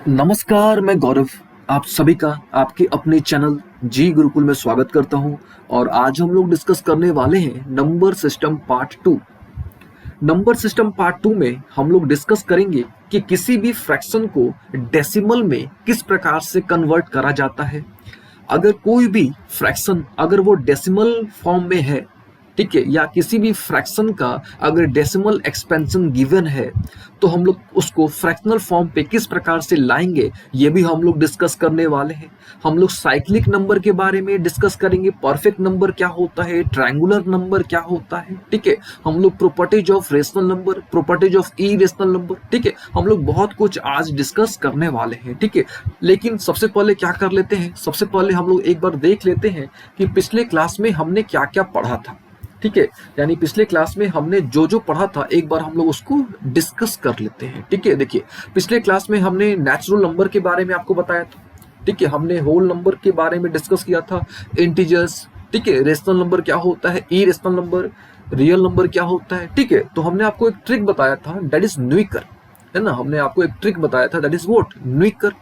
नमस्कार, मैं गौरव आप सभी का आपके अपने चैनल जी गुरुकुल में स्वागत करता हूं। और आज हम लोग डिस्कस करने वाले हैं number system part 2। Number system part 2 में हम लोग डिस्कस करेंगे कि किसी भी फ्रैक्शन को डेसिमल में किस प्रकार से कन्वर्ट करा जाता है। अगर कोई भी फ्रैक्शन अगर वो डेसिमल फॉर्म में है, ठीक है, या किसी भी फ्रैक्शन का अगर डेसिमल एक्सपेंशन गिवन है, तो हम लोग उसको फ्रैक्शनल फॉर्म पे किस प्रकार से लाएंगे ये भी हम लोग डिस्कस करने वाले हैं। हम लोग साइक्लिक नंबर के बारे में डिस्कस करेंगे, परफेक्ट नंबर क्या होता है, ट्रायंगुलर नंबर क्या होता है, ठीक है। हम लोग properties of rational number, properties of irrational number, ठीक है, हम लोग बहुत कुछ आज डिस्कस करने वाले हैं, ठीक है। लेकिन सबसे पहले क्या कर लेते हैं, सबसे पहले हम लोग एक बार देख लेते हैं कि पिछले क्लास में हमने क्या क्या पढ़ा था, ठीक है। यानी पिछले क्लास में हमने जो जो पढ़ा था एक बार हम लोग उसको डिस्कस कर लेते हैं, ठीक है। देखिए, पिछले क्लास में हमने नेचुरल नंबर के बारे में आपको बताया था, ठीक है। हमने होल नंबर के बारे में डिस्कस किया था, इंटीजर्स, ठीक है। रेशनल नंबर क्या होता है, इरेशनल नंबर, रियल नंबर क्या होता है, ठीक है। तो हमने आपको एक ट्रिक बताया था, दैट इज न्यूइकर, है ना। हमने आपको एक ट्रिक बताया था, दैट इज व्हाट, न्यूइकर,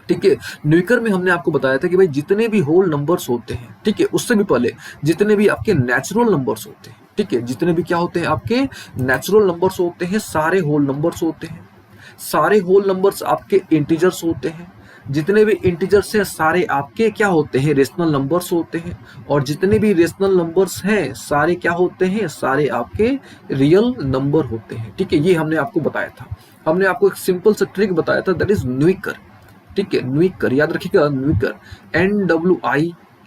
ठीक है। न्यूइकर में हमने आपको बताया था कि भाई जितने भी होल नंबर्स होते हैं, ठीक है, उससे भी पहले जितने भी आपके नेचुरल नंबर्स होते हैं, ठीक है, जितने भी क्या होते हैं आपके नेचुरल नंबर्स होते हैं, सारे होल नंबर्स होते हैं। सारे होल नंबर्स आपके इंटीजर्स होते हैं। जितने भी इंटीजर्स हैं सारे आपके क्या होते हैं, रेशनल नंबर्स होते हैं। और जितने भी रेशनल नंबर्स हैं सारे क्या होते हैं, सारे आपके रियल नंबर होते हैं, ठीक है। ये हमने आपको बताया था। हमने आपको एक सिंपल सा ट्रिक बताया था, दैट इज न्यूइकर, ठीक है। न्यूइकर याद रखिएगा, न्यूइकर,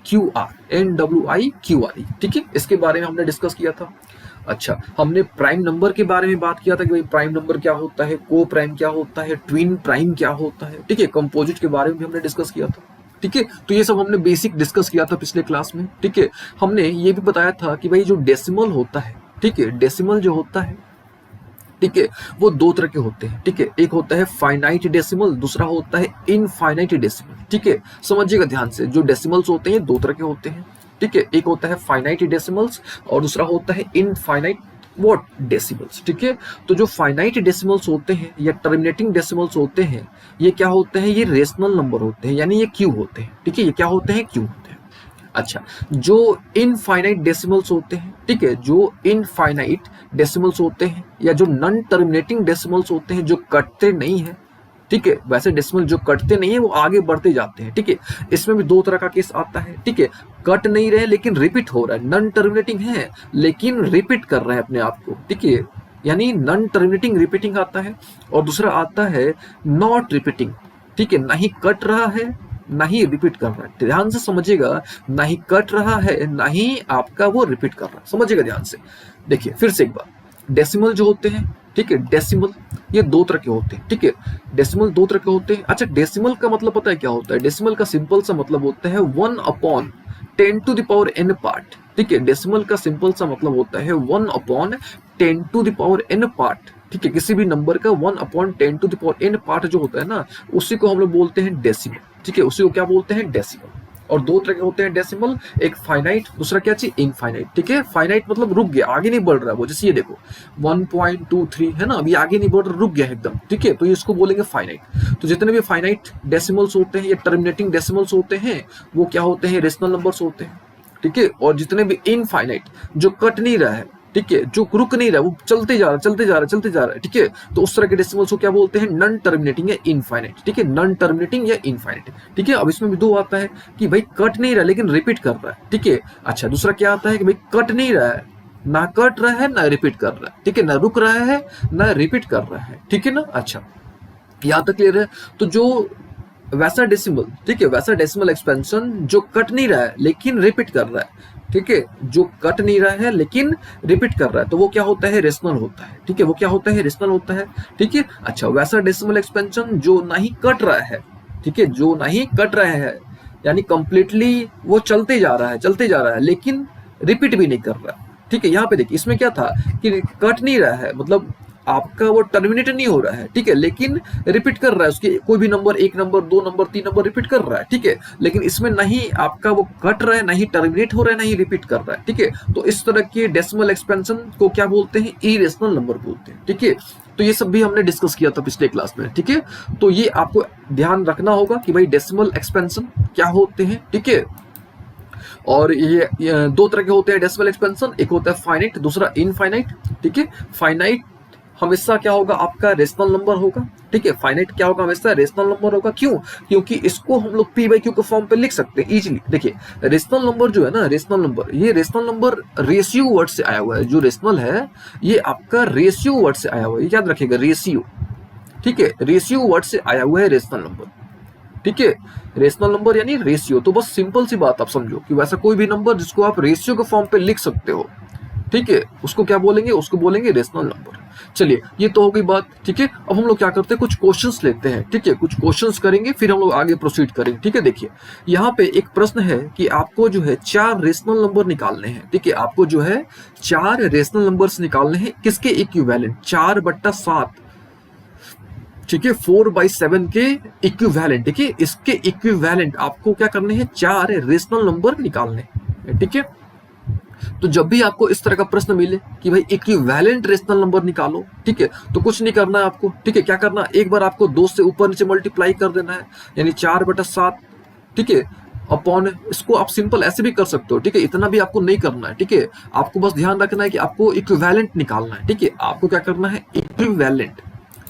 NWIQR, ठीक है। इसके बारे में हमने डिस्कस किया था। अच्छा, हमने प्राइम नंबर के बारे में बात किया था कि भाई प्राइम नंबर क्या होता है, को प्राइम क्या होता है, ट्विन प्राइम क्या होता है, ठीक है। कंपोजिट के बारे में भी हमने डिस्कस किया था, ठीक है। तो ये सब हमने बेसिक डिस्कस किया था पिछले क्लास में, ठीक है। हमने ये भी बताया था कि भाई जो डेसिमल होता है, ठीक है, डेसिमल जो होता है, ठीक है, वो दो तरह के होते हैं, ठीक है। एक होता है फाइनाइट डेसिमल, दूसरा होता है इनफाइनाइट डेसिमल, ठीक है। समझिएगा ध्यान से, जो डेसिमल्स होते हैं दो तरह के होते हैं, ठीक है। एक होता है फाइनाइट डेसिमल्स और दूसरा होता है इनफाइनाइट व्हाट डेसिमल्स, ठीक है। तो जो फाइनाइट डेसिमल्स होते हैं या टर्मिनेटिंग डेसिमल्स होते हैं, ये क्या होते हैं, ये रेशनल नंबर होते हैं, यानी ये क्यू होते हैं, ठीक है। ये क्या होते हैं, क्यू होते हैं। अच्छा, जो इनफाइनाइट डेसिमल्स होते हैं, ठीक है, जो इनफाइनाइट डेसिमल्स होते हैं या जो नॉन टर्मिनेटिंग डेसिमल्स होते हैं, जो कटते नहीं है, ठीक है। वैसे डेसिमल जो कटते नहीं है वो आगे बढ़ते जाते हैं, ठीक है। इसमें भी दो तरह का केस आता है, ठीक है। कट नहीं रहे लेकिन रिपीट हो रहा है, नॉन टर्मिनेटिंग है लेकिन रिपीट कर रहा है अपने आप को, ठीक है। यानी नॉन टर्मिनेटिंग रिपीटिंग आता है। और दूसरा आता है नॉट रिपीटिंग, ठीक है। ना ही कट रहा है ना ही रिपीट कर रहा है, ध्यान से समझिएगा, ना ही कट रहा है ना ही आपका वो रिपीट कर रहा है, समझिएगा ध्यान से। देखिए फिर से एक बार, डेसिमल जो होते हैं, ठीक है, डेसिमल ये दो तरह के होते हैं, ठीक है। डेसिमल दो तरह के होते हैं। अच्छा, डेसिमल का मतलब पता है क्या होता है, डेसिमल का सिंपल सा मतलब होता है 1/10⁻n पार्ट, ठीक है। डेसिमल का सिंपल सा मतलब होता है 1/10⁻n पार्ट, ठीक है। किसी भी नंबर का 1/10⁻n पार्ट जो होता है ना, उसी को हम लोग बोलते हैं डेसिमल, ठीक है। उसी को क्या बोलते हैं, डेसिमल। और दो तरह के होते हैं डेसिमल, एक फाइनाइट, दूसरा क्या चीज, इनफाइनाइट, ठीक है। फाइनाइट मतलब रुक गया, आगे नहीं बढ़ रहा है वो, जैसे ये देखो 1.23 है ना, अभी आगे नहीं बढ़ रहा, रुक गया एकदम, ठीक है। तो ये इसको बोलेंगे फाइनाइट। तो जितने भी फाइनाइट डेसिमल्स होते हैं या टर्मिनेटिंग डेसिमल्स होते हैं वो क्या होते हैं, रेशनल नंबर्स होते हैं, ठीक है। और जितने भी इनफाइनाइट जो कट नहीं रहा है, ठीक है, जो रुक नहीं रहा, वो चलते जा रहा है, चलते जा रहा है, चलते जा रहा है, ठीक है। तो उस तरह के डेसिमल्स को क्या बोलते हैं, नॉन टर्मिनेटिंग या इनफाइनाइट, ठीक है। नॉन टर्मिनेटिंग या इनफाइनाइट, ठीक है। अब इसमें भी दो आता है कि भाई कट नहीं रहा लेकिन रिपीट कर रहा है, ठीक है। अच्छा, दूसरा क्या आता है कि भाई कट नहीं रहा है, ना कट रहा है ना रिपीट कर रहा है, ठीक है, ना रुक रहा है ना रिपीट कर रहा है, ठीक है ना। अच्छा, यहाँ तक क्लियर है। तो जो वैसा डेसिमल, ठीक है, वैसा डेसिमल एक्सपेंशन जो कट नहीं रहा है लेकिन रिपीट कर रहा है, ठीक है, जो कट नहीं रहा है लेकिन रिपीट कर रहा है, तो वो क्या होता है, रेशनल होता है, ठीक है। वो क्या होता है, रेशनल होता है, ठीक है। अच्छा, वैसा डेसिमल एक्सपेंशन जो ना ही कट रहा है, ठीक है, जो ना ही कट रहा है, यानी कंप्लीटली वो चलते जा रहा है, चलते जा रहा है लेकिन रिपीट भी नहीं कर रहा, ठीक है। यहाँ पे देखिए इसमें क्या था कि कट नहीं रहा है, मतलब आपका वो टर्मिनेट नहीं हो रहा है, ठीक है, लेकिन रिपीट कर रहा है, उसके कोई भी number, 1 number, 2 number, 3 number repeat कर रहा है, ठीक है, लेकिन इसमें नहीं आपका वो कट रहा है, नहीं टर्मिनेट हो रहा है, नहीं रिपीट कर रहा है, ठीक है। तो इस तरह के डेसिमल एक्सपेंशन को क्या बोलते हैं, इरेशनल नंबर बोलते हैं, ठीक है। तो ये सब भी हमने डिस्कस किया था पिछले क्लास में, ठीक है। तो ये आपको ध्यान रखना होगा कि भाई डेसिमल एक्सपेंशन क्या होते हैं, ठीक है। और ये दो तरह के होते हैं डेसिमल एक्सपेंशन, एक होता है फाइनाइट, दूसरा इनफाइनाइट, ठीक है। फाइनाइट हमेशा क्या होगा, आपका रेशनल नंबर होगा, ठीक है। फाइनाइट क्या होगा, हमेशा रेशनल नंबर होगा। क्यों? क्योंकि इसको हम लोग पी बाई क्यू के फॉर्म पे लिख सकते हैं इजीली। देखिए रेशनल नंबर जो है ना, रेशनल नंबर, ये रेशनल नंबर रेशियो वर्ड से आया हुआ है। जो रेशनल है ये आपका रेशियो वर्ड से आया हुआ है, याद रखिएगा, रेशियो, ठीक है, रेशियो वर्ड से आया हुआ है रेशनल नंबर, ठीक है। रेशनल नंबर यानी रेशियो। तो बस सिंपल सी बात आप समझो कि वैसा कोई भी नंबर जिसको आप रेशियो के फॉर्म पे लिख सकते हो, ठीक है, उसको क्या बोलेंगे, उसको बोलेंगे रेशनल नंबर। चलिए ये तो हो गई बात, ठीक है। अब हम लोग क्या करते हैं, कुछ क्वेश्चंस लेते हैं, ठीक है, कुछ क्वेश्चंस करेंगे, फिर हम लोग आगे प्रोसीड करेंगे, ठीक है। देखिए यहाँ पे एक प्रश्न है कि आपको जो है 4 रेशनल नंबर निकालने हैं, ठीक है, आपको जो है 4 रेशनल नंबर्स निकालने हैं, किसके इक्विवेलेंट, 4/7, ठीक है, 4/7 के इक्विवेलेंट, ठीक है, इसके इक्विवेलेंट आपको क्या करने हैं, 4 रेशनल नंबर निकालने हैं, ठीक है। तो जब भी आपको इस तरह का प्रश्न मिले कि भाई इक्विवेलेंट रेशनल नंबर निकालो, ठीक है, तो कुछ नहीं करना है आपको, ठीक है। क्या करना, एक बार आपको 2 से ऊपर नीचे मल्टीप्लाई कर देना है, यानी 4/7, ठीक है, अपॉन, इसको आप सिंपल ऐसे भी कर सकते हो, ठीक है, इतना भी आपको नहीं करना है, ठीक है। आपको बस ध्यान रखना है कि आपको इक्विवेलेंट निकालना है, ठीक है, आपको क्या करना है, इक्विवेलेंट,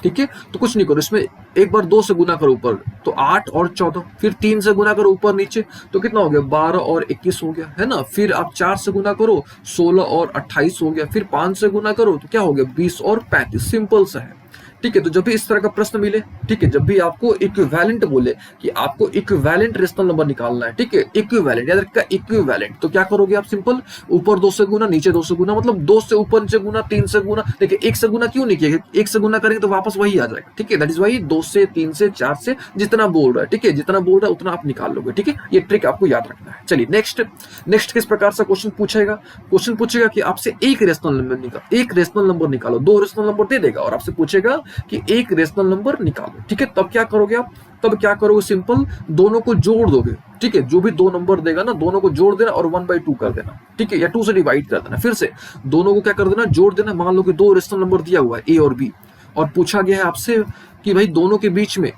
ठीक है। तो कुछ नहीं करो, इसमें एक बार 2 से गुना करो ऊपर तो 8 और 14, फिर 3 से गुना करो ऊपर नीचे तो कितना हो गया, 12 और 21 हो गया, है ना। फिर आप 4 से गुना करो, 16 और 28 हो गया, फिर 5 से गुना करो तो क्या हो गया, 20 और 35, सिंपल सा है, ठीक है। तो जब भी इस तरह का प्रश्न मिले, ठीक है, जब भी आपको इक्विवेलेंट बोले कि आपको इक्विवेलेंट रेशनल नंबर निकालना है, ठीक है, इक्विवेलेंट, याद रखिएगा इक्विवेलेंट, तो क्या करोगे आप, सिंपल ऊपर 2 से गुना, नीचे 2 से गुना, मतलब 2 से ऊपर नीचे गुना, 3 से गुना, देखिए 1 से गुना क्यों नहीं किया, 1 से गुना करेंगे तो वापस वही आ जाएगा, ठीक है। दैट इज वाई 2 से, 3 से, 4 से, जितना बोल रहा है, ठीक है, जितना बोल रहा है उतना आप निकाल लोगे, ठीक है। ये ट्रिक आपको याद रखना है। चलिए नेक्स्ट किस प्रकार से क्वेश्चन पूछेगा, क्वेश्चन पूछेगा कि आपसे एक रेशनल नंबर निकालो, 2 रेशनल नंबर दे देगा और आपसे पूछेगा कि एक रेशनल नंबर निकालो, ठीक है। तब क्या करोगे आप, तब क्या करोगे, सिंपल दोनों को जोड़ दोगे, ठीक है, जो भी 2 नंबर देगा ना, दोनों को जोड़ देना और 1/2 कर देना, ठीक है, या 2 से डिवाइड कर देना। फिर से दोनों को क्या कर देना, जोड़ देना। मान लो कि 2 रेशनल नंबर दिया हुआ है ए और बी, और पूछा गया है आपसे कि भाई दोनों के बीच में,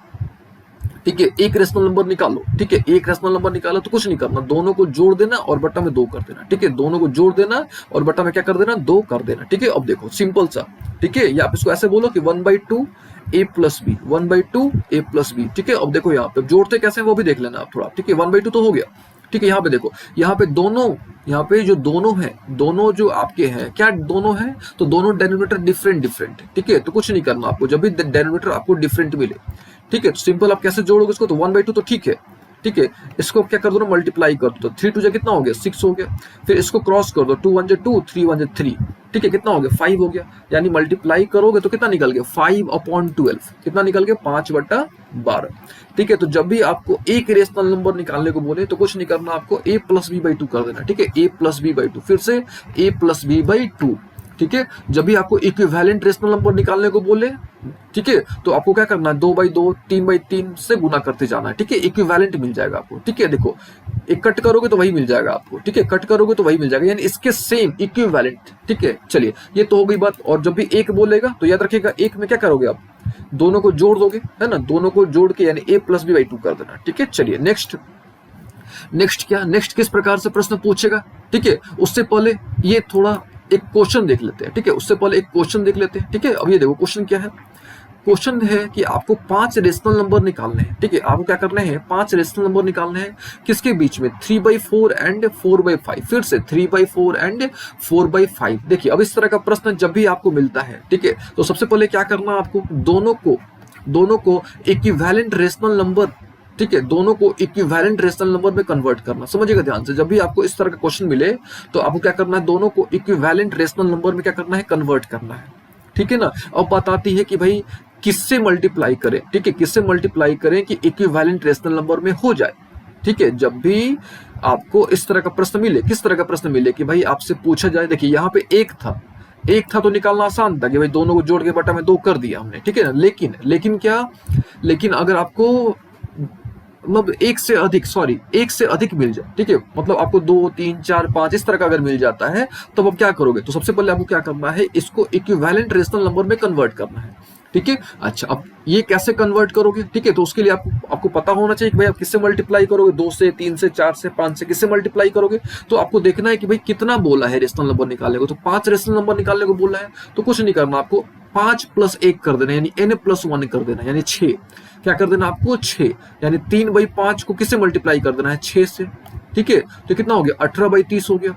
ठीक है, एक रेशनल नंबर निकालो, ठीक है, एक रेशनल नंबर निकालो तो कुछ नहीं करना, दोनों को जोड़ देना और बट्टा में 2 कर देना, ठीक है, दोनों को जोड़ देना और बट्टा में क्या कर देना, 2 कर देना, ठीक है। अब देखो सिंपल सा, ठीक है, या आप इसको ऐसे बोलो कि 1/2 a plus B, 1/2 a plus B, ठीक है। अब देखो यहाँ पे जोड़ते कैसे वो भी देख लेना आप थोड़ा, ठीक है, 1/2 तो हो गया, ठीक है। यहाँ पे देखो, यहाँ पे दोनों, यहाँ पे जो दोनों हैं, दोनों जो आपके हैं, क्या दोनों हैं, तो दोनों डेनोमिनेटर डिफरेंट है, ठीक है। तो कुछ नहीं करना आपको, जब भी डेनोमिनेटर आपको डिफरेंट मिले, ठीक है, तो सिंपल आप कैसे जोड़ोगे इसको, तो 1/2 तो ठीक है, ठीक है, इसको क्या कर दो ना, मल्टीप्लाई कर दो, तो 3 2 कितना हो गया, 6 हो गया। फिर इसको क्रॉस कर दो, 2 1 2, 3 1 3, ठीक है, कितना हो गया, 5 हो गया। यानी मल्टीप्लाई करोगे तो कितना निकल गया, 5/12, कितना निकल गया, 5/12, ठीक है। तो जब भी आपको एक रेशनल नंबर निकालने को बोले तो कुछ नहीं करना, आपको a प्लस b/2 कर देना, ठीक है, a प्लस b/2, फिर से a प्लस b/2, ठीक है। जब भी आपको इक्विवेलेंट रेशनल नंबर निकालने को बोले, ठीक है, तो आपको क्या करना है, 2/2, 3/3 से गुना करते जाना है, ठीक है, इक्विवेलेंट मिल जाएगा आपको, ठीक है। देखो एक कट करोगे तो वही मिल जाएगा आपको, ठीक है, कट करोगे तो वही मिल जाएगा, यानी इसके सेम इक्विवेलेंट, ठीक है। चलिए ये तो हो गई बात। और जब भी एक बोलेगा तो याद रखिएगा, एक में क्या करोगे आप, दोनों को जोड़ दोगे, है ना, दोनों को जोड़ के यानी a प्लस b/2 कर देना, ठीक है। चलिए नेक्स्ट किस प्रकार से प्रश्न पूछेगा, ठीक है। उससे पहले ये थोड़ा एक क्वेश्चन देख लेते हैं, ठीक है, उससे पहले एक क्वेश्चन देख लेते हैं, ठीक है। अब ये देखो क्वेश्चन क्या है, क्वेश्चन है कि आपको 5 रेशनल नंबर निकालने हैं, ठीक है, आपको क्या करना है, 5 रेशनल नंबर निकालने हैं, किसके बीच में, 3/4 एंड 4/5, फिर से 3/4 एंड 4/5। देखिए अब इस तरह का प्रश्न जब भी आपको मिलता है, ठीक है, तो सबसे पहले क्या करना आपको, दोनों को इक्विवेलेंट रेशनल नंबर, ठीक है, दोनों को इक्विवेलेंट रेशनल नंबर में कन्वर्ट करना। समझिएगा ध्यान से, जब भी आपको इस तरह का क्वेश्चन मिले तो आपको क्या करना है, दोनों को इक्विवेलेंट रेशनल नंबर में क्या करना है, कन्वर्ट करना है, ठीक है ना। अब बात आती है कि भाई किससे मल्टीप्लाई करें, ठीक है, किससे मल्टीप्लाई करें कि इक्विवेलेंट रेशनल नंबर में हो जाए, ठीक है। जब भी आपको इस तरह का प्रश्न मिले, किस तरह का प्रश्न मिले कि भाई आपसे पूछा जाए, देखिए यहाँ पे एक था, एक था तो निकालना आसान था कि भाई दोनों को जोड़ के बटा में 2 कर दिया हमने, ठीक है ना। लेकिन क्या, लेकिन अगर आपको मतलब एक से अधिक मिल जाए, ठीक है, मतलब आपको 2 3 4 5 इस तरह का अगर मिल जाता है, तब आप क्या करोगे? तो सबसे पहले आपको क्या करना है, इसको इक्विवेलेंट रेशनल नंबर में कन्वर्ट करना है, ठीक है। अच्छा, अब ये कैसे कन्वर्ट करोगे, ठीक है, तो उसके लिए आपको पता होना चाहिए कि भाई आप किससे मल्टीप्लाई करोगे, 2 से, 3 से, 4 से, 5 से, किससे मल्टीप्लाई करोगे। तो आपको देखना है कि भाई कितना बोला है रेशनल नंबर निकालने को, तो 5 रेशनल नंबर निकालने को बोला है, तो कुछ नहीं करना, आपको 5 + 1 कर देना, यानी n+1 कर देना, यानी 6। क्या कर देना आपको? 6, यानी 3/5 को किससे मल्टीप्लाई कर देना है? 6 से, ठीक है। तो कितना हो गया? 18/30 हो गया,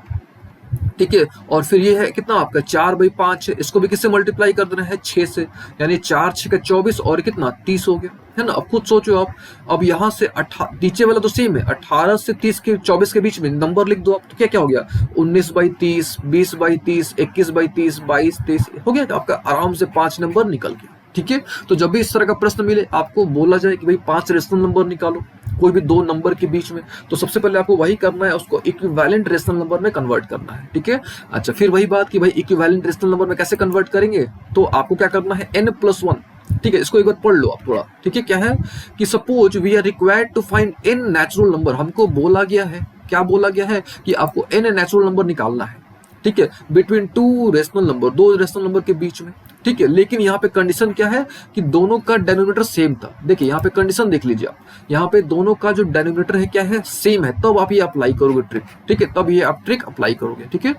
ठीक है। और फिर ये है कितना आपका? 4/5 है, इसको भी किससे मल्टीप्लाई कर देना है? 6 से, यानी 4 6 का 24 और कितना? 30 हो गया, है ना। अब खुद सोचो आप, अब यहाँ से नीचे वाला तो सेम है, 18 से 30 के 24 के बीच में नंबर लिख दो आप, तो क्या क्या हो गया? 19/30, 20/30, 21/30, 22/30 हो गया आपका, आराम से 5 नंबर निकल गया, ठीक है। तो जब भी इस तरह का प्रश्न मिले, आपको बोला जाए कि भाई 5 रेशनल नंबर निकालो कोई भी 2 नंबर के बीच में, तो सबसे पहले आपको वही करना है, उसको इक्विवेलेंट रेशनल नंबर में कन्वर्ट करना है, ठीक है। अच्छा, फिर वही बात कि भाई इक्विवेलेंट रेशनल नंबर में कैसे कन्वर्ट करेंगे, तो आपको क्या करना है? n+1, ठीक है। इसको एक बार पढ़ लो आप थोड़ा, ठीक है। क्या है कि suppose we are required to find n natural number, हमको बोला गया है, क्या बोला गया है कि आपको n नेचुरल नंबर निकालना है, ठीक है, between 2 rational number, 2 rational number के बीच में, ठीक है। लेकिन यहाँ पे कंडीशन क्या है कि दोनों का डेनोमिनेटर सेम था। देखिए यहाँ पे कंडीशन देख लीजिए आप, यहाँ पे दोनों का जो डेनोमिनेटर है क्या है? सेम है, तब आप ये अप्लाई करोगे ट्रिक, ठीक है, तब ये आप ट्रिक अप्लाई करोगे, ठीक है।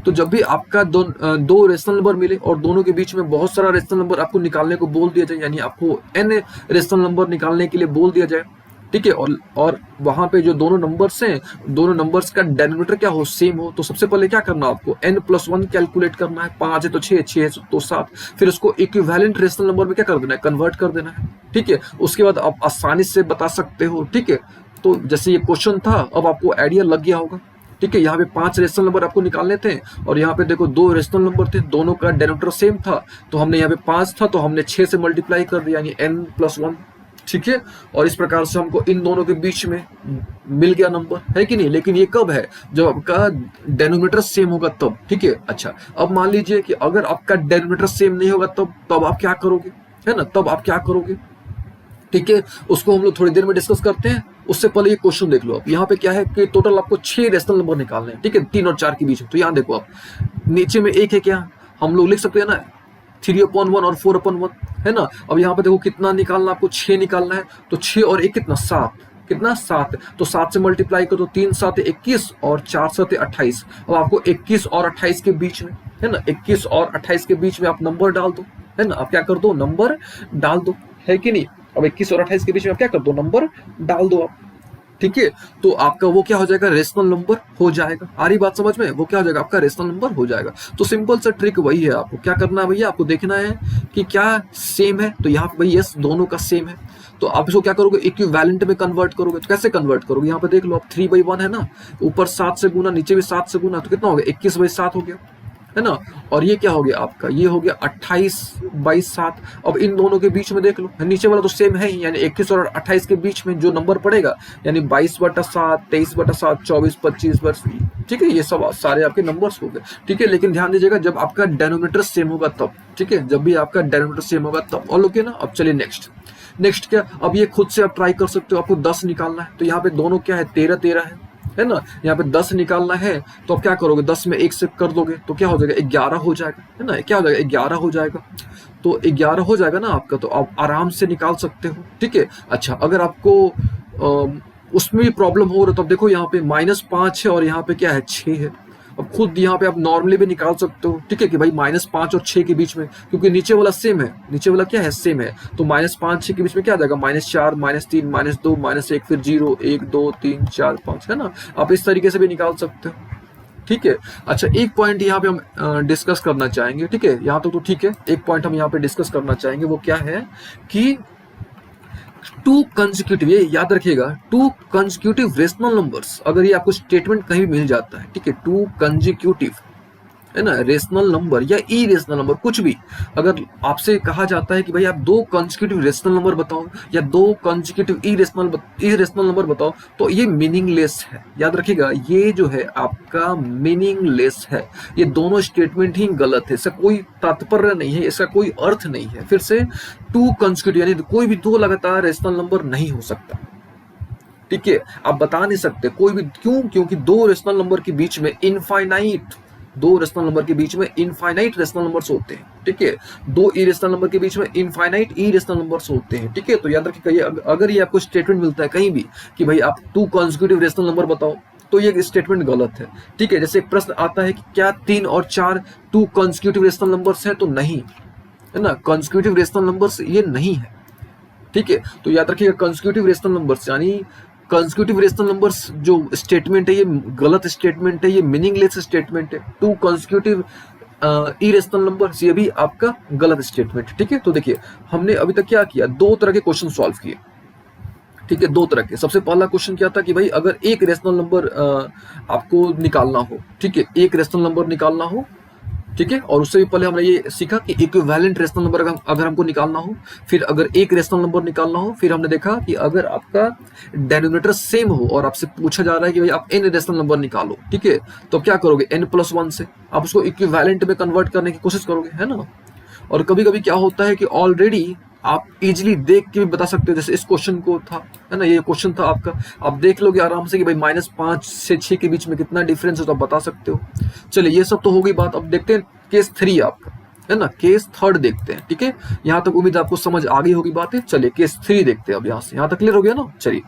तो जब भी आपका दो रेशनल नंबर मिले और दोनों के बीच में बहुत सारा रेशनल नंबर आपको निकालने को बोल दिया जाए, यानी आपको n रेशनल नंबर निकालने के लिए बोल दिया जाए, ठीक है, और वहां पे जो दोनों नंबर्स हैं, दोनों नंबर्स का डेनोमिनेटर क्या हो? सेम हो, तो सबसे पहले क्या करना आपको? n+1 कैलकुलेट करना है, 5 है तो 6, 6 है तो 7, फिर उसको इक्विवेलेंट रेशनल नंबर में क्या कर देना है? कन्वर्ट कर देना है, ठीक है। उसके बाद आप आसानी से बता सकते हो, ठीक है। तो जैसे ये क्वेश्चन था, अब आपको आइडिया लग गया होगा, ठीक है। यहाँ पे 5 रेशनल नंबर आपको निकालने थे, और यहाँ पे देखो 2 रेशनल नंबर थे, दोनों का डेनोमिनेटर सेम था, तो हमने यहाँ पे 5 था तो हमने 6 से मल्टीप्लाई कर दिया, यानी n+1, ठीक है। और इस प्रकार से हमको इन दोनों के बीच में मिल गया नंबर, है कि नहीं। लेकिन ये कब है? जब आपका डेनोमिनेटर सेम होगा तब, ठीक है। अच्छा, अब मान लीजिए कि अगर आपका डेनोमिनेटर सेम नहीं होगा, तब आप क्या करोगे, है ना, तब आप क्या करोगे, ठीक है। उसको हम लोग थोड़ी देर में डिस्कस करते हैं। उससे पहले ये क्वेश्चन देख लो आप, यहाँ पे क्या है कि टोटल आपको 6 रेशनल नंबर निकालने हैं, ठीक है, 3 और 4 के बीच में। तो यहाँ देखो आप, नीचे में 1 है, क्या हम लोग लिख सकते हैं ना 3/1 और 4/1, है ना। अब यहाँ पे देखो कितना निकालना, आपको 6 निकालना है, तो 6 और 1 कितना? 7, कितना? 7, तो 7 से मल्टीप्लाई करो, तो 3 7 21 और 4 7 28। अब आपको 21 और 28 के बीच में, है ना, 21 और 28 के बीच में आप नंबर डाल दो, है ना। आप क्या कर दो? नंबर डाल दो, है कि नहीं। अब 21 और 28 के बीच में आप क्या कर दो? नंबर डाल दो आप, ठीक है। तो आपका वो क्या हो जाएगा? रेशनल नंबर हो जाएगा। आ रही बात समझ में? वो क्या हो जाएगा? आपका रेशनल नंबर हो जाएगा। तो सिंपल सा ट्रिक वही है, आपको क्या करना है भैया, आपको देखना है कि क्या सेम है, तो यहाँ पे भाई यस, दोनों का सेम है, तो आप इसको क्या करोगे? इक्विवेलेंट में कन्वर्ट करोगे। तो कैसे कन्वर्ट करोगे? यहाँ पे देख लो आप, 3/1 है ना, ऊपर 7 से गुना, नीचे भी 7 से गुना, तो कितना हो गया? 21/7 हो गया, है ना। और ये क्या हो गया आपका? ये हो गया 28/7। अब इन दोनों के बीच में देख लो, नीचे वाला तो सेम है ही, यानी 21 और 28 के बीच में जो नंबर पड़ेगा, यानी 22/7, 23/7, 24/25, ठीक है, ये सब सारे आपके नंबर्स हो गए, ठीक है। लेकिन ध्यान दीजिएगा, जब आपका डेनोमिनेटर सेम होगा तब, ठीक है, जब भी आपका डेनोमिनेटर सेम होगा तब। और ओके ना। अब चलिए नेक्स्ट क्या, अब ये खुद से आप ट्राई कर सकते हो। आपको 10 निकालना है, तो यहाँ पे दोनों क्या है? 13 13 है ना। यहाँ पे 10 निकालना है, तो आप क्या करोगे? 10 में 1 से कर दोगे, तो क्या हो जाएगा? 11 हो जाएगा, है ना। क्या हो जाएगा? 11 हो जाएगा। तो 11 हो जाएगा ना आपका, तो आप आराम से निकाल सकते हो, ठीक है। अच्छा, अगर आपको उसमें भी प्रॉब्लम हो रहा है, तो अब देखो यहाँ पे -5 है और यहाँ पे क्या है? 6 है। अब खुद यहाँ पे आप नॉर्मली भी निकाल सकते हो, ठीक है, कि भाई -5 और 6 के बीच में, क्योंकि नीचे वाला सेम है, नीचे वाला क्या है? सेम है, तो -5 6 के बीच में क्या आ जाएगा? -4 -3 -2 -1, फिर 0 1 2 3 4 5, है ना। आप इस तरीके से भी निकाल सकते हो, ठीक है। अच्छा, एक पॉइंट यहाँ पे हम डिस्कस करना चाहेंगे, ठीक है, यहाँ तक तो ठीक है। एक पॉइंट हम यहाँ पे डिस्कस करना चाहेंगे, वो क्या है कि 2 कंसेक्यूटिव, ये याद रखिएगा, 2 कंसेक्यूटिव रेशनल नंबर्स, अगर ये आपको स्टेटमेंट कहीं भी मिल जाता है, ठीक है, 2 कंसेक्यूटिव है ना, रेशनल नंबर या इरेशनल नंबर, कुछ भी अगर आपसे कहा जाता है कि भाई आप दो कंसेक्यूटिव रेशनल नंबर बताओ या दो कंसेक्यूटिव इरेशनल नंबर बताओ, तो ये मीनिंगलेस है। याद रखिएगा, ये जो है आपका मीनिंगलेस है। ये दोनों स्टेटमेंट ही गलत है, इसका कोई तात्पर्य नहीं है, इसका कोई अर्थ नहीं है। फिर से, टू कंसेक्यूटिव यानी कोई भी दो लगातार रेशनल नंबर नहीं हो सकता। ठीक है, आप बता नहीं सकते कोई भी, क्यों? क्योंकि दो रेशनल नंबर के बीच में इनफाइनाइट, दो रेशनल नंबर के बीच में इनफाइनाइट रेशनल नंबर्स होते हैं। ठीक है, दो इरेशनल नंबर के बीच में इनफाइनाइट इरेशनल नंबर्स होते हैं। ठीक है, तो याद रखिएगा, अगर ये आपको स्टेटमेंट मिलता है कहीं भी कि भाई आप टू कंसेक्यूटिव रेशनल नंबर बताओ, तो ये स्टेटमेंट गलत है। ठीक है, जैसे एक प्रश्न आता है कि क्या 3 और 4 टू कंसेक्यूटिव रेशनल नंबर्स हैं, तो नहीं, है ना, कंसेक्यूटिव रेशनल नंबर्स ये नहीं है। ठीक है, तो याद रखिएगा, कंसेक्यूटिव रेशनल नंबर्स यानी कंसेक्यूटिव रेशनल नंबर्स जो स्टेटमेंट है, ये गलत स्टेटमेंट है, ये मीनिंगलेस स्टेटमेंट है। टू कंसेक्यूटिव इरेशनल नंबर्स, ये भी आपका गलत स्टेटमेंट है। ठीक है, तो देखिए हमने अभी तक क्या किया, दो तरह के क्वेश्चन सॉल्व किए। ठीक है, दो तरह के। सबसे पहला क्वेश्चन क्या था कि भाई अगर एक रेशनल नंबर आपको निकालना हो, ठीक है, एक रेशनल नंबर निकालना हो, ठीक है, और उससे भी पहले हमने ये सीखा कि इक्विवेलेंट रेशनल नंबर अगर हमको निकालना हो, फिर अगर एक रेशनल नंबर निकालना हो, फिर हमने देखा कि अगर आपका डेनोमिनेटर सेम हो और आपसे पूछा जा रहा है कि भाई आप एन रेशनल नंबर निकालो, ठीक है, तो क्या करोगे, n+1 से आप उसको इक्विवेलेंट में कन्वर्ट करने की कोशिश करोगे, है ना। और कभी कभी क्या होता है कि ऑलरेडी आप इजीली देख के भी बता सकते हो, जैसे इस क्वेश्चन को था, है ना, ये क्वेश्चन था आपका, आप देख लोगे आराम से कि भाई -5 से 6 के बीच में कितना डिफरेंस है, तो आप बता सकते हो। चलिए, ये सब तो हो गई बात। अब देखते हैं केस 3 आपका, है ना, केस 3 देखते हैं। ठीक है, यहाँ तक उम्मीद आपको समझ आ गई होगी बातें। चलिए केस 3 देखते हैं। अब यहाँ से यहाँ तक क्लियर हो गया ना। चलिए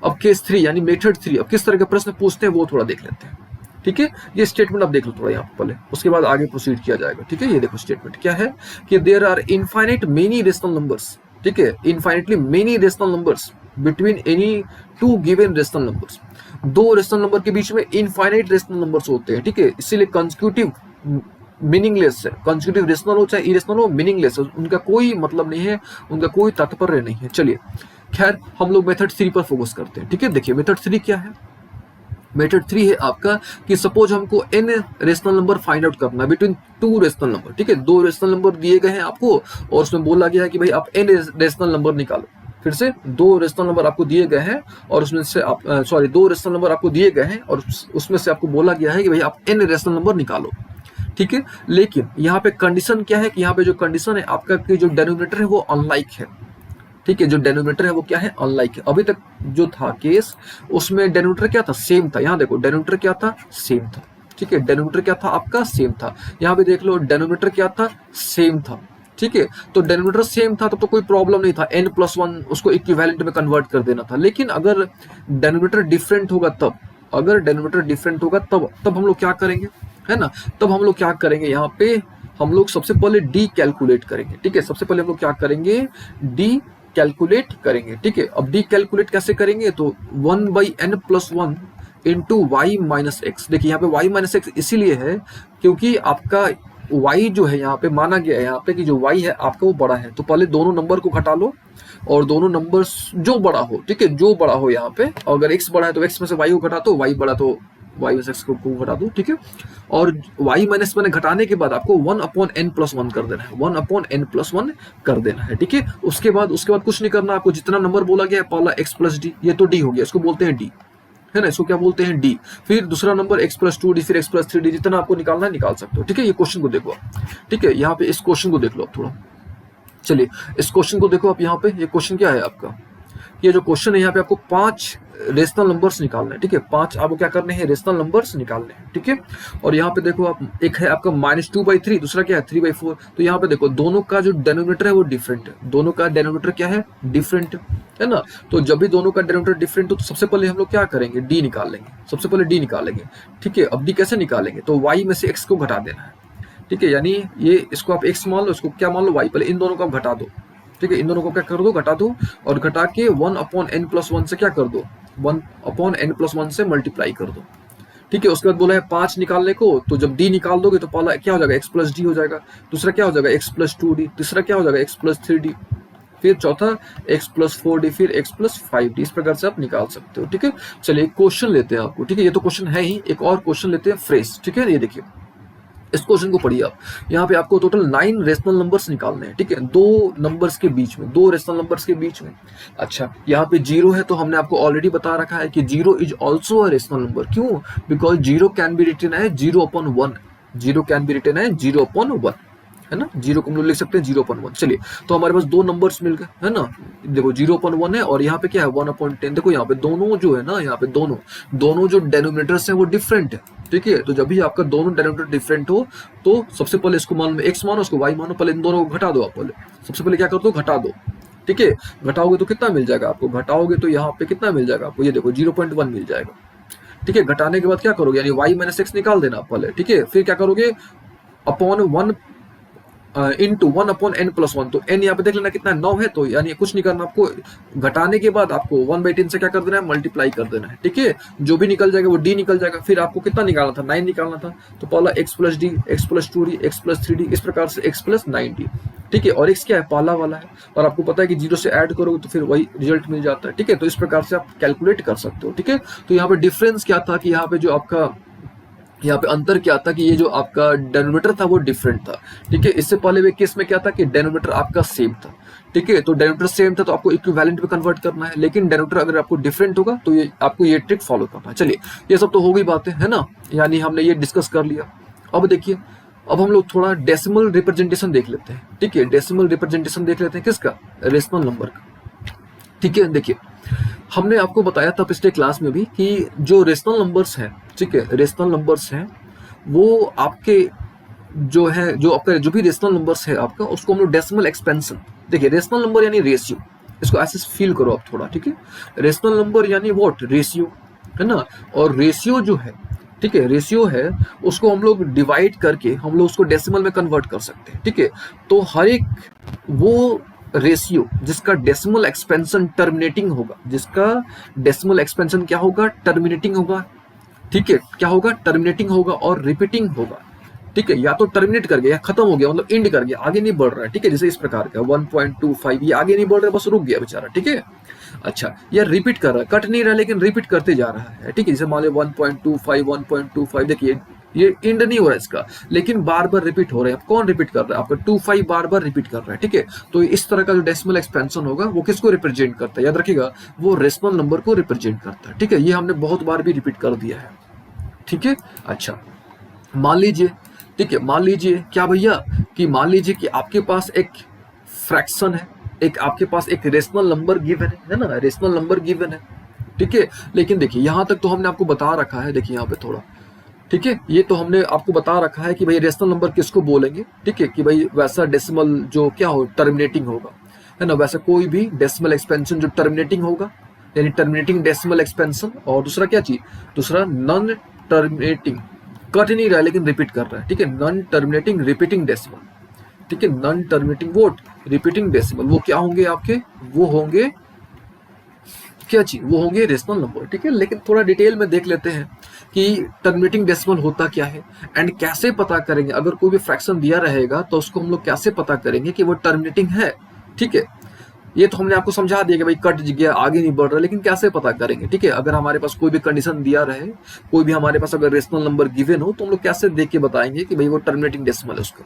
अब केस 3 यानी मेथड 3, अब किस तरह के प्रश्न पूछते हैं वो थोड़ा देख लेते हैं। ठीक है, ये स्टेटमेंट आप देख लो थोड़ा यहाँ पर पहले, उसके बाद आगे प्रोसीड किया जाएगा। ठीक है, ये देखो स्टेटमेंट क्या है कि there are infinite many rational numbers, ठीक है, infinitely many rational numbers between any two given rational numbers. दो रेशनल नंबर के बीच में इनफाइनाइट रेशनल नंबर्स होते हैं। ठीक है, इसीलिए कंसेक्यूटिव मीनिंगलेस है। कंसेक्यूटिव रेशनल हो चाहे इरेशनल हो, मीनिंगलेस है, उनका कोई मतलब नहीं है, उनका कोई तात्पर्य नहीं है। चलिए खैर, हम लोग मेथड 3 पर फोकस करते हैं। ठीक है, देखिए मेथड 3 क्या है। मेथड 3 है आपका कि सपोज हमको n rational number find out करना है बिटवीन टू रेशनल नंबर। ठीक है, दो रेशनल नंबर दिए गए हैं आपको और उसमें बोला गया है कि भाई आप n रेशनल नंबर निकालो। फिर से, दो रेशनल नंबर आपको दिए गए हैं और उसमें से आप दो रेशनल नंबर आपको दिए गए हैं और उसमें से आपको बोला गया है कि भाई आप n रेशनल नंबर निकालो। ठीक है, लेकिन यहाँ पे कंडीशन क्या है कि यहाँ पे जो कंडीशन है आपका कि जो डेनोमिनेटर है वो अनलाइक है। ठीक है, जो डेनोमिनेटर है वो क्या है, अनलाइक है। अभी तक जो था केस, उसमें डेनोमिनेटर क्या था, सेम था। यहाँ देखो डेनोमिनेटर क्या था, सेम था। ठीक है, डेनोमिनेटर क्या था आपका, सेम था। यहाँ पे देख लो डेनोमिनेटर क्या था, सेम था। ठीक है, तो डेनोमिनेटर सेम था तब तो कोई प्रॉब्लम नहीं था, n+1 उसको इक्विवेलेंट में कन्वर्ट कर देना था। लेकिन अगर डेनोमिनेटर डिफरेंट होगा तब, अगर डेनोमिनेटर डिफरेंट होगा तब हम लोग क्या करेंगे, है ना, तब हम लोग क्या करेंगे, यहाँ पे हम लोग सबसे पहले डी कैलकुलेट करेंगे। ठीक है, सबसे पहले हम लोग क्या करेंगे, डी कैलकुलेट करेंगे। ठीक है, अब डी कैलकुलेट कैसे करेंगे, तो 1/n+1 into Y minus x. देखिए यहाँ पे वाई माइनस एक्स इसीलिए है क्योंकि आपका y जो है यहाँ पे माना गया है यहाँ पे कि जो y है आपका वो बड़ा है। तो पहले दोनों नंबर को घटा लो और दोनों नंबर जो बड़ा हो, ठीक है, जो बड़ा हो यहाँ पे, अगर x बड़ा है तो x में से y को घटा दो, y बड़ा तो y में से x को घटा दो। ठीक है, और y माइनस मैंने घटाने के बाद आपको 1/n+1 कर देना है, 1/n+1 कर देना है। ठीक है, उसके बाद कुछ नहीं करना, आपको जितना नंबर बोला गया है पहला x+d, ये तो d हो गया, इसको बोलते हैं d, है ना, इसको क्या बोलते हैं, डी। फिर दूसरा नंबर x+2d, फिर x+3d, जितना आपको निकालना है निकाल सकते हो। ठीक है, ये क्वेश्चन को देखो आप। ठीक है, यहाँ पे इस क्वेश्चन को देख लो आप थोड़ा। चलिए इस क्वेश्चन को देखो आप। यहाँ पे ये क्वेश्चन क्या है आपका, ये जो क्वेश्चन है यहाँ पे आपको 5 रेशनल नंबर्स निकालने हैं। ठीक है, 5 आपको क्या करने हैं, रेशनल नंबर्स निकालने हैं। ठीक है, और यहाँ पे देखो आप, एक है आपका -2/3, दूसरा क्या है 3/4। तो यहाँ पे देखो दोनों का जो डेनोमिनेटर है वो डिफरेंट है, दोनों का डेनोमिनेटर क्या है, डिफरेंट है ना। तो जब भी दोनों का डेनोमिनेटर डिफरेंट हो तो सबसे पहले हम लोग क्या करेंगे, डी निकाल लेंगे, सबसे पहले डी निकालेंगे। ठीक है, अब डी कैसे निकालेंगे, तो वाई में से एक्स को घटा देना है। ठीक है, यानी ये इसको आप एक्स मान लो, इसको क्या मान लो, वाई। पहले इन दोनों को आप घटा दो। ठीक है, इन दोनों को क्या कर दो, घटा दो, और घटा के 1/n+1 से क्या कर दो, 1/n+1 से मल्टीप्लाई कर दो। ठीक है, उसके बाद बोला है 5 निकालने को, तो जब d निकाल दोगे तो पहला क्या हो जाएगा, x+d हो जाएगा, दूसरा क्या हो जाएगा x+2d, तीसरा क्या हो जाएगा x+3d, फिर चौथा x+4d, फिर x+5d। इस प्रकार से आप निकाल सकते हो। ठीक है, चलिए क्वेश्चन लेते हैं आपको। ठीक है, ये तो क्वेश्चन है ही, एक और क्वेश्चन लेते हैं फ्रेश। ठीक है, ये देखिए इस क्वेश्चन को पढ़िए आप। यहाँ पे आपको टोटल 9 रेशनल नंबर्स निकालने हैं, ठीक है, दो नंबर्स के बीच में, दो रेशनल नंबर्स के बीच में। अच्छा, यहाँ पे जीरो है तो हमने आपको ऑलरेडी बता रखा है कि zero is also a rational number. क्यों? Because zero can be written है 0/1, जीरो कैन बी रिटन है 0/1, है ना। जीरो को हम लोग लिख सकते हैं 0/1। चलिए, तो हमारे पास दो नंबर्स मिल गए, है ना। देखो 0/1 है और यहाँ पे क्या है 1/10। देखो यहाँ पे दोनों जो है ना, यहाँ पे दोनों जो डेनोमिनेटर्स हैं वो डिफरेंट है, ठीक है। तो जब भी आपका दोनों डेनोमिनेटर डिफरेंट हो तो सबसे पहले इसको मान लो x मानो, उसको y मानो, पहले इन दोनों को घटा दो। आप पहले सबसे पहले क्या कर दो, घटा दो, ठीक है। घटाओगे तो कितना मिल जाएगा आपको, घटाओगे तो यहाँ पे कितना मिल जाएगा आपको, ये देखो 0.1 मिल जाएगा, ठीक है। घटाने के बाद क्या करोगे, यानी y - x निकाल देना पहले, ठीक है। फिर क्या करोगे, अपॉन 1 इंटू 1/n+1। तो n यहाँ पे देख लेना कितना 9 है, तो यानी कुछ नहीं करना आपको, घटाने के बाद आपको 1/10 से क्या कर देना है, मल्टीप्लाई कर देना है, ठीक है। जो भी निकल जाएगा वो d निकल जाएगा। फिर आपको कितना निकालना था, 9 निकालना था। तो पहला x + d, x + 2d, x + 3d, इस प्रकार से x + 9d, ठीक है। और x क्या है, पहला वाला है, और आपको पता है कि 0 से ऐड करोगे तो फिर वही रिजल्ट मिल जाता है, ठीक है। तो इस प्रकार से आप कैलकुलेट कर सकते हो, ठीक है। तो यहाँ पे डिफरेंस क्या था कि यहाँ पे जो आपका, यहाँ पे अंतर क्या था कि ये जो आपका डेनोमिनेटर था वो डिफरेंट था, ठीक है। इससे पहले वे केस में क्या था कि डेनोमिनेटर आपका सेम था, ठीक है। तो डेनोमिनेटर सेम था तो आपको इक्विवेलेंट में कन्वर्ट करना है, लेकिन डेनोमिनेटर अगर आपको डिफरेंट होगा तो ये आपको ये ट्रिक फॉलो करना है। चलिए, ये सब तो हो गई बातें, है ना, यानी हमने ये डिस्कस कर लिया। अब देखिए, अब हम लोग थोड़ा डेसिमल रिप्रेजेंटेशन देख लेते हैं, ठीक है। डेसिमल रिप्रेजेंटेशन देख लेते हैं किसका, रेशनल नंबर का, ठीक है। देखिए, हमने आपको बताया था पिछले क्लास में भी कि जो रेशनल नंबर्स हैं, ठीक है, रेशनल नंबर्स हैं वो आपके जो है, जो आपका जो भी रेशनल नंबर्स है आपका, उसको हम लोग डेसिमल एक्सपेंशन, देखिए रेशनल नंबर यानी रेशियो, इसको ऐसे फील करो आप थोड़ा, ठीक है। रेशनल नंबर यानी व्हाट, रेशियो, है ना। और रेशियो जो है, ठीक है, रेशियो है, उसको हम लोग डिवाइड करके हम लोग उसको डेसिमल में कन्वर्ट कर सकते हैं, ठीक है। तो हर एक वो रेशियो जिसका डेसिमल एक्सपेंशन टर्मिनेटिंग होगा, जिसका डेसिमल एक्सपेंशन क्या होगा, टर्मिनेटिंग होगा, ठीक है। क्या होगा, टर्मिनेटिंग होगा और रिपीटिंग होगा, ठीक है। या तो टर्मिनेट कर गया या खत्म हो गया, मतलब एंड कर गया, आगे नहीं बढ़ रहा है, ठीक है। जैसे इस प्रकार का 1.25, ये आगे नहीं बढ़ रहा है, बस रुक गया बेचारा, ठीक है। अच्छा, या रिपीट कर रहा है, कट नहीं रहा लेकिन रिपीट करते जा रहा है, ठीक है। जैसे मान लो 1.25 1.25, देखिए ये एंड नहीं हो रहा है इसका, लेकिन बार बार रिपीट हो रहे हैं। कौन रिपीट कर रहा है, आपका 25 बार बार रिपीट कर रहा है, ठीक है। तो इस तरह का जो डेसिमल एक्सपेंशन होगा वो किसको रिप्रेजेंट करता है, याद रखिएगा, वो रेशनल नंबर को रिप्रेजेंट करता है, ठीक है। ये हमने बहुत बार भी रिपीट कर दिया है, ठीक है। अच्छा, मान लीजिए, ठीक है, मान लीजिए क्या भैया, कि मान लीजिए कि आपके पास एक फ्रैक्शन है, एक आपके पास एक रेशनल नंबर गिवन है ना, रेशनल नंबर गिवन है, ठीक है। लेकिन देखिए यहां तक तो हमने आपको बता रखा है, देखिए यहाँ पे थोड़ा, ठीक है, ये तो हमने आपको बता रखा है कि भाई रेशनल नंबर किसको बोलेंगे, ठीक है, कि भाई वैसा डेसिमल जो क्या हो, टर्मिनेटिंग होगा, है ना। वैसा कोई भी डेसिमल एक्सपेंशन जो टर्मिनेटिंग होगा, यानी टर्मिनेटिंग डेसिमल एक्सपेंशन। और दूसरा क्या चीज, दूसरा नॉन टर्मिनेटिंग, कट नहीं रहा है लेकिन रिपीट कर रहा है, ठीक है, नॉन टर्मिनेटिंग रिपीटिंग डेसिमल, ठीक है। Non terminating vote repeating decimal, वो क्या होंगे आपके, वो होंगे क्या चीज, वो होंगे रेशनल नंबर, ठीक है। लेकिन थोड़ा डिटेल में देख लेते हैं कि टर्मिनेटिंग डेसिमल होता क्या है एंड कैसे पता करेंगे। अगर कोई भी फ्रैक्शन दिया रहेगा तो उसको हम लोग कैसे पता करेंगे कि वो टर्मिनेटिंग है, ठीक है। ये तो हमने आपको समझा दिया कि भाई कट गया, आगे नहीं बढ़ रहा, लेकिन कैसे पता करेंगे, ठीक है। अगर हमारे पास कोई भी कंडीशन दिया रहे, कोई भी हमारे पास अगर रेशनल नंबर गिवन हो, तो हम लोग कैसे देख के बताएंगे कि भाई वो टर्मिनेटिंग डेसिमल है उसका,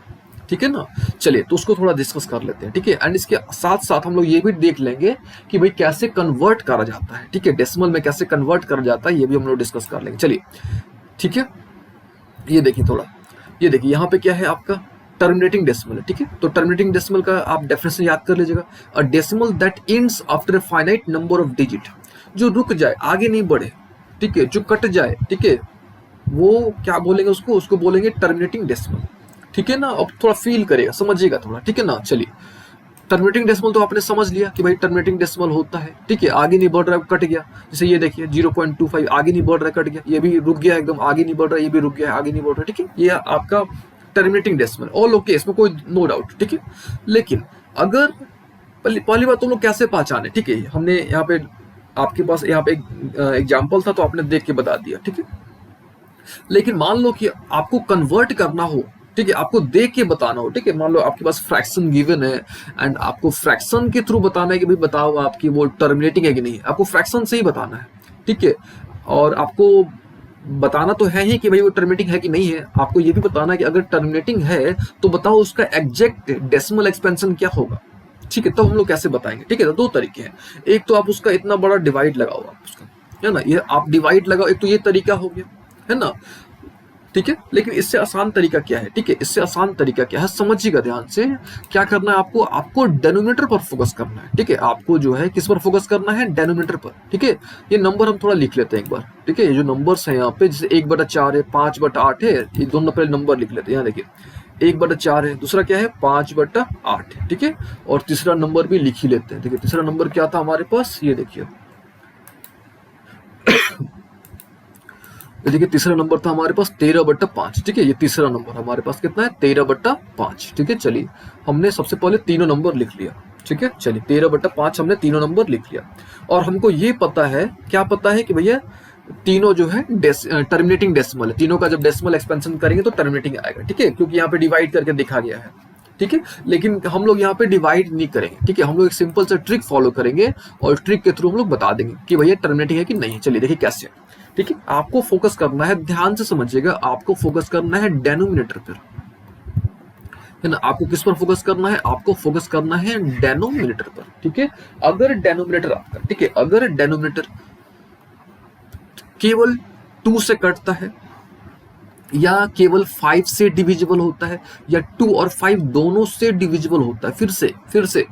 ठीक है ना। चलिए, तो उसको थोड़ा डिस्कस कर लेते हैं, ठीक है। एंड इसके साथ साथ हम लोग ये भी देख लेंगे कि भाई कैसे कन्वर्ट करा जाता है, ठीक है, डेसिमल में कैसे कन्वर्ट करा जाता है, ये भी हम लोग डिस्कस कर लेंगे। चलिए, ठीक है। ये देखिए थोड़ा, ये देखिए यहाँ पे क्या है आपका, टर्मिनेटिंग डेसिमल है, ठीक है। तो टर्मिनेटिंग डेसिमल का आप डेफिनेशन याद कर लीजिएगा, a decimal that ends after a finite number of digit, जो रुक जाए, आगे नहीं बढ़े, ठीक है, जो कट जाए, ठीक है, वो क्या बोलेंगे उसको, उसको बोलेंगे टर्मिनेटिंग डेसिमल, ठीक है ना। अब थोड़ा फील करेगा, समझिएगा थोड़ा, ठीक है ना। चलिए, टर्मिनेटिंग डेसिमल तो आपने समझ लिया कि भाई टर्मिनेटिंग डेसिमल होता है, ठीक है, आगे नहीं बढ़ रहा है, कट गया। जैसे ये देखिए 0.25 आगे नहीं बढ़ रहा है, कट गया, ये भी रुक गया एकदम, आगे नहीं बढ़ रहा है, ये भी रुक गया, आगे नहीं बढ़ रहा है, ठीक है। ये आपका टर्मिनेटिंग डेसिमल, ऑल ओके, इसमें कोई नो डाउट, ठीक है। लेकिन अगर पहली बात तो लोग कैसे पहचाने, ठीक है, हमने यहाँ पे आपके पास यहाँ पे एक एग्जाम्पल था तो आपने देख के बता दिया, ठीक है। लेकिन मान लो कि आपको कन्वर्ट करना हो, ठीक है, आपको देख के बताना हो, ठीक है। मान लो आपके पास फ्रैक्शन गिवन है एंड आपको फ्रैक्शन के थ्रू बताना है कि भाई बताओ आपकी वो टर्मिनेटिंग है कि नहीं, आपको फ्रैक्शन से ही बताना है, ठीक है। और आपको बताना तो है ही कि भाई वो टर्मिनेटिंग है कि नहीं है, आपको ये भी बताना है कि अगर टर्मिनेटिंग है तो बताओ उसका एग्जैक्ट डेसिमल एक्सपेंशन क्या होगा। ठीक है, तो हम लोग कैसे बताएंगे। ठीक है, तो दो तरीके हैं, एक तो आप उसका इतना बड़ा डिवाइड लगाओ आप उसका, है ना, ये आप डिवाइड लगाओ, एक तो ये तरीका हो गया, है ना। ठीक है, लेकिन इससे आसान तरीका क्या है। ठीक है, इससे आसान तरीका क्या है, समझिएगा ध्यान से। क्या करना है आपको, आपको डेनोमिनेटर पर फोकस करना है। ठीक है, आपको जो है किस पर फोकस करना है, डेनोमिनेटर पर। ठीक है, ये नंबर हम थोड़ा लिख लेते हैं एक बार। ठीक है, ये जो नंबर्स हैं यहाँ पे, जैसे 1/4 है, 5/8 है, ये दोनों पहले नंबर लिख लेते हैं। यहाँ देखिए 1/4 है, दूसरा क्या है 5/8 है। ठीक है, और तीसरा नंबर भी लिख ही लेते हैं। देखिए तीसरा नंबर क्या था हमारे पास, ये देखिए, देखिए तीसरा नंबर था हमारे पास 13/5। ठीक है, ये तीसरा नंबर हमारे पास कितना है, 13/5। ठीक है, चलिए हमने सबसे पहले तीनों नंबर लिख लिया। ठीक है, चलिए 13/5 हमने तीनों नंबर लिख लिया। और हमको ये पता है, क्या पता है कि भैया तीनों जो है टर्मिनेटिंग डेसिमल है, तीनों का जब डेसिमल एक्सपेंशन करेंगे तो टर्मिनेटिंग आएगा। ठीक है, क्योंकि यहाँ पे डिवाइड करके दिखा गया है। ठीक है, लेकिन हम लोग यहाँ पे डिवाइड नहीं करेंगे। ठीक है, हम लोग एक सिंपल सा ट्रिक फॉलो करेंगे और ट्रिक के थ्रू हम लोग बता देंगे कि भैया टर्मिनेटिंग है कि नहीं। चलिए देखिए कैसे। ठीक है, आपको फोकस करना है, ध्यान से समझिएगा, आपको फोकस करना है डेनोमिनेटर पर, है ना। आपको किस पर फोकस करना है, आपको फोकस करना है डेनोमिनेटर पर। ठीक है, अगर डेनोमिनेटर आपका, ठीक है, अगर डेनोमिनेटर केवल 2 से कटता है, या केवल 5 से डिविजिबल होता है, या 2 और 5 दोनों से डिविजिबल होता है, फिर से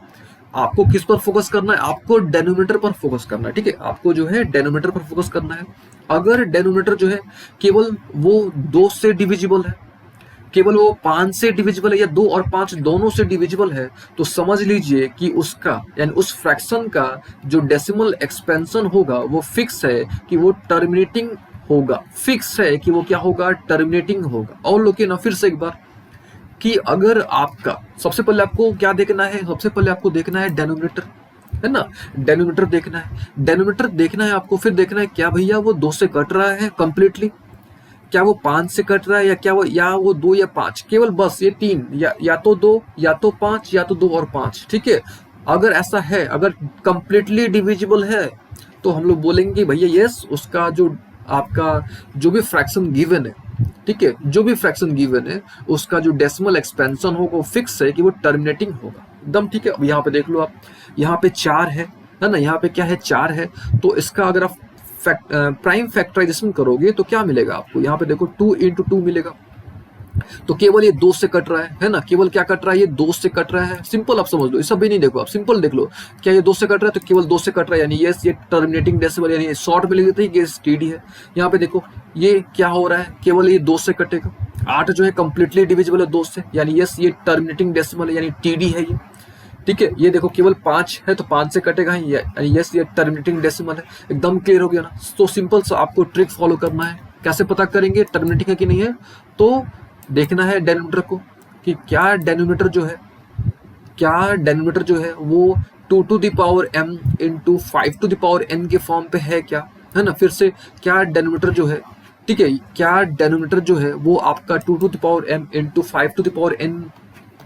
आपको किस पर फोकस करना है, आपको डेनोमिनेटर पर फोकस करना है। ठीक है, आपको जो है डेनोमिनेटर पर फोकस करना है। अगर डेनोमिनेटर जो है केवल वो 2 से डिविजिबल है, केवल वो 5 से डिविजिबल है, या 2 और 5 दोनों से डिविजिबल है, तो समझ लीजिए कि उसका यानी उस फ्रैक्शन का जो डेसिमल एक्सपेंशन होगा वो फिक्स है कि वो टर्मिनेटिंग होगा, फिक्स है कि वो क्या होगा, टर्मिनेटिंग होगा। और लोग ना फिर से एक बार, कि अगर आपका, सबसे पहले आपको क्या देखना है, सबसे पहले आपको देखना है डेनोमिनेटर, है ना, डेनोमिनेटर देखना है, डेनोमिनेटर देखना है आपको। फिर देखना है क्या भैया वो 2 से कट रहा है कंप्लीटली, क्या वो 5 से कट रहा है, या क्या वो 2 या 5, केवल बस ये 3, या तो 2 या तो 5 या तो 2 और 5। ठीक है, अगर ऐसा है, अगर कंप्लीटली डिविजिबल है, तो हम लोग बोलेंगे भैया यस, उसका जो आपका जो भी फ्रैक्शन गिवन है, ठीक है, जो भी फ्रैक्शन गिवन है उसका जो डेसिमल एक्सपेंशन होगा वो फिक्स है कि वो टर्मिनेटिंग होगा एकदम। ठीक है, अब यहाँ पे देख लो आप, यहाँ पे 4 है ना, यहाँ पे क्या है 4 है, तो इसका अगर आप प्राइम फैक्टराइजेशन करोगे तो क्या मिलेगा आपको, यहाँ पे देखो 2 × 2 मिलेगा, तो केवल ये 2 से कट रहा है ना, केवल क्या कट रहा है, ये 2 से कट रहा है। सिंपल आप समझ लो, ये सब भी नहीं देखो, आप सिंपल देख लो, क्या ये 2 से कट रहा है, तो केवल 2 से कट रहा है, यानी ये टर्मिनेटिंग डेसिमल, यानी शॉर्ट में लिख देते हैं ये टीडी है। यहाँ पे देखो ये क्या हो रहा है, केवल ये 2 से कटेगा। 8 जो है कंप्लीटली डिविजिबल है 2 से, यानी यस ये टर्मिनेटिंग डेसिमल है, यानी टीडी है ये। ठीक है, ये देखो केवल 5 है तो 5 से कटेगा ही, यानी यस ये टर्मिनेटिंग डेसिमल है। एकदम क्लियर हो गया ना। तो सिंपल सा आपको ट्रिक फॉलो करना है, कैसे पता करेंगे टर्मिनेटिंग है कि नहीं है, तो देखना है डेनोमिनेटर को कि क्या डेनोमिनेटर जो है वो 2 to the power m × 5 to the power n के फॉर्म पे है क्या, है ना। फिर से क्या डेनोमिनेटर जो है, ठीक है, क्या डेनोमिनेटर जो है वो आपका 2 to the power m × 5 to the power n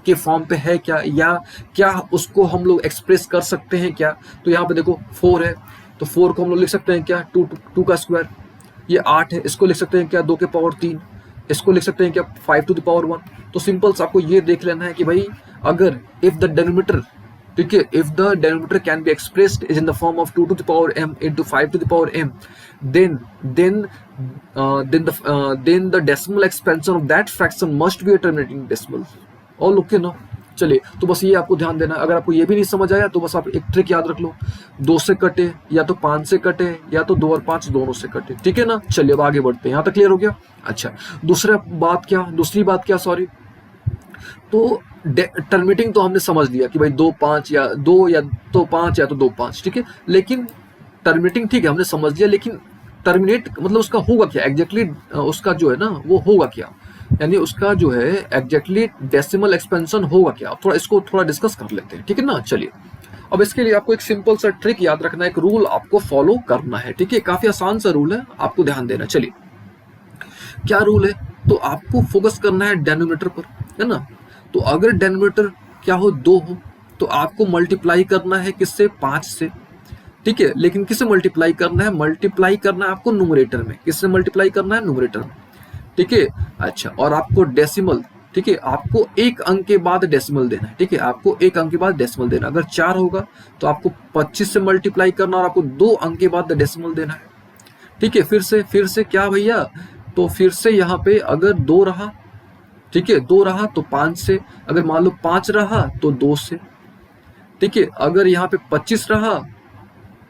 के फॉर्म पे है क्या, या क्या उसको हम लोग एक्सप्रेस कर सकते हैं क्या। तो यहाँ पे देखो 4 है, तो 4 को हम लोग लिख सकते हैं क्या, 2 का स्क्वायर। ये 8 है, इसको लिख सकते हैं क्या, 2 के पावर 3। इसको लिख सकते हैं क्या, 5 to the power 1। तो सिंपल से आपको ये देख लेना है कि भाई अगर इफ द डेनोमिनेटर, ठीक है, if the denominator can be expressed is in the form of 2 to the power m × 5 to the power m, then the decimal expansion of that fraction must be a terminating decimal। और okay ना। चलिए, तो बस ये आपको ध्यान देना है। अगर आपको ये भी नहीं समझ आया तो बस आप एक ट्रिक याद रख लो, 2 से कटे, या तो 5 से कटे, या तो 2 और 5 दोनों से कटे। ठीक है ना। चलिए अब आगे बढ़ते हैं, यहाँ तक क्लियर हो गया। अच्छा, दूसरी बात क्या, सॉरी, तो टर्मिनेटिंग तो हमने समझ लिया कि भाई 2 5 या 2 या तो 5 या तो 2 5, ठीक है। लेकिन टर्मिनेटिंग ठीक है हमने समझ लिया, लेकिन टर्मिनेट मतलब उसका होगा क्या एग्जैक्टली, उसका जो है ना वो होगा क्या, यानी उसका जो है एग्जैक्टली डेसिमल एक्सपेंशन होगा क्या। थोड़ा इसको थोड़ा डिस्कस कर लेते हैं, ठीक है ना। चलिए, अब इसके लिए आपको एक सिंपल सा ट्रिक याद रखना है, एक रूल आपको फॉलो करना है, ठीक है। काफी आसान सा रूल है, आपको ध्यान देना। चलिए, क्या रूल है, तो आपको फोकस करना है डेनोमिनेटर पर, है ना। तो अगर डेनोमिनेटर क्या हो 2 हो, तो आपको मल्टीप्लाई करना है किससे, 5 से। ठीक है, लेकिन किससे मल्टीप्लाई करना है? मल्टीप्लाई करना है आपको न्यूमरेटर में। किससे मल्टीप्लाई करना है? न्यूमरेटर में। ठीक है, अच्छा, और आपको डेसिमल, ठीक है, आपको एक अंक के बाद डेसिमल देना है। ठीक है, आपको एक अंक के बाद डेसिमल देना। अगर 4 होगा तो आपको 25 से मल्टीप्लाई करना और आपको 2 अंक के बाद डेसिमल देना है। ठीक है, फिर से क्या भैया? तो फिर से यहाँ पे अगर 2 रहा, ठीक है, 2 रहा तो 5 से, अगर मान लो 5 रहा तो 2 से, ठीक है, अगर यहाँ पे 25 रहा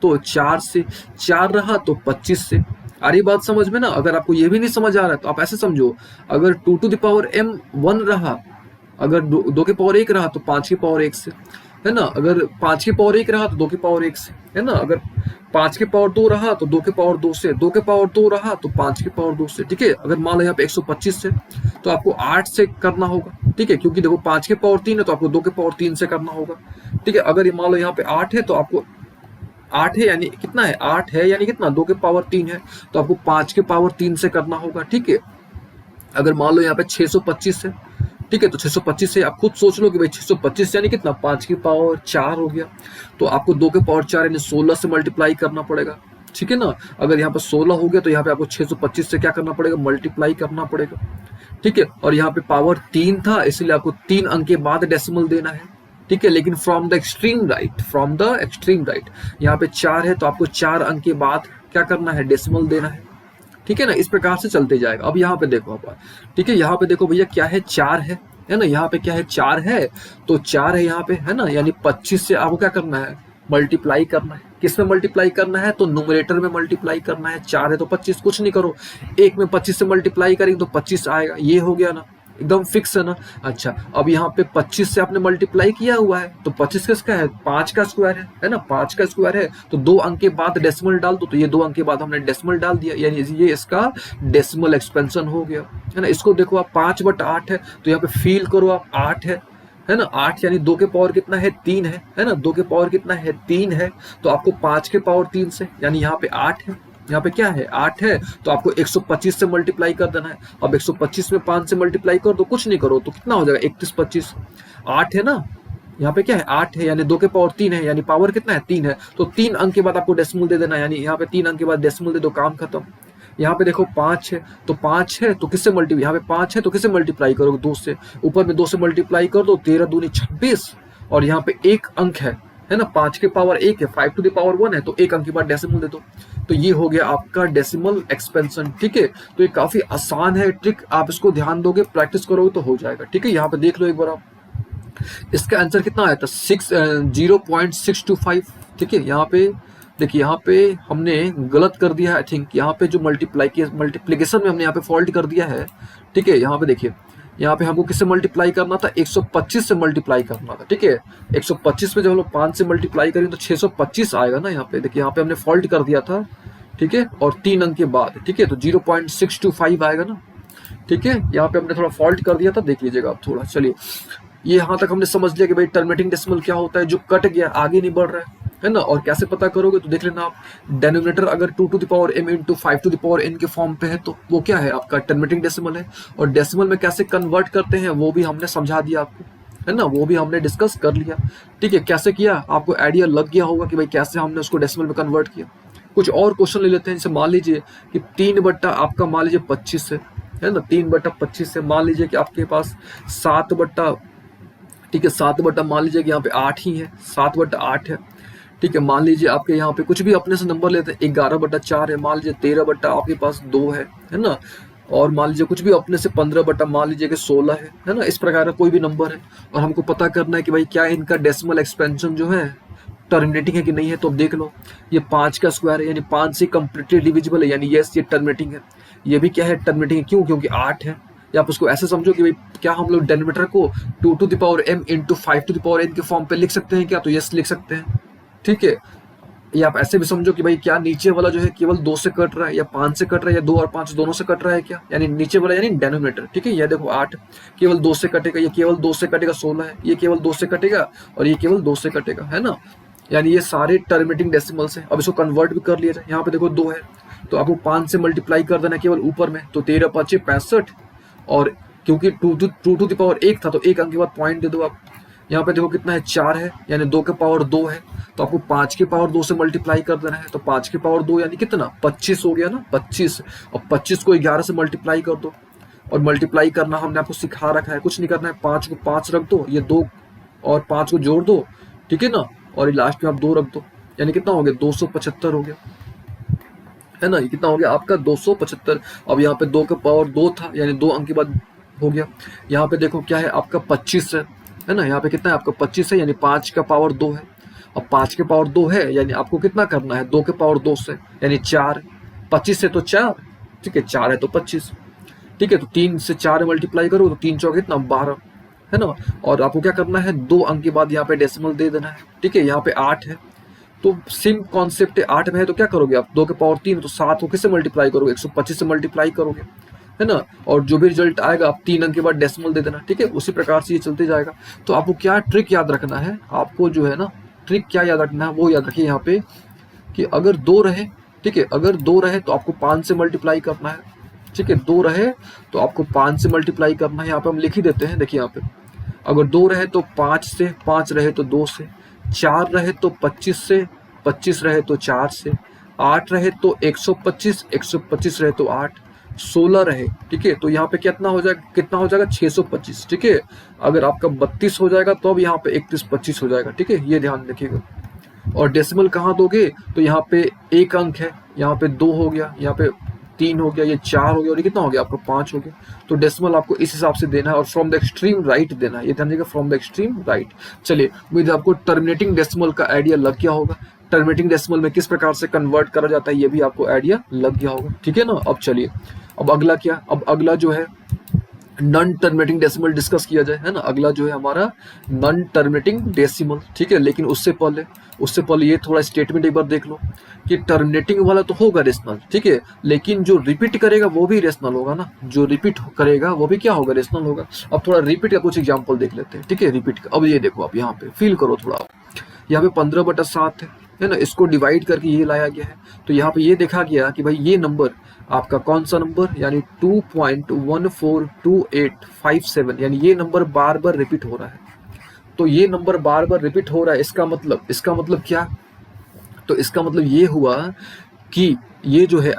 तो 4 से, 4 रहा तो 25 से। आ रही बात समझ में ना? अगर आपको ये भी नहीं समझ आ रहा है तो आप ऐसे समझो, अगर 2 टू द पावर m 1 रहा, अगर 2 के पावर 1 रहा तो 5 की पावर 1 से, है ना? अगर 5 की पावर 1 रहा तो 2 की पावर 1 से, है ना? अगर 5 के पावर 2 रहा तो 2 के पावर 2 से, 2 के पावर 2 रहा तो 5 के पावर 2 से। ठीक है, अगर मान लो यहाँ पे 125 से तो आपको 8 से करना होगा। ठीक है, क्योंकि देखो 5 के पावर 3 है तो आपको 2 के पावर 3 से करना होगा। ठीक है, अगर ये मान लो यहाँ पे 8 है तो आपको 8 है यानी कितना है? 8 है यानी कितना? 2 के पावर 3 है तो आपको 5 के पावर 3 से करना होगा। ठीक है, अगर मान लो यहाँ पे 625 है, ठीक है, तो 625 से आप खुद सोच लो कि भाई 625 यानी कितना? 5 की पावर 4 हो गया, तो आपको 2 के पावर 4 यानी 16 से मल्टीप्लाई करना पड़ेगा। ठीक है ना? अगर यहाँ पे 16 हो गया तो यहाँ पे आपको 625 से क्या करना पड़ेगा? मल्टीप्लाई करना पड़ेगा। ठीक है, और यहाँ पे पावर 3 था इसलिए आपको 3 अंक के बाद डेसिमल देना है। ठीक है, लेकिन from the extreme right, from the extreme right, यहाँ पे 4 है तो आपको 4 अंक के बाद क्या करना है? डेसिमल देना है। ठीक है ना? इस प्रकार से चलते जाएगा। अब यहाँ पे देखो आप, ठीक है, यहाँ पे देखो भैया क्या है? 4 है ना? यहाँ पे क्या है? 4 है, तो 4 है यहाँ पे, है ना? यानी 25 से आपको क्या करना है? मल्टीप्लाई करना है। किस में मल्टीप्लाई करना है? तो न्यूमरेटर में मल्टीप्लाई करना है। 4 है तो 25, कुछ नहीं करो, एक में 25 से मल्टीप्लाई करेंगे तो 25 आएगा। ये हो गया ना? एकदम फिक्स है ना? अच्छा, अब यहाँ पे 25 से आपने मल्टीप्लाई किया हुआ है तो 25 किसका है? 5 का स्क्वायर है ना? 5 का स्क्वायर है तो 2 अंक के बाद डेसिमल डाल दो, तो ये 2 अंक के बाद हमने डेसिमल डाल दिया, यानी ये इसका डेसिमल एक्सपेंशन हो गया, है ना? इसको देखो आप, 5/8 है तो यहाँ पे फील करो आप, 8 है ना? 8 यानी 2 के पावर कितना है? 3 है ना? 2 के पावर कितना है? 3 है, तो आपको 5 के पावर 3 से, यानी यहाँ पे 8 है, यहाँ पे क्या है? 8 है, तो आपको 125 से मल्टीप्लाई कर देना है। अब 125 में 5 से मल्टीप्लाई कर दो, कुछ नहीं करो, तो कितना हो जाएगा? 31 25, 8 है ना? यहाँ पे क्या है? 8 है, यानी 2 के पावर 3 है, यानी पावर कितना है? 3 है, तो 3 अंक के बाद आपको डेसिमल दे देना है, यानी यहाँ पे 3 अंक के बाद डेसिमल दे दो, काम खत्म। यहाँ पे देखो 5 है, तो 5 है तो किससे मल्टीप्लाई, यहाँ पे 5 है तो किससे मल्टीप्लाई करोगे? 2 से, ऊपर में 2 से मल्टीप्लाई कर दो, 13 दूनी 26, और यहाँ पे एक अंक है ना? 5 के पावर 1 है, 5 टू द पावर 1 है, तो एक अंक के बाद डेसिमल दे दो, तो ये हो गया आपका डेसिमल एक्सपेंशन। ठीक है, तो ये काफी आसान है ट्रिक, आप इसको ध्यान दोगे, प्रैक्टिस करोगे तो हो जाएगा। ठीक है, यहाँ पे देख लो एक बार आप, इसका आंसर कितना आया था? 0.625। ठीक है, यहाँ पे देखिए, यहाँ पे हमने गलत कर दिया है, आई थिंक यहाँ पे जो मल्टीप्लीकेशन में हमने यहाँ पे फॉल्ट कर दिया है। ठीक है, यहाँ पे देखिए, यहाँ पे हमको किससे मल्टीप्लाई करना था? 125 से मल्टीप्लाई करना था। ठीक है, 125 में जब हम लोग 5 से मल्टीप्लाई करेंगे तो 625 आएगा ना? यहाँ पे देखिए, यहाँ पे हमने फॉल्ट कर दिया था। ठीक है, और 3 अंक के बाद, ठीक है, तो 0.625 आएगा ना? ठीक है, यहाँ पे हमने थोड़ा फॉल्ट कर दिया था, देख लीजिएगा आप थोड़ा। चलिए, ये यहाँ तक हमने समझ लिया कि भाई टर्मिनेटिंग डेसिमल क्या होता है, जो कट गया आगे नहीं बढ़ रहा है ना? और कैसे पता करोगे? तो देख लेना आप, डेनोमिनेटर अगर 2 to the power m into 5 to the power n के फॉर्म पे है तो वो क्या है? आपका टर्मिनेटिंग डेसिमल है। और डेसिमल में कैसे कन्वर्ट करते हैं वो भी हमने समझा दिया आपको, है ना? वो भी हमने डिस्कस कर लिया। ठीक है, कैसे किया आपको आइडिया लग गया होगा कि भाई कैसे हमने उसको डेसिमल में कन्वर्ट किया। कुछ और क्वेश्चन ले लेते हैं, जैसे मान लीजिए कि 3 बट्टा आपका मान लीजिए 25 है ना? 3/25 से मान लीजिए कि आपके पास 7 बट्टा, ठीक है, 7 बट्टा मान लीजिए कि यहाँ पे 8 ही है, 7/8 है। ठीक है, मान लीजिए आपके यहाँ पे कुछ भी अपने से नंबर लेते हैं, 11/4 है, मान लीजिए 13 बट्टा आपके पास 2 है ना? और मान लीजिए कुछ भी अपने से 15 बट्टा मान लीजिए कि 16 है ना? इस प्रकार का कोई भी नंबर है, और हमको पता करना है कि भाई क्या इनका डेसिमल एक्सपेंशन जो है टर्मिनेटिंग है कि नहीं है। तो अब देख लो, ये 5 का स्क्वायर है, यानी 5 से कम्प्लीटली डिविजिबल है, यानी यस ये टर्मिनेटिंग है। ये भी क्या है? टर्मिनेटिंग है। क्यों? क्योंकि 8 है। या आप उसको ऐसे समझो कि भाई क्या हम लोग डेनोमिनेटर को 2 to the power m into 5 to the power n के फॉर्म पे लिख सकते हैं क्या? तो यस लिख सकते हैं। ठीक है, या आप ऐसे भी समझो कि भाई क्या नीचे वाला जो है केवल 2 से कट रहा है, या 5 से कट रहा है, या 2 और 5 दोनों से कट रहा है क्या? यानी नीचे वाला यानी डेनोमिनेटर। ठीक है, ये देखो 8 केवल 2 से कटेगा, ये केवल 2 से कटेगा, 16 है, ये केवल 2 से कटेगा, और ये केवल 2 से कटेगा, है ना? यानी ये सारे टर्मिनेटिंग डेसिमल्स हैं। अब इसको कन्वर्ट भी कर लिया जाए, यहाँ पे देखो 2 है तो आपको 5 से मल्टीप्लाई कर देना केवल ऊपर में, तो 13 5 65, और क्योंकि 2 टू द पावर 1 था तो एक अंक के बाद पॉइंट दे दो आप, यहाँ पे देखो कितना है, 4 है, यानी 2 के पावर 2 है, तो आपको 5 के पावर 2 से मल्टीप्लाई कर देना है। तो 5 के पावर 2 यानी कितना, 25 हो गया ना, 25। और 25 को 11 से मल्टीप्लाई कर दो, और मल्टीप्लाई करना हमने आपको सिखा रखा है, कुछ नहीं करना है, 5 को 5 रख दो, ये 2 और 5 को जोड़ दो, ठीक है ना, और लास्ट में आप 2 रख दो, यानी कितना हो गया, 275 हो गया, है ना। ये कितना हो गया आपका, 275। अब यहाँ पे 2 का पावर 2 था, यानी 2 अंक के बाद हो गया। यहाँ पे देखो क्या है आपका, 25 है ना, यहाँ पे कितना है आपका 25 है, यानी 5 का पावर 2 है। अब 5 के पावर 2 है, यानी आपको कितना करना है, 2 के पावर 2 से, यानी 4, 25 से तो 4, ठीक है, 4 है तो 25, ठीक है। तो 3 से 4 मल्टीप्लाई करो तो 3 चौके कितना, 12, है ना। और आपको क्या करना है, 2 अंक के बाद यहाँ पे डेसिमल दे देना है, ठीक है। यहाँ पे 8 है, तो सेम कॉन्सेप्ट है, 8 में है तो क्या करोगे आप, 2 के पावर 3, तो 7 को किससे मल्टीप्लाई करोगे, 125 से मल्टीप्लाई करोगे, है ना। और जो भी रिजल्ट आएगा आप 3 अंक के बाद डेसिमल दे देना, ठीक है। उसी प्रकार से ये चलते जाएगा। तो आपको क्या ट्रिक याद रखना है, आपको जो है ना ट्रिक क्या याद रखना है, वो याद रखिए यहाँ पे कि अगर 2 रहे, ठीक है, अगर 2 रहे तो आपको 5 से मल्टीप्लाई करना है, ठीक है। 2 रहे तो आपको 5 से मल्टीप्लाई करना है, यहाँ पे हम लिख ही देते हैं, देखिए यहाँ पे अगर 2 रहे तो 5 से, 5 रहे तो 2 से, 4 रहे तो 25 से, 25 रहे तो 4 से, 8 रहे तो 125, 125 रहे तो 8, 16 रहे, ठीक है। तो यहाँ पे कितना हो जाएगा, कितना हो जाएगा, 625, ठीक है। अगर आपका 32 हो जाएगा तो अब यहाँ पे 31 25 हो जाएगा, ठीक है, ये ध्यान रखिएगा। और डेसिमल कहाँ दोगे, तो यहाँ पे 1 अंक है, यहाँ पे 2 हो गया, यहाँ पे 3 हो गया, ये 4 हो गया, और ये कितना हो गया आपका 5 हो गया। तो डेसिमल आपको इस हिसाब से देना है, और फ्रॉम द एक्सट्रीम राइट देना है, ये ध्यान रखिएगा, फ्रॉम द एक्सट्रीम राइट। चलिए, उम्मीद है आपको टर्मिनेटिंग डेसिमल का आइडिया लग गया होगा। टर्मिनेटिंग डेसिमल में किस प्रकार से कन्वर्ट करा जाता है, ये भी आपको आइडिया लग गया होगा, ठीक है ना। अब चलिए, अब अगला क्या, अब अगला जो है नॉन टर्मिनेटिंग डेसिमल डिस्कस किया जाए, है ना। अगला जो है हमारा नॉन टर्मिनेटिंग डेसिमल, ठीक है। लेकिन उससे पहले ये थोड़ा स्टेटमेंट एक बार देख लो कि टर्मिनेटिंग वाला तो होगा रेशनल, ठीक है, लेकिन जो रिपीट करेगा वो भी रेशनल होगा ना, जो रिपीट करेगा वो भी क्या होगा, रेशनल होगा। अब थोड़ा रिपीट का कुछ एग्जाम्पल देख लेते हैं, ठीक है, रिपीट का। अब ये देखो आप यहाँ पे फील करो थोड़ा, यहाँ पे 15/7 है ना, इसको डिवाइड करके ये लाया गया है। तो यहाँ पे ये देखा गया कि भाई ये नंबर आपका कौन सा नंबर, यानी 2.142857, यानी ये नंबर बार बार रिपीट हो रहा है। तो ये नंबर बार बार रिपीट हो रहा है, इसका मतलब क्या, तो इसका मतलब ये हुआ कि ये जो है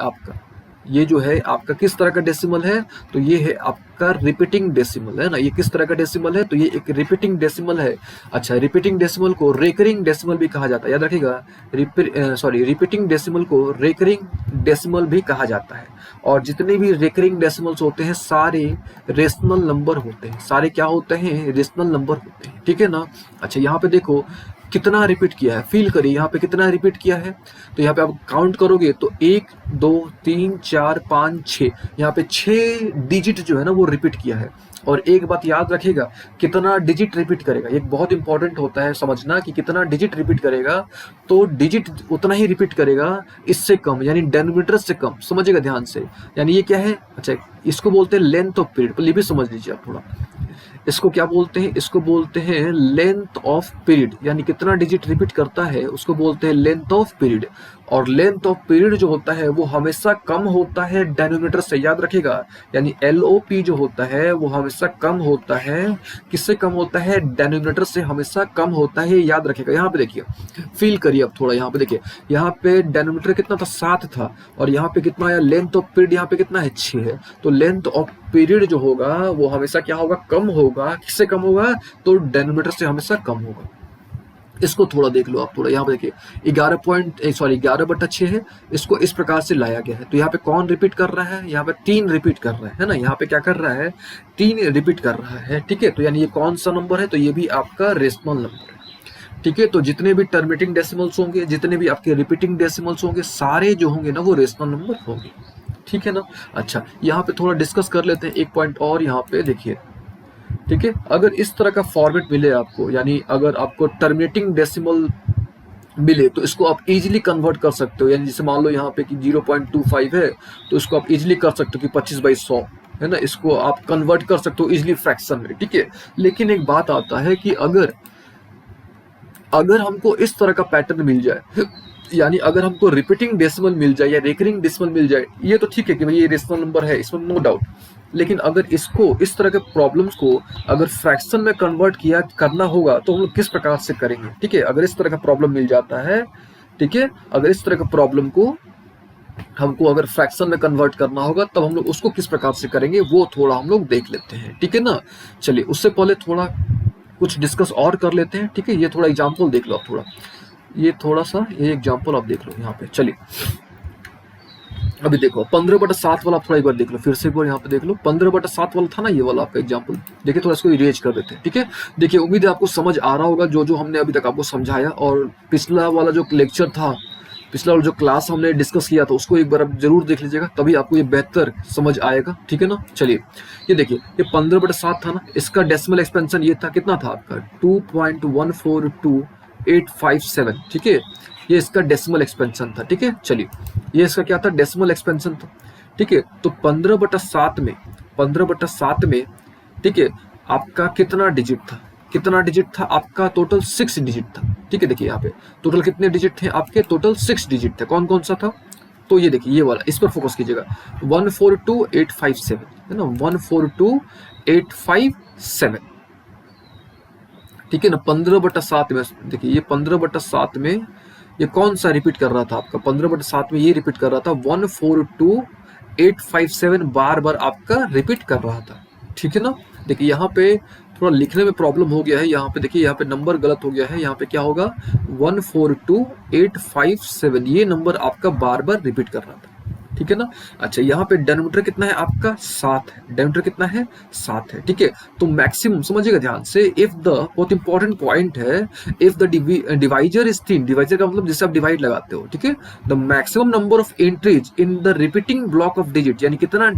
आपका किस तरह का डेसिमल है, तो ये है आपका रिपीटिंग डेसिमल, है ना। ये किस तरह का डेसिमल है, तो ये एक रिपीटिंग डेसिमल है। अच्छा, रिपीटिंग डेसिमल को रेकरिंग डेसिमल भी कहा जाता है, याद रखिएगा। रिपीटिंग डेसिमल को रेकरिंग डेसिमल भी कहा जाता है। और जितने भी रेकरिंग डेसिमल्स होते हैं सारे रेशनल नंबर होते हैं, सारे क्या होते हैं, रेशनल नंबर होते हैं, ठीक है ना। अच्छा, यहाँ पे देखो कितना रिपीट किया है, फील करिए यहाँ पे कितना रिपीट किया है। तो यहाँ पे आप काउंट करोगे तो 1 2 3 4 5 6, यहाँ पे 6 डिजिट जो है ना वो रिपीट किया है। और एक बात याद रखिएगा, कितना डिजिट रिपीट करेगा, ये बहुत इंपॉर्टेंट होता है समझना कि कितना डिजिट रिपीट करेगा। तो डिजिट उतना ही रिपीट करेगा, इससे कम, यानी डेनोमिनेटर से कम, समझिएगा ध्यान से। यानी ये क्या है, अच्छा इसको बोलते हैं लेंथ ऑफ पीरियड, ये भी समझ लीजिए आप थोड़ा। इसको क्या बोलते हैं, इसको बोलते हैं लेंथ ऑफ पीरियड, यानी कितना डिजिट रिपीट करता है उसको बोलते हैं लेंथ ऑफ पीरियड। और लेंथ ऑफ पीरियड जो होता है वो हमेशा कम होता है डेनोमिनेटर से, याद रखिएगा। यानी LOP जो होता है वो हमेशा कम होता है, किससे कम होता है, डेनोमिनेटर से हमेशा कम होता है, याद रखिएगा। यहाँ पे देखिए, फील करिए अब थोड़ा, यहाँ पे देखिए, यहाँ पे डेनोमिनेटर कितना था, 7 था, और यहाँ पे कितना आया, लेंथ ऑफ पीरियड यहाँ पे कितना है, 6 है। तो लेंथ ऑफ पीरियड जो होगा वो हमेशा क्या होगा, कम होगा, किससे कम होगा, तो डेनोमिनेटर से हमेशा कम होगा। इसको थोड़ा देख लो आप, थोड़ा यहाँ पे देखिए 11/6 है, इसको इस प्रकार से लाया गया है। तो यहाँ पे कौन रिपीट कर रहा है, यहाँ पे 3 रिपीट कर रहा है ना, यहाँ पे क्या कर रहा है, 3 रिपीट कर रहा है, ठीक है। तो यानी ये कौन सा नंबर है, तो ये भी आपका रेशनल नंबर है, ठीक है। तो जितने भी टर्मिनेटिंग डेसिमल्स होंगे, जितने भी आपके रिपीटिंग डेसिमल्स होंगे, सारे जो होंगे ना वो रेशनल नंबर होंगे, ठीक है ना। अच्छा, यहाँ पे थोड़ा डिस्कस कर लेते हैं एक पॉइंट और, यहाँ पे देखिए, ठीक है। अगर इस तरह का फॉर्मेट मिले आपको, यानी अगर आपको टर्मिनेटिंग डेसिमल मिले तो इसको आप इजीली कन्वर्ट कर सकते हो। यानी जैसे मान लो यहाँ पे कि 0.25 है, तो इसको आप इजीली कर सकते हो कि 25/100 है ना, इसको आप कन्वर्ट कर सकते हो इजीली फ्रैक्शन में, ठीक है। लेकिन एक बात आता है कि अगर हमको इस तरह का पैटर्न मिल जाए, यानी अगर हमको रिपीटिंग डेसिमल मिल जाए या रेकरिंग डेसिमल मिल जाए, ये तो ठीक है कि भाई ये रेशनल नंबर है, इसमें नो डाउट। लेकिन अगर इसको इस तरह के प्रॉब्लम्स को अगर फ्रैक्शन में कन्वर्ट किया करना होगा तो हम लोग किस प्रकार से करेंगे, ठीक है। अगर इस तरह का प्रॉब्लम मिल जाता है, ठीक है, अगर इस तरह का प्रॉब्लम को हमको अगर फ्रैक्शन में कन्वर्ट करना होगा तब हम लोग उसको किस प्रकार से करेंगे वो थोड़ा हम लोग देख लेते हैं, ठीक है ना। चलिए उससे पहले थोड़ा कुछ डिस्कस और कर लेते हैं, ठीक है। ये थोड़ा एग्जाम्पल देख लो आप, थोड़ा ये थोड़ा सा ये एग्जाम्पल आप देख लो यहाँ पे। चलिए अभी देखो 15/7 वाला थोड़ा एक बार देख लो, फिर से एक बार यहाँ पे देख लो। 15/7 वाला था ना ये वाला आपका एग्जाम्पल, देखिए थोड़ा इसको इरेज कर देते हैं, ठीक है। देखिए उम्मीद है आपको समझ आ रहा होगा जो जो हमने अभी तक आपको समझाया, और पिछला वाला जो लेक्चर था, पिछला वाला जो क्लास हमने डिस्कस किया था उसको एक बार आप जरूर देख लीजिएगा, तभी आपको ये बेहतर समझ आएगा, ठीक है ना। चलिए ये देखिए ये 15/7 था ना, इसका डेसिमल एक्सपेंशन ये था, कितना था आपका 2.142857, ठीक है। ये इसका डेसिमल एक्सपेंशन था, ठीक है। चलिए ये इसका क्या था, डेसिमल एक्सपेंशन था, ठीक है। तो 15/7 में 15/7 में, ठीक है, आपका कितना डिजिट था, कितना डिजिट था आपका, टोटल 6 डिजिट था, ठीक है। देखिए यहाँ पे टोटल कितने डिजिट थे आपके, टोटल 6 डिजिट थे। कौन कौन सा था, तो ये देखिए ये वाला, इस पर फोकस कीजिएगा, 142857 है ना, 142857, ठीक है ना। 15/7 में देखिए ये 15/7 में ये कौन सा रिपीट कर रहा था आपका, 15/7 में ये रिपीट कर रहा था 142857 बार बार आपका रिपीट कर रहा था, ठीक है ना। देखिए यहाँ पे थोड़ा लिखने में प्रॉब्लम हो गया है, यहाँ पे देखिए यहाँ पे नंबर गलत हो गया है, यहाँ पे क्या होगा 142857, ये नंबर आपका बार बार रिपीट कर रहा था, ठीक है ना। अच्छा यहाँ पे डिनोमिनेटर कितना है आपका 7 है, डिनोमिनेटर कितना है 7 है, ठीक है। तो मैक्सिमम समझिएगा ध्यान से, इफ द बहुत इंपॉर्टेंट पॉइंट है, if the divisor is 3, divisor का मतलब जिससे आप डिवाइड लगाते हो, ठीक है। The maximum number of entries in the repeating block of digit, यानी कितना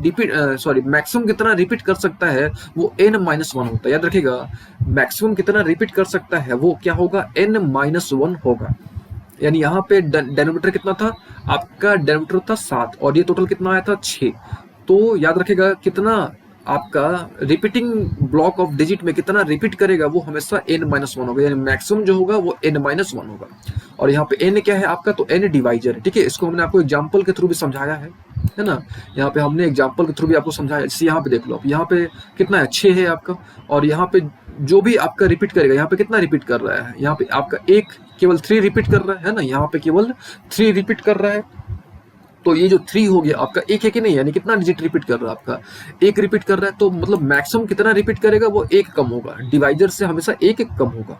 मैक्सिमम कितना रिपीट कर सकता है वो n-1 होता है, याद रखिएगा। मैक्सिमम कितना रिपीट कर सकता है वो क्या होगा, n-1 होगा। यानी यहाँ पे डेनोमीटर कितना था आपका, डेनोमीटर था 7 और ये टोटल कितना आया था 6। तो याद रखेगा कितना आपका रिपीटिंग ब्लॉक ऑफ डिजिट में कितना रिपीट करेगा वो हमेशा n-1 होगा, यानी मैक्सिमम जो होगा वो n-1 होगा। और यहाँ पे n क्या है आपका, तो n डिवाइजर है, ठीक है। इसको हमने आपको एग्जाम्पल के थ्रू भी समझाया है ना। यहाँ पे हमने एग्जाम्पल के थ्रू भी आपको समझाया। जैसे यहाँ पे देख लो आप, यहाँ पे कितना है 6 है आपका, और यहाँ पे जो भी आपका रिपीट करेगा, यहाँ पे कितना रिपीट कर रहा है, यहाँ पे आपका एक केवल 3 रिपीट कर रहा है ना, यहाँ पे केवल 3 रिपीट कर रहा है। तो ये जो 3 हो गया आपका एक है कि नहीं, यानी कितना डिजिट रिपीट कर रहा है आपका, एक रिपीट कर रहा है। तो मतलब मैक्सिमम कितना रिपीट करेगा वो एक कम होगा, डिवाइजर से हमेशा एक कम होगा,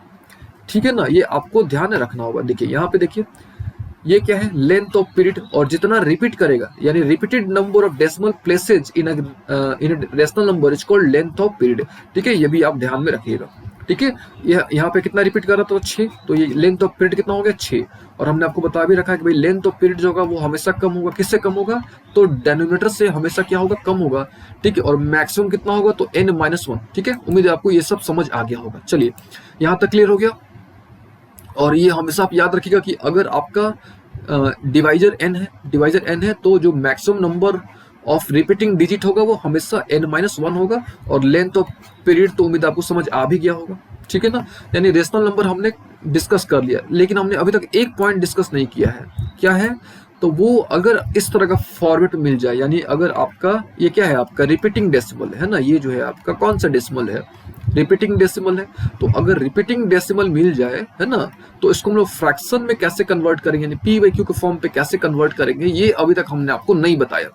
ठीक है ना। ये आपको ध्यान रखना होगा। देखिए यहाँ पे देखिए ये क्या है, लेंथ ऑफ पीरियड, और जितना रिपीट करेगा यानी repeated number of decimal places in rational number is called length of period, ठीक है। ये भी आप ध्यान में रखिएगा, ठीक है। यहाँ पे कितना रिपीट कर रहा था 6, तो ये लेंथ ऑफ पीरियड कितना हो गया 6। और हमने आपको बता भी रखा है कि भाई लेंथ ऑफ पीरियड जो होगा वो हमेशा कम होगा, किससे कम होगा, तो डेनोमिनेटर से हमेशा क्या होगा, कम होगा, ठीक है। और मैक्सिमम कितना होगा, तो n-1, ठीक है। उम्मीद है आपको ये सब समझ आ गया होगा। चलिए यहाँ तक क्लियर हो गया। और ये हमेशा आप याद रखिएगा कि अगर आपका डिवाइजर n है तो जो maximum number of repeating digit होगा वो हमेशा n-1 होगा। और लेंथ ऑफ पीरियड तो उम्मीद आपको समझ आ भी गया होगा, ठीक है ना। यानी रेशनल नंबर हमने डिस्कस कर लिया, लेकिन हमने अभी तक एक पॉइंट डिस्कस नहीं किया है, क्या है, तो वो अगर इस तरह का फॉर्मेट मिल जाए, यानी अगर आपका ये क्या है आपका रिपीटिंग डेसिमल है ना, ये जो है आपका कौन सा डेसिमल है, रिपीटिंग डेसिमल है। तो अगर रिपीटिंग डेसिमल मिल जाए है ना, तो इसको हम लोग फ्रैक्शन में कैसे कन्वर्ट करेंगे, यानी p/q के फॉर्म पे कैसे कन्वर्ट करेंगे, ये अभी तक हमने आपको नहीं बताया,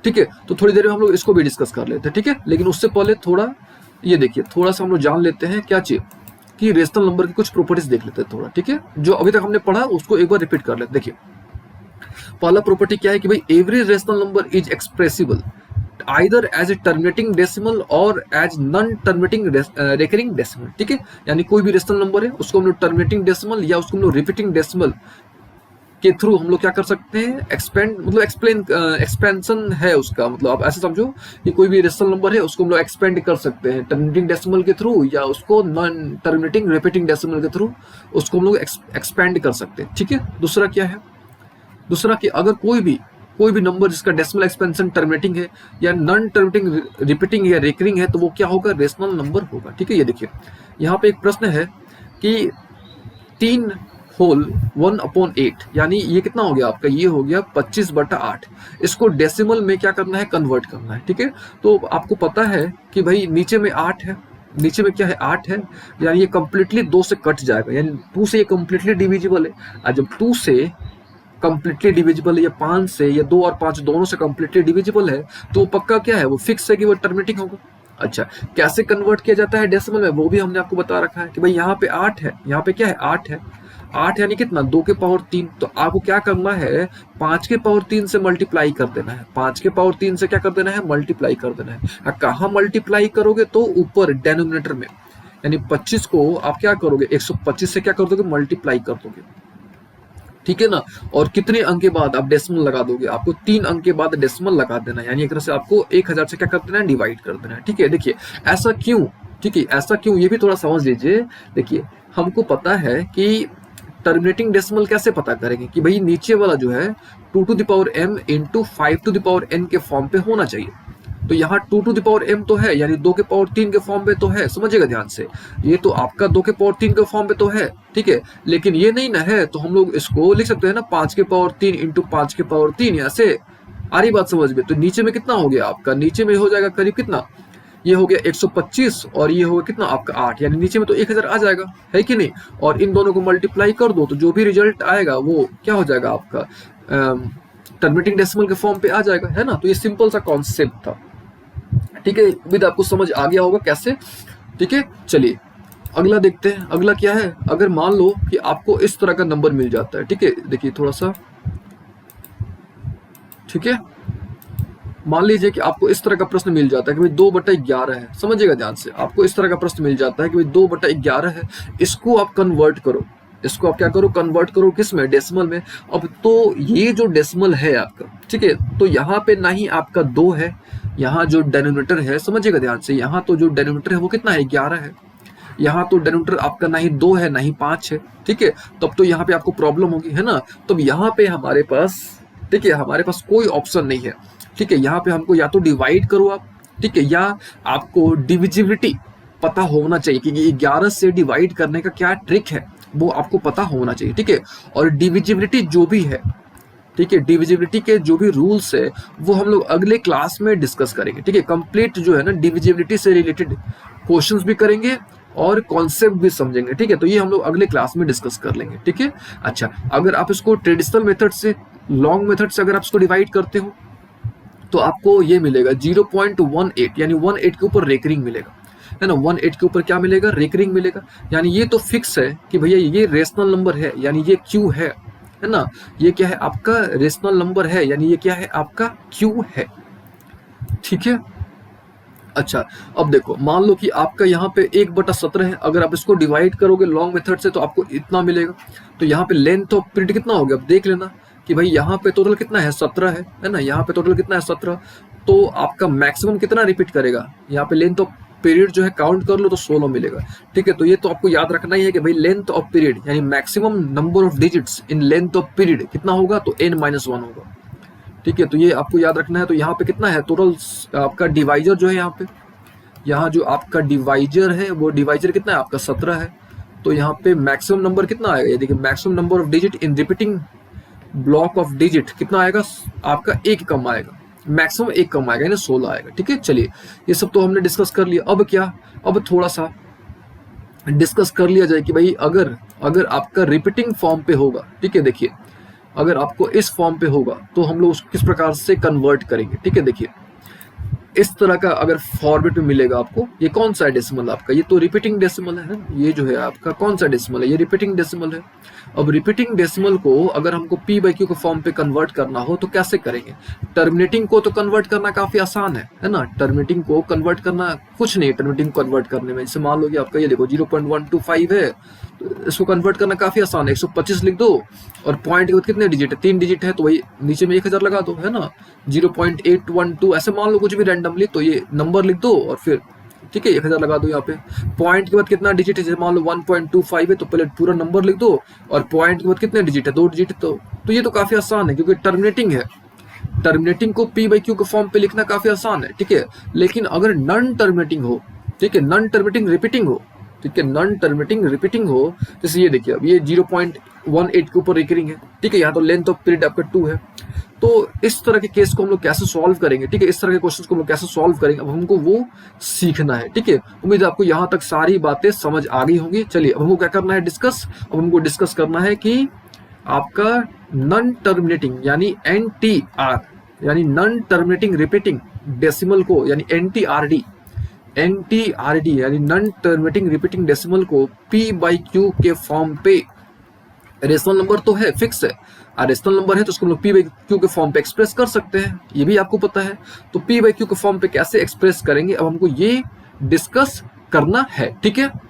ठीक है। तो थोड़ी देर में हम लोग इसको भी डिस्कस कर लेते हैं, ठीक है। लेकिन उससे पहले थोड़ा ये देखिए, थोड़ा सा हम लोग जान लेते हैं क्या चीज, कि रेशनल नंबर की कुछ प्रॉपर्टीज देख लेते हैं थोड़ा, ठीक है। जो अभी तक हमने पढ़ा उसको एक बार रिपीट कर लेते हैं। देखिए पहला प्रॉपर्टी क्या है कि भाई every rational number is expressible either as a terminating decimal or as non-terminating recurring decimal, ठीक है। यानी कोई भी रेशनल नंबर है उसको हम लोग टर्मिनेटिंग डेसिमल या उसको हम लोग रिपीटिंग डेसिमल के थ्रू हम लोग क्या कर सकते हैं, एक्सपेंड मतलब एक्सपेंशन है उसका, मतलब आप ऐसे समझो कि कोई भी रेशनल नंबर है उसको हम लोग एक्सपेंड कर सकते हैं टर्मिनेटिंग डेसिमल के थ्रू, या उसको नॉन टर्मिनेटिंग रिपीटिंग डेसिमल के थ्रू उसको हम लोग एक्सपेंड कर सकते हैं, ठीक है। दूसरा क्या है, दूसरा कि अगर कोई भी नंबर जिसका डेसिमल एक्सपेंशन टर्मिनेटिंग है या नॉन टर्मिनेटिंग रिपीटिंग या रिकरिंग है तो वो क्या होगा, रेशनल नंबर होगा, ठीक है। ये देखिए यहाँ पे एक प्रश्न है कि 3 होल 1/8, यानी ये कितना हो गया आपका, ये हो गया 25/8। इसको डेसिमल में क्या करना है, कन्वर्ट करना है, ठीक है। तो आपको पता है कि भाई नीचे में 8 है, नीचे में क्या है 8 है, यानी ये कंप्लीटली 2 से कट जाएगा, यानी 2 से ये कंप्लीटली डिविजिबल है। और जब 2 से कंप्लीटली डिविजिबल है, या 5 से, या 2 और 5 दोनों से कंप्लीटली डिविजिबल है, तो पक्का क्या है, वो फिक्स है कि वो टर्मिनेटिंग होगा। अच्छा, कैसे कन्वर्ट किया जाता है डेसिमल में, वो भी हमने आपको बता रखा है कि भाई यहाँ पे 8 है, यहाँ पे क्या है 8 है, 8 यानी कितना 2 के पावर 3। तो आपको क्या करना है, 5 के पावर 3 से मल्टीप्लाई कर देना है, 5 के पावर 3 से क्या कर देना है, मल्टीप्लाई कर देना है। कहाँ मल्टीप्लाई करोगे, तो ऊपर डेनोमिनेटर में, यानी 25 को आप क्या करोगे, 125 से क्या कर दोगे, मल्टीप्लाई कर दोगे, ठीक है ना। और कितने अंक के बाद आप डेसिमल लगा दोगे, आपको 3 अंक के बाद डेसिमल लगा देना है, यानी एक तरह से आपको 1000 से क्या कर देना है, डिवाइड कर देना है, ठीक है। देखिए ऐसा क्यों, ठीक है, ऐसा क्यों, ये भी थोड़ा समझ लीजिए। देखिए हमको पता है कि टर्मिनेटिंग डेसिमल कैसे पता करेंगे, कि भाई नीचे वाला जो है 2 to the power m into 5 to the power n के फॉर्म पे होना चाहिए। तो यहाँ 2 to the power m तो है, यानी 2 के पावर 3 के फॉर्म पे तो है, समझिएगा ध्यान से, ये तो आपका 2 के पावर 3 के फॉर्म पे तो है, ठीक है। लेकिन ये नहीं ना है, तो हम लोग इसको लिख सकते हैं ना 5 के पावर 3 इंटू 5 के पावर 3, ऐसे आ रही बात समझ में। तो नीचे में कितना हो गया आपका, नीचे में हो जाएगा करीब कितना, ये हो गया 125, और ये हो गया कितना आपका 8, यानी नीचे में तो 1000 आ जाएगा, है कि नहीं। और इन दोनों को मल्टीप्लाई कर दो, तो जो भी रिजल्ट आएगा वो क्या हो जाएगा आपका, टर्मिनेटिंग डेसिमल के फॉर्म पे आ जाएगा, है ना। तो ये सिंपल सा कॉन्सेप्ट था, ठीक है। उम्मीद आपको समझ आ गया होगा कैसे, ठीक है। चलिए अगला देखते हैं, अगला क्या है। अगर मान लो कि आपको इस तरह का नंबर मिल जाता है, ठीक है, देखिए थोड़ा सा, ठीक है, मान लीजिए कि आपको इस तरह का प्रश्न मिल जाता है कि भाई 2/11 है, समझिएगा ध्यान से, आपको इस तरह का प्रश्न मिल जाता है कि भाई 2/11 है, इसको आप कन्वर्ट करो, इसको आप क्या करो, कन्वर्ट करो किस में, डेसिमल में। अब तो ये जो डेसिमल है आपका, ठीक है, तो यहाँ पे ना ही आपका 2 है, यहाँ जो डेनोमिनेटर है, समझिएगा ध्यान से, यहाँ तो जो डेनोमिनेटर है वो कितना है, 11 है, यहाँ तो डेनोमिनेटर आपका ना ही 2 है ना ही 5 है, ठीक है। तब तो यहाँ पे आपको प्रॉब्लम होगी, है ना। तब यहाँ पे हमारे पास, ठीक है, हमारे पास कोई ऑप्शन नहीं है, ठीक है। यहाँ पे हमको या तो डिवाइड करो आप, ठीक है, या आपको डिविजिबिलिटी पता होना चाहिए कि 11 से डिवाइड करने का क्या ट्रिक है, वो आपको पता होना चाहिए, ठीक है। और डिविजिबिलिटी जो भी है, ठीक है, डिविजिबिलिटी के जो भी रूल्स है वो हम लोग अगले क्लास में डिस्कस करेंगे, ठीक है। कंप्लीट जो है ना डिविजिबिलिटी से रिलेटेड क्वेश्चंस भी करेंगे और कॉन्सेप्ट भी समझेंगे, ठीक है। तो ये हम लोग अगले क्लास में डिस्कस कर लेंगे, ठीक है। अच्छा, अगर आप इसको ट्रेडिशनल मेथड से, लॉन्ग मेथड से अगर आप इसको डिवाइड करते हो, तो आपको ये मिलेगा 0.18, यानी 18 के ऊपर रेकरिंग मिलेगा, है ना। 18 के ऊपर क्या मिलेगा, रेकरिंग मिलेगा। यानी ये तो फिक्स है कि भैया ये रेशनल नंबर है, यानी ये क्यू है ना। ये क्या है आपका, रेशनल नंबर है, यानी ये क्या है आपका क्यू है, ठीक है। अच्छा, अब देखो मान लो कि आपका यहाँ पे 1/17 है, अगर आप इसको डिवाइड करोगे लॉन्ग मेथड से तो आपको इतना मिलेगा। तो यहाँ पे लेंथ ऑफ पीरियड कितना हो गया, अब देख लेना कि भाई यहाँ पे टोटल कितना है, 17 है ना। यहाँ पे टोटल कितना है, 17। तो आपका मैक्सिमम कितना रिपीट करेगा, यहाँ पे लेंथ ऑफ पीरियड जो है काउंट कर लो तो 16 मिलेगा, ठीक है। तो ये तो आपको याद रखना ही है कि भाई लेंथ ऑफ पीरियड यानी maximum number of digits in length of period कितना होगा, तो n-1 होगा, ठीक है। तो ये आपको याद रखना है। तो यहाँ पे कितना है टोटल आपका डिवाइजर जो है, यहाँ जो आपका डिवाइजर है वो डिवाइजर कितना है आपका 17 है। तो यहाँ पे मैक्सिमम नंबर कितना आएगा, ये देखिए maximum number of digit in repeating block of digit कितना आएगा आपका, 1 कम आएगा, मैक्सिमम 1 कम आएगा, यानी 16 आएगा, ठीक है। चलिए ये सब तो हमने डिस्कस कर लिया। अब क्या, अब थोड़ा सा डिस्कस कर लिया जाए कि भाई अगर आपका रिपीटिंग फॉर्म पे होगा, ठीक है। देखिए अगर आपको इस फॉर्म पे होगा तो हम लोग किस प्रकार से कन्वर्ट करेंगे, ठीक है। देखिए इस तरह का अगर फॉर्मेट में मिलेगा आपको, ये कौन सा डेसिमल आपका, ये तो रिपीटिंग डेसिमल है, ये जो है आपका कौन सा डेसिमल है, ये रिपीटिंग डेसिमल है। अब रिपीटिंग डेसिमल को अगर हमको p/q के फॉर्म पे कन्वर्ट करना हो तो कैसे करेंगे। टर्मिनेटिंग को तो कन्वर्ट करना काफी आसान है ना। टर्मिनेटिंग को कन्वर्ट करना कुछ नहीं, टर्मिनेटिंग कन्वर्ट करने में, जैसे मान लो कि आपका ये देखो 0.125 है, तो इसको कन्वर्ट करना काफी आसान है। 125 लिख दो और पॉइंट के बाद कितने डिजिट है, 3 डिजिट है, तो वही नीचे में 1000 लगा दो, है ना। 0.812 ऐसे मान लो कुछ भी रैंडमली, तो ये नंबर लिख दो और फिर ठीक है 1000 लगा दो यहाँ पे। पॉइंट के बाद कितना डिजिट है, जैसे मान लो 1.25 है तो पहले पूरा नंबर लिख दो और पॉइंट के बाद कितने डिजिट है, 2 डिजिट। तो ये तो काफी आसान है क्योंकि टर्मिनेटिंग है। टर्मिनेटिंग को p/q के फॉर्म पे लिखना काफी आसान है, ठीक है। लेकिन अगर नॉन टर्मिनेटिंग हो, ठीक है, नॉन टर्मिनेटिंग रिपीटिंग हो, ठीक है, नॉन टर्मिनेटिंग रिपीटिंग हो, जैसे ये देखिए अब ये 0.18 के ऊपर रिकरिंग है, ठीक है, यहाँ तो लेंथ ऑफ पीरियड आपका 2 है। तो इस तरह के केस को हम लोग कैसे सॉल्व करेंगे, ठीक है, इस तरह के क्वेश्चन को हम लोग कैसे सॉल्व करेंगे, अब हमको वो सीखना है। ठीक है, उम्मीद है आपको यहाँ तक सारी बातें समझ आ गई होंगी। चलिए अब हमको क्या करना है, डिस्कस। अब हमको डिस्कस करना है कि आपका नॉन टर्मिनेटिंग यानी NTR यानी नॉन टर्मिनेटिंग रिपीटिंग डेसिमल को यानी NTRD यानी नॉन टर्मिनेटिंग रिपीटिंग डेसिमल को P/Q के फॉर्म पे, रेशनल नंबर तो है, फिक्स है, रेशनल नंबर है तो उसको हम लोग P/Q के फॉर्म पे एक्सप्रेस कर सकते हैं, ये भी आपको पता है। तो P/Q के फॉर्म पे कैसे एक्सप्रेस करेंगे, अब हमको ये डिस्कस करना है। ठीक है,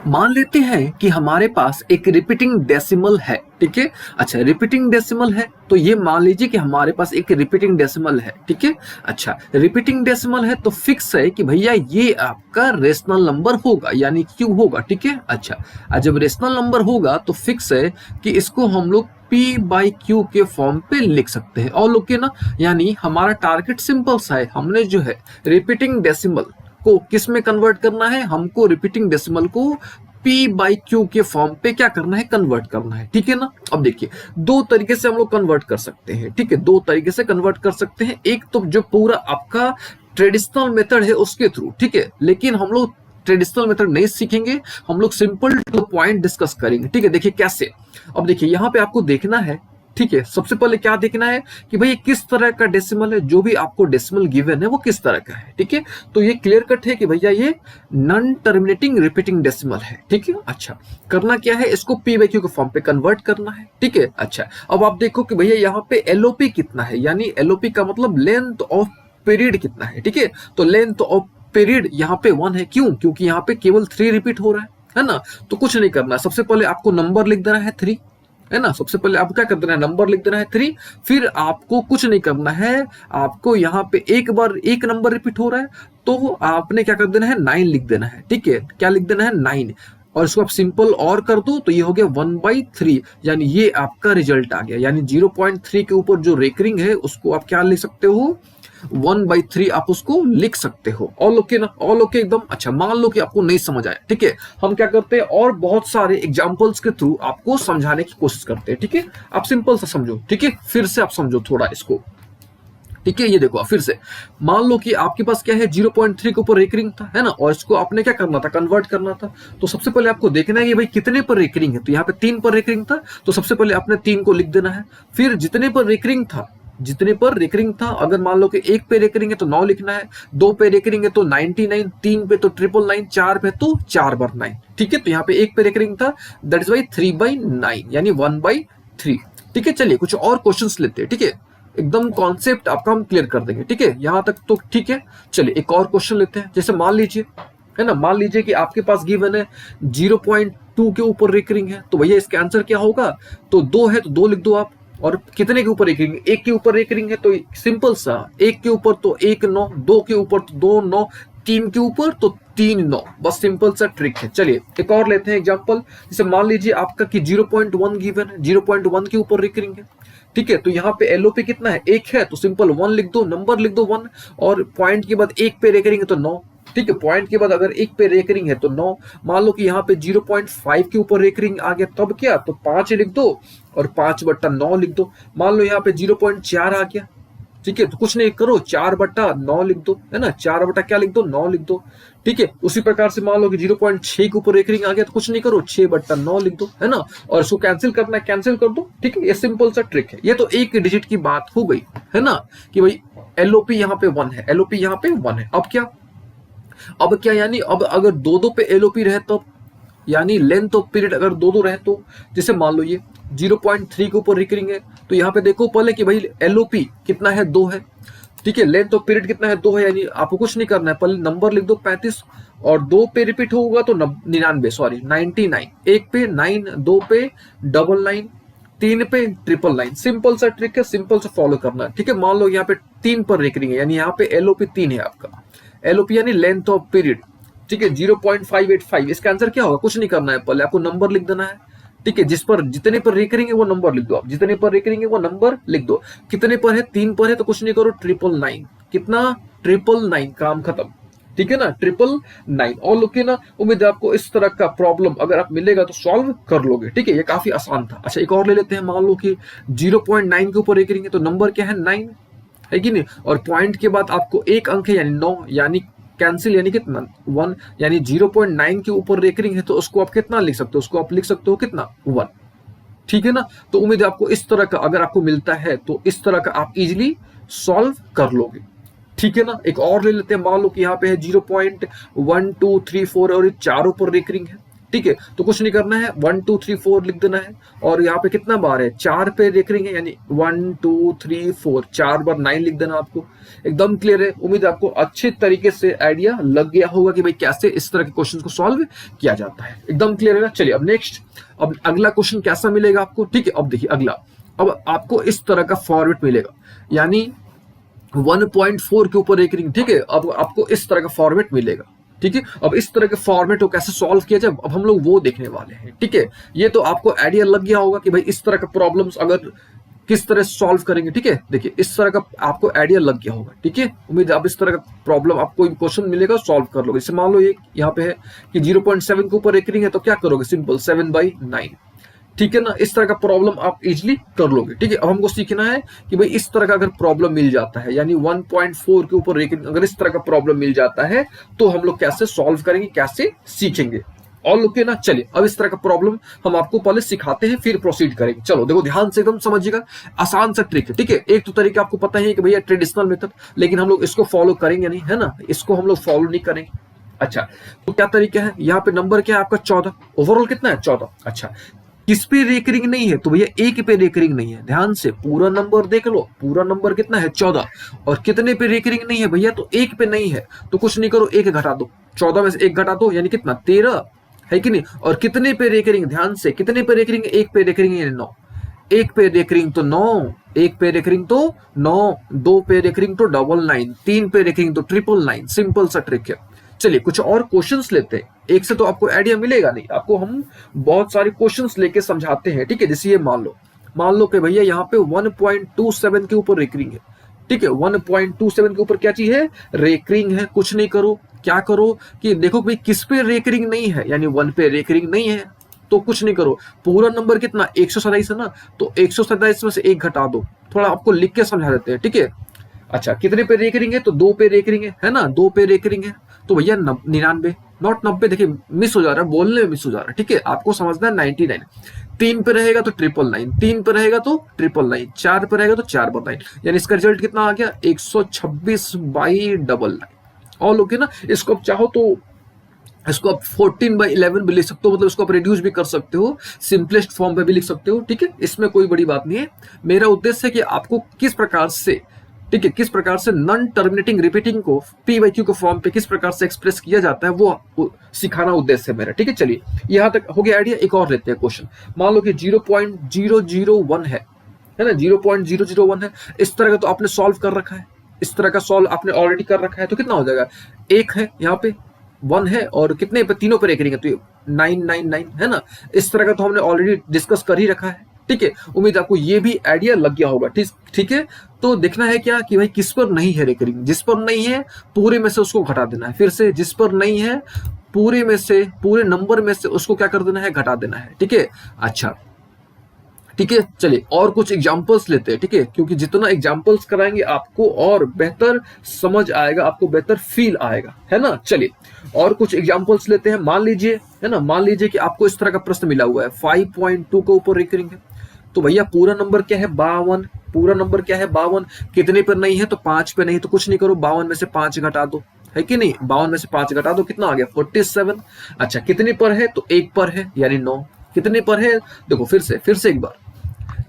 मान लेते हैं कि हमारे पास एक रिपीटिंग डेसिमल है। ठीक है, अच्छा रिपीटिंग डेसिमल है तो ये मान लीजिए कि हमारे पास एक रिपीटिंग डेसिमल है। ठीक है, अच्छा रिपीटिंग डेसिमल है तो फिक्स है कि भैया ये आपका रेशनल नंबर होगा यानी Q होगा। ठीक है, अच्छा जब रेशनल नंबर होगा तो फिक्स है कि इसको हम लोग P/Q के फॉर्म पे लिख सकते हैं। और लोग के ना, यानी हमारा टारगेट सिंपल सा है, हमने जो है रिपीटिंग डेसिमल को किस में कन्वर्ट करना है, हमको रिपीटिंग डेसिमल को P/Q के फॉर्म पे क्या करना है, कन्वर्ट करना है। ठीक है ना, अब देखिए दो तरीके से हम लोग कन्वर्ट कर सकते हैं। ठीक है, दो तरीके से कन्वर्ट कर सकते हैं, एक तो जो पूरा आपका ट्रेडिशनल मेथड है उसके थ्रू। ठीक है, लेकिन हम लोग ट्रेडिशनल मेथड नहीं सीखेंगे, हम लोग सिंपल टू पॉइंट डिस्कस करेंगे। ठीक है, देखिए कैसे, अब देखिए यहाँ पे आपको देखना है। ठीक है, सबसे पहले क्या देखना है कि भाई किस तरह का डेसिमल है, जो भी आपको डेसिमल गिवन है वो किस तरह का है। ठीक है, तो ये क्लियर कट है कि भैया ये नॉन टर्मिनेटिंग रिपीटिंग डेसिमल है। ठीक है, अच्छा करना क्या है, इसको P/Q के फॉर्म पे कन्वर्ट करना है। ठीक है, अच्छा अब आप देखो कि भैया यहाँ पे LOP कितना है, यानी LOP का मतलब लेंथ ऑफ पीरियड कितना है। ठीक है, तो लेंथ ऑफ पीरियड यहाँ पे 1 है, क्यों, क्योंकि यहाँ पे केवल 3 रिपीट हो रहा है ना। तो कुछ नहीं करना है, सबसे पहले आपको नंबर लिख देना है 3, है ना। सबसे पहले आपको क्या कर देना है, नंबर लिख देना है 3। फिर आपको कुछ नहीं करना है, आपको यहाँ पे एक बार एक नंबर रिपीट हो रहा है तो आपने क्या कर देना है, 9 लिख देना है। ठीक है, क्या लिख देना है, 9, और इसको आप सिंपल और कर दो तो ये हो गया 1/3, यानी ये आपका रिजल्ट आ गया। यानी 0.3 के ऊपर जो रेकरिंग है उसको आप क्या लिख सकते हो, 1/3 आप उसको लिख सकते हो। ऑल ओके ना, ऑल ओके एकदम। अच्छा मान लो कि आपको नहीं समझ आया, ठीक है, हम क्या करते हैं और बहुत सारे एग्जांपल्स के थ्रू आपको समझाने की कोशिश करते हैं। ठीक है, आप सिंपल सा समझो। ठीक है, फिर से आप समझो थोड़ा इसको। ठीक है, ये देखो फिर से मान लो कि आपके पास क्या है, 0.3 के ऊपर रेकरिंग था, है ना, और इसको आपने क्या करना था, कन्वर्ट करना था। तो सबसे पहले आपको देखना है कि भाई कितने पर रेकरिंग है, तो यहाँ पे 3 पर रेकरिंग था, तो सबसे पहले आपने 3 को लिख देना है। फिर जितने पर रेकरिंग था, जितने पर रेकरिंग था, अगर मान लो कि 1 पे रेकरिंग है तो 9 लिखना है, 2 पे रेकरिंग है तो 99, 3 पे तो 999, 4 पे तो 4/9। ठीक है, तो यहाँ पे 1 पे रेकरिंग था, दैट इज वाई 3/9 यानी 1/3। ठीक है, चलिए कुछ और क्वेश्चंस लेते हैं। ठीक है, एकदम कॉन्सेप्ट आपका हम क्लियर कर देंगे। ठीक है, यहां तक तो ठीक है। चलिए एक और क्वेश्चन लेते हैं, जैसे मान लीजिए, है ना, मान लीजिए कि आपके पास गिवन है 0.2 के ऊपर रेकरिंग है, तो भैया इसका आंसर क्या होगा, तो 2 है तो 2 लिख दो आप। और कितने के ऊपर रेकरिंग, 1 के ऊपर रेकरिंग है तो सिंपल सा 1 के ऊपर तो 1 9, 2 के ऊपर तो 2 9, 3 के ऊपर तो 3 9, बस सिंपल सा ट्रिक है। चलिए एक और लेते हैं एग्जांपल, जैसे मान लीजिए आपका कि 0.1 गिवन है, 0.1 के ऊपर रेकरिंग है। ठीक है, तो यहाँ पे LOP कितना है, 1 है, तो सिंपल 1 लिख दो, नंबर लिख दो 1, और पॉइंट के बाद 1 पे रेकरिंग है तो 9। ठीक है, पॉइंट के बाद अगर 1 पे रेकरिंग है तो 9। मान लो कि यहाँ पे 0.5 के ऊपर रेकरिंग आ गया, तब क्या, तो 5 लिख दो और 5/9 लिख दो। मान लो यहाँ पे 0.4 आ गया, ठीक है, तो कुछ नहीं करो, 4/9 लिख दो, है ना, 4 बटा क्या लिख दो, 9 लिख दो। ठीक है, उसी प्रकार से मान लो कि 0.6 के ऊपर रेकरिंग आ गया, तो कुछ नहीं करो, 6/9 लिख दो, है ना, और इसको कैंसिल करना है, कैंसिल कर दो। ठीक है, ये सिंपल सा ट्रिक है। ये तो एक डिजिट की बात हो गई, है ना, कि भाई LOP यहाँ पे 1 है, LOP यहाँ पे 1 है। अब क्या, यानी अब अगर 2 पे LOP रहे तब, यानी लेंथ ऑफ पीरियड अगर 2 रहे तो, जैसे मान लो ये 0.3 के ऊपर रेकरिंग है, तो यहाँ पे देखो पहले कि भाई LOP कितना है, 2 है। ठीक है, लेंथ ऑफ पीरियड कितना है, 2 है, यानी आपको कुछ नहीं करना है, पहले नंबर लिख दो 35, और 2 पे रिपीट होगा तो 99, 1 पे 9, 2 पे 99, 3 पे 999। सिंपल सा ट्रिक है, सिंपल सा फॉलो करना है। ठीक है, मान लो यहाँ पे 3 पर रेकरिंग है, यानी यहाँ पे LOP 3 है आपका, LOP यानी लेंथ ऑफ पीरियड। ठीक है, 0.585, इसका आंसर क्या होगा, कुछ नहीं करना है, पहले आपको नंबर लिख देना है। ठीक है, जितने पर रेकरिंग है वो नंबर लिख दो आप, जितने पर रेकरिंग है वो नंबर लिख दो। कितने पर है, 3 पर है, तो कुछ नहीं करो, 999, कितना, 999, काम खत्म। ठीक है ना, 999। और लोग ना, उम्मीद है आपको इस तरह का प्रॉब्लम अगर आप मिलेगा तो सॉल्व कर लोगे। ठीक है, ये काफी आसान था। अच्छा, एक और ले लेते हैं। मान लो कि 0.9 के ऊपर एक रिंग है, तो नंबर क्या है 9, है कि नहीं। और पॉइंट के बाद आपको एक अंक है यानी 9, यानी कैंसिल, यानी कितना 1, यानी 0.9 के ऊपर रेकरिंग है तो उसको आप कितना लिख सकते हो, उसको आप लिख सकते हो कितना 1। ठीक है ना। तो उम्मीद है आपको इस तरह का अगर आपको मिलता है तो इस तरह का आप इजिली सॉल्व कर लोगे। ठीक है ना। एक और ले लेते हैं। मान लो कि यहाँ पे है 0.1234 और ये चारों पर रेकरिंग है। ठीक है, तो कुछ नहीं करना है, 1 2 3 4 लिख देना है। और यहाँ पे कितना बार है, 4 पे रेकरिंग है, यानी 1 2 3 4, 4 बार 9 लिख देना आपको। एकदम क्लियर है। उम्मीद है आपको अच्छे तरीके से आइडिया लग गया होगा कि भाई कैसे इस तरह के क्वेश्चन को सॉल्व किया जाता है। एकदम क्लियर है ना। चलिए अब नेक्स्ट, अब अगला क्वेश्चन कैसा मिलेगा आपको। ठीक है, अब देखिए अगला, अब आपको इस तरह का फॉर्मेट मिलेगा, यानी 1.4 के ऊपर एक रिंग। ठीक है, अब आपको इस तरह का फॉर्मेट मिलेगा। ठीक है, अब इस तरह के फॉर्मेट को कैसे सॉल्व किया जाए, अब हम लोग वो देखने वाले हैं। ठीक है, ये तो आपको आइडिया लग गया होगा कि भाई इस तरह का प्रॉब्लम्स अगर किस तरह सॉल्व करेंगे। ठीक है, देखिए इस तरह का आपको आइडिया लग गया होगा। ठीक है, उम्मीद है आप इस तरह का प्रॉब्लम, आपको क्वेश्चन मिलेगा सॉल्व कर लोगे। जैसे मान लो ये यहाँ पे है कि 0.7 के ऊपर एक रिंग है, तो क्या करोगे, सिंपल 7/9। ठीक है ना, इस तरह का प्रॉब्लम आप इजिली कर लोगे। ठीक है, अब हमको सीखना है कि भाई इस तरह का अगर प्रॉब्लम मिल जाता है, यानी 1.4 के ऊपर रेकरिंग अगर इस तरह का प्रॉब्लम मिल जाता है तो हम लोग कैसे सॉल्व करेंगे, कैसे सीखेंगे। और लोग के ना, चलिए अब इस तरह का प्रॉब्लम हम आपको पहले सिखाते हैं फिर प्रोसीड करेंगे। चलो देखो ध्यान से एकदम समझिएगा, आसान सा ट्रिक है। ठीक है, एक तो तरीका आपको पता है कि भैया ट्रेडिशनल मेथड, लेकिन हम लोग इसको फॉलो करेंगे नहीं, है ना, इसको हम लोग फॉलो नहीं करेंगे। अच्छा, तो क्या तरीका है, यहाँ पे नंबर क्या है आपका 14, ओवरऑल कितना है 14। अच्छा, किस पे रेकरिंग नहीं है, तो भैया एक पे रेकरिंग नहीं है। ध्यान से पूरा नंबर देख लो, पूरा नंबर कितना है 14, और कितने पे रेकरिंग नहीं है भैया, तो एक पे नहीं है। तो कुछ नहीं करो, एक घटा दो, 14 में से एक घटा दो, यानी कितना 13, है कि नहीं। और कितने पे रेकरिंग, ध्यान से कितने पे रेकरिंग, एक पे रेकरिंग यानी 9, एक पे रेकरिंग तो 9, एक पे रेकरिंग तो 9, दो पे रेकरिंग तो 999, तीन पे रेकरिंग तो 999। सिंपल सा ट्रिक है। चलिए कुछ और क्वेश्चंस लेते हैं, एक से तो आपको आइडिया मिलेगा नहीं, आपको हम बहुत सारे क्वेश्चंस लेके समझाते हैं। ठीक है, जैसे ये मान लो कि भैया यहाँ पे 1.27 के ऊपर रेकरिंग है। ठीक है, 1.27 के ऊपर क्या चीज है, रेकरिंग है। कुछ नहीं करो, क्या करो कि देखो भाई किस पे रेकरिंग नहीं है, यानी 1 पे रेकरिंग नहीं है। तो कुछ नहीं करो, पूरा नंबर कितना 127 है ना, तो 127 में से एक घटा दो। थोड़ा आपको लिख के समझा देते हैं। ठीक है, अच्छा कितने पे रेकरिंग है, तो 2 पे रेकरिंग है ना, 2 पे रेकरिंग है, तो भैया 99, नॉट 90। देखिए मिस हो जा रहा है, बोलने में मिस हो जा रहा है। ठीक है, आपको समझना है 99। 3 पे रहेगा तो 999, 3 पे रहेगा तो 999, 4 पे रहेगा तो 4/9, यानी इसका रिजल्ट कितना आ गया 126/99। और लोग ना, इसको आप चाहो तो इसको आप 14/11 भी लिख सकते हो, मतलब इसको आप रिड्यूस भी कर सकते हो, सिंपलेस्ट फॉर्म पे भी लिख सकते हो। ठीक है, इसमें कोई बड़ी बात नहीं है। मेरा उद्देश्य है कि आपको किस प्रकार से, ठीक है, किस प्रकार से नॉन टर्मिनेटिंग रिपीटिंग को पी/क्यू के फॉर्म पे किस प्रकार से एक्सप्रेस किया जाता है वो सिखाना उद्देश्य है मेरा। ठीक है, चलिए यहां तक हो गया आइडिया। एक और लेते हैं क्वेश्चन। मान लो कि 0.001 है ना, 0.001 है। इस तरह का तो आपने सॉल्व कर रखा है, इस तरह का सॉल्व आपने ऑलरेडी कर रखा है, तो कितना हो जाएगा, एक है यहाँ पे, 1 है, और कितने पे, तीनों पे रेकरिंग है, तो 999 है ना। इस तरह का तो हमने ऑलरेडी डिस्कस कर ही रखा है। ठीक है, उम्मीद आपको ये भी आइडिया लग गया होगा। ठीक है, तो देखना है क्या कि भाई किस पर नहीं है रेकरिंग, जिस पर नहीं है पूरे में से उसको घटा देना है। फिर से, जिस पर नहीं है पूरे में से, पूरे नंबर में से उसको क्या कर देना है, घटा देना है। ठीक है, अच्छा ठीक है, चलिए और कुछ एग्जांपल्स लेते हैं। ठीक है, क्योंकि जितना एग्जांपल्स कराएंगे आपको और बेहतर समझ आएगा, आपको बेहतर फील आएगा, है ना। चलिए और कुछ एग्जांपल्स लेते हैं। मान लीजिए, है ना, मान लीजिए कि आपको इस तरह का प्रश्न मिला हुआ है, 5.2 के ऊपर रेकरिंग है, तो भैया पूरा नंबर क्या है 52, पूरा नंबर क्या है 52, कितने पर नहीं है, तो 5 पे नहीं, तो कुछ नहीं करो, 52 में से 5 घटा दो, है कि नहीं, 52 में से 5 घटा दो, कितना आ गया 47। अच्छा कितने पर है, तो 1 पर है, यानी 9। कितने पर है, देखो फिर से एक बार,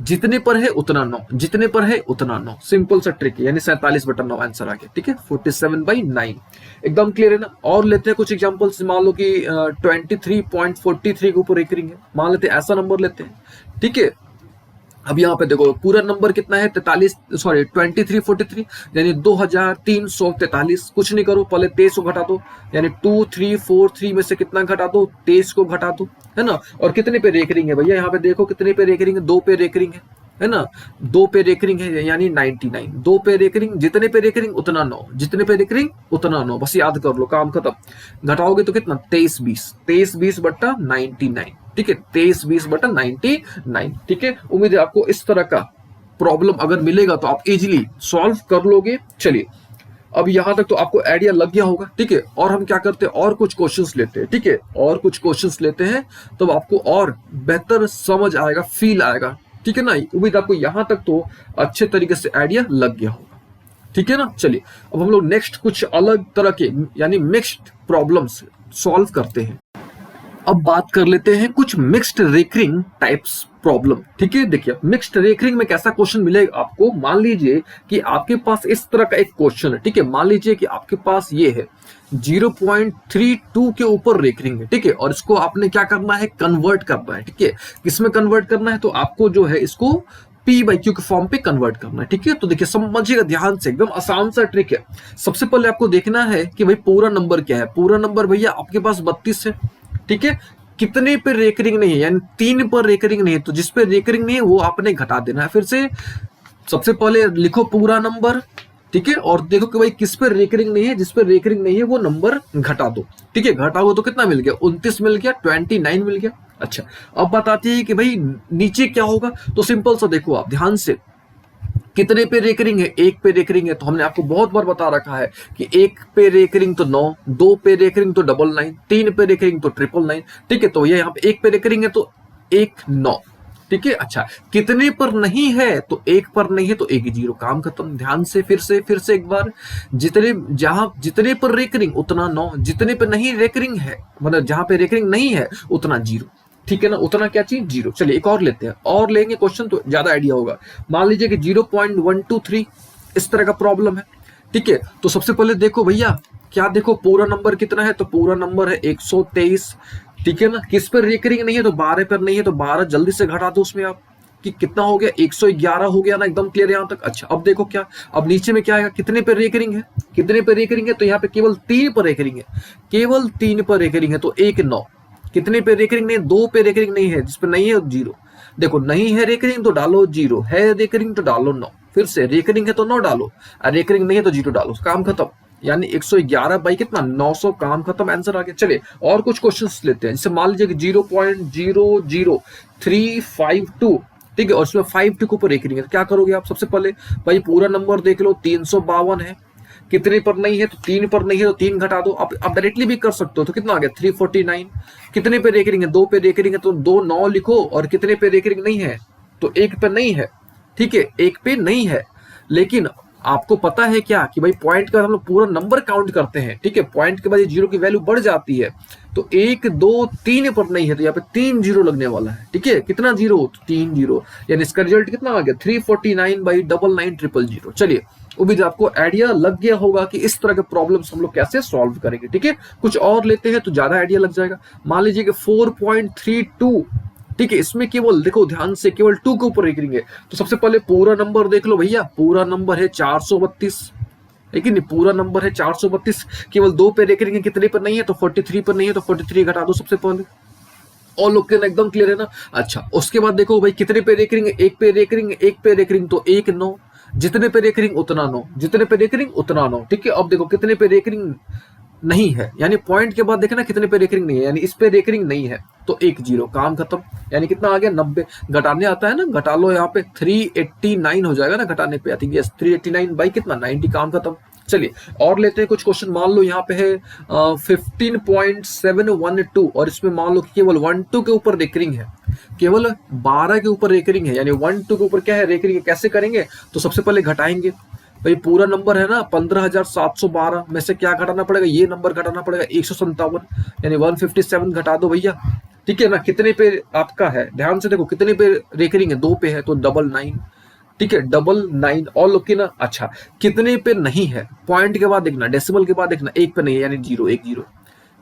जितने पर है उतना 9, जितने पर है उतना 9। सिंपल सा ट्रिक है, यानी 47/9 आंसर आ गया। ठीक है, 47/9। एकदम क्लियर है ना। और लेते हैं कुछ एग्जांपल्स। मान लो कि 23.43 के ऊपर रेकरिंग है, मान लेते हैं ऐसा नंबर लेते हैं। ठीक है, अब यहाँ पे देखो पूरा नंबर कितना है 2343, यानी 2343। कुछ नहीं करो, पहले 23 को घटा दो, यानी 2343 में से कितना घटा दो, 23 को घटा दो, है ना। और कितने पे रेकरिंग है भैया, यहाँ पे देखो कितने पे रेकरिंग है, 2 पे रेकरिंग है। है ना। 2 पे रेकरिंग है यानी 99, 2 पे रेकरिंग, जितने पे रेकरिंग उतना 9, जितने पे रेकरिंग उतना 9, बस याद कर लो, काम खत्म। घटाओगे तो कितना, 23 20, 23 20 बट्टा 99, ठीक है, 23 20 बट्टा 99, ठीक है। उम्मीद है आपको इस तरह का प्रॉब्लम अगर मिलेगा तो आप इजीली सॉल्व कर लोगे। चलिए, अब यहां तक तो आपको आइडिया लग गया होगा, ठीक है। और हम क्या करते हैं, और कुछ क्वेश्चंस लेते हैं, ठीक है, और कुछ क्वेश्चंस लेते हैं, तब आपको और बेहतर समझ आएगा, फील आएगा, ठीक है ना। उम्मीद आपको यहां तक तो अच्छे तरीके से आइडिया लग गया होगा, ठीक है ना। चलिए, अब हम लोग नेक्स्ट कुछ अलग तरह के यानी मिक्स्ड प्रॉब्लम्स सॉल्व करते हैं। अब बात कर लेते हैं कुछ मिक्स्ड रेकरिंग टाइप्स प्रॉब्लम, ठीक है। देखिए, मिक्स्ड रेकरिंग में कैसा क्वेश्चन मिलेगा आपको, मान लीजिए कि आपके पास इस तरह का एक क्वेश्चन है, ठीक है। मान लीजिए कि आपके पास ये है 0.32 के ऊपर रेकरिंग है, ठीक है, और इसको आपने क्या करना है, कन्वर्ट करना है, ठीक है। किसमें कन्वर्ट करना है, तो आपको जो है इसको पी बाई क्यू के फॉर्म पे कन्वर्ट करना है, ठीक है। तो देखिए, समझिएगा ध्यान से, एकदम आसान सा ट्रिक है। सबसे पहले आपको देखना है कि भाई पूरा नंबर क्या है। पूरा नंबर भैया आपके पास 32 है, ठीक है। कितने पे रेकरिंग नहीं है, यानी 3 पर रेकरिंग नहीं है, तो जिस पे रेकरिंग नहीं है वो आपने घटा देना है। फिर से सबसे पहले लिखो पूरा नंबर, ठीक है, और देखो कि भाई किस पे रेकरिंग नहीं है, जिस पे रेकरिंग नहीं है वो नंबर घटा दो, ठीक है। घटाओ तो कितना मिल गया, 29 मिल गया, 29 मिल गया। अच्छा, अब बताती है कि भाई नीचे क्या होगा, तो सिंपल सा देखो आप ध्यान से, कितने पे रेकरिंग है, 1 पे रेकरिंग है, तो हमने आपको बहुत बार बता रखा है कि 1 पे रेकरिंग तो 9, 2 पे रेकरिंग तो 99, 3 पे रेकरिंग तो 999, ठीक है। तो ये यहाँ पे 1 पे रेकरिंग है तो 1 9, ठीक है। अच्छा, कितने पर नहीं है, तो 1 पर नहीं है तो 1 0, काम खत्म। ध्यान से फिर से एक बार, जितने पर रेकरिंग उतना 9, जितने पे नहीं रेकरिंग है, मतलब जहां पे रेकरिंग नहीं है उतना 0, ठीक है ना, उतना क्या चाहिए, 0। चलिए एक और लेते हैं, और लेंगे क्वेश्चन तो ज्यादा आइडिया होगा। मान लीजिए कि 0.123 इस तरह का प्रॉब्लम है, ठीक है। तो सबसे पहले देखो भैया, क्या देखो पूरा नंबर कितना है, तो पूरा नंबर है 123, ठीक है ना। किस पर रेकरिंग नहीं है, तो 12 पर नहीं है, तो 12 जल्दी से घटा दो उसमें आप, कि कितना हो गया, 111 हो गया ना, एकदम क्लियर यहां तक। अच्छा, अब देखो क्या, अब नीचे में क्या आएगा, कितने पर रेकरिंग है, कितने पर रेकरिंग है, तो यहाँ पे केवल 3 पर रेकरिंग है, केवल 3 पर रेकरिंग है, तो 1 9। कितने पे रेकरिंग नहीं है, 2 पे रेकरिंग नहीं है, जिस पे नहीं है 0। देखो, नहीं है रेकरिंग तो डालो 0, है रेकरिंग तो डालो 9, फिर से रेकरिंग है तो 9 डालो, और रेकरिंग नहीं है तो 0 डालो, काम खत्म। यानी 111 बाई कितना, 900, काम खत्म, आंसर आ गया। चलिए और कुछ क्वेश्चंस लेते हैं, जैसे मान लीजिए कि 0.00352, ठीक है, और उसमें 52 के ऊपर रेकरिंग है, तो क्या करोगे आप, सबसे पहले भाई पूरा नंबर देख लो, 352 है, कितने पर नहीं है, तो 3 पर नहीं है, तो 3 घटा दो। आप डायरेक्टली भी कर सकते हो, तो कितना आ गया, 349। कितने पे रेकरिंग है, 2 पे रेकरिंग है, तो 2 9 लिखो, और कितने पे रेकरिंग नहीं है, तो 1 पे नहीं है, ठीक है, 1 पे नहीं है। लेकिन आपको पता है क्या कि भाई पॉइंट का हम लोग पूरा नंबर काउंट करते हैं, ठीक है, पॉइंट के बाद ये 0 की वैल्यू बढ़ जाती है, तो 1 2 3 पर नहीं है, तो यहाँ पे 3 0 लगने वाला है, ठीक है। कितना 0, तो 3 0, यानी इसका रिजल्ट कितना आ गया, 349 बाई 99,000। चलिए, उम्मीद आपको आइडिया लग गया होगा कि इस तरह के प्रॉब्लम्स हम लोग कैसे सॉल्व करेंगे, ठीक है। कुछ और लेते हैं तो ज्यादा आइडिया लग जाएगा। मान लीजिए कि 4.32, ठीक है, इसमें केवल देखो ध्यान से, केवल 2 के ऊपर रेकरिंग है, तो सबसे पहले पूरा नंबर देख लो भैया, पूरा नंबर है 432, लेकिन पूरा नंबर है 432, केवल 2 पे रेकरिंग है, कितने पर नहीं है, तो 43 पर नहीं है, तो 43 घटा दो सबसे पहले, और लोग के एकदम क्लियर है ना। अच्छा, उसके बाद देखो भाई कितने पे रेकरिंग है, 1 पे रेकरिंग है, 1 पे रेकरिंग तो 1 9, जितने पे रेकरिंग उतना 9, जितने पे रेकरिंग उतना 9, ठीक है। अब देखो कितने पे रेकरिंग नहीं है, यानी पॉइंट के बाद देखना कितने पे रेकरिंग नहीं है, यानी इस पे रेकरिंग नहीं है, तो 1 0, काम खत्म। यानी कितना आ गया, 90। घटाने आता है ना, घटा लो, यहाँ पे 389 हो जाएगा ना घटाने पे, आई थिंक यस, 389 बाई कितना, 90, काम खत्म। चलिए और लेते हैं कुछ क्वेश्चन। मान लो यहाँ पे है 15.712, और इसमें मान लो कि केवल 1 2 के ऊपर रेकरिंग है, केवल 12 के ऊपर रेकरिंग है, यानी 1 2 के ऊपर क्या है, रेकरिंग है। कैसे करेंगे, तो सबसे पहले घटाएंगे भाई, पूरा नंबर है ना 15,712 में से क्या घटाना पड़ेगा, ये नंबर घटाना पड़ेगा 157, यानी 157 घटा दो भैया, ठीक है ना। कितने पे आपका है, ध्यान से देखो, कितने पे रेकरिंग है, 2 पे है, तो 99, ठीक है, 99, और लोग की ना। अच्छा, कितने पे नहीं है, पॉइंट के बाद देखना, डेसिमल के बाद देखना, 1 पे नहीं है, यानी 0 1 0,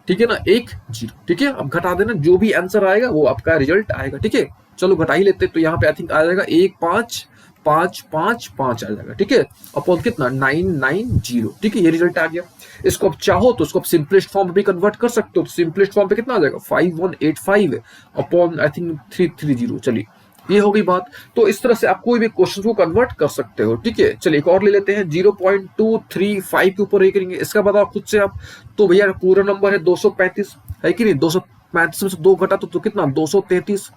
ठीक है ना, 1 0, ठीक है। अब घटा देना, जो भी आंसर आएगा वो आपका रिजल्ट आएगा, ठीक है। चलो घटा ही लेते, तो यहाँ पे आई थिंक आ जाएगा 1 5 5 5 5 आ जाएगा, ठीक है, अपॉन कितना, 990, ठीक है, ये रिजल्ट आ गया। इसको आप चाहो तो इसको आप सिंपलेस्ट फॉर्म पे भी कन्वर्ट कर सकते हो, तो सिंपलेस्ट फॉर्म पे कितना आ जाएगा, 5185 अपॉन आई थिंक 330। चलिए ये हो गई बात। तो इस तरह से आप कोई भी क्वेश्चन को कन्वर्ट कर सकते हो, ठीक है। चलिए एक और ले लेते हैं, 0.235 के ऊपर ये करेंगे, इसका बताओ खुद से आप। तो भैया पूरा नंबर है 235, है कि नहीं, 235 में से 2 घटा तो कितना 233,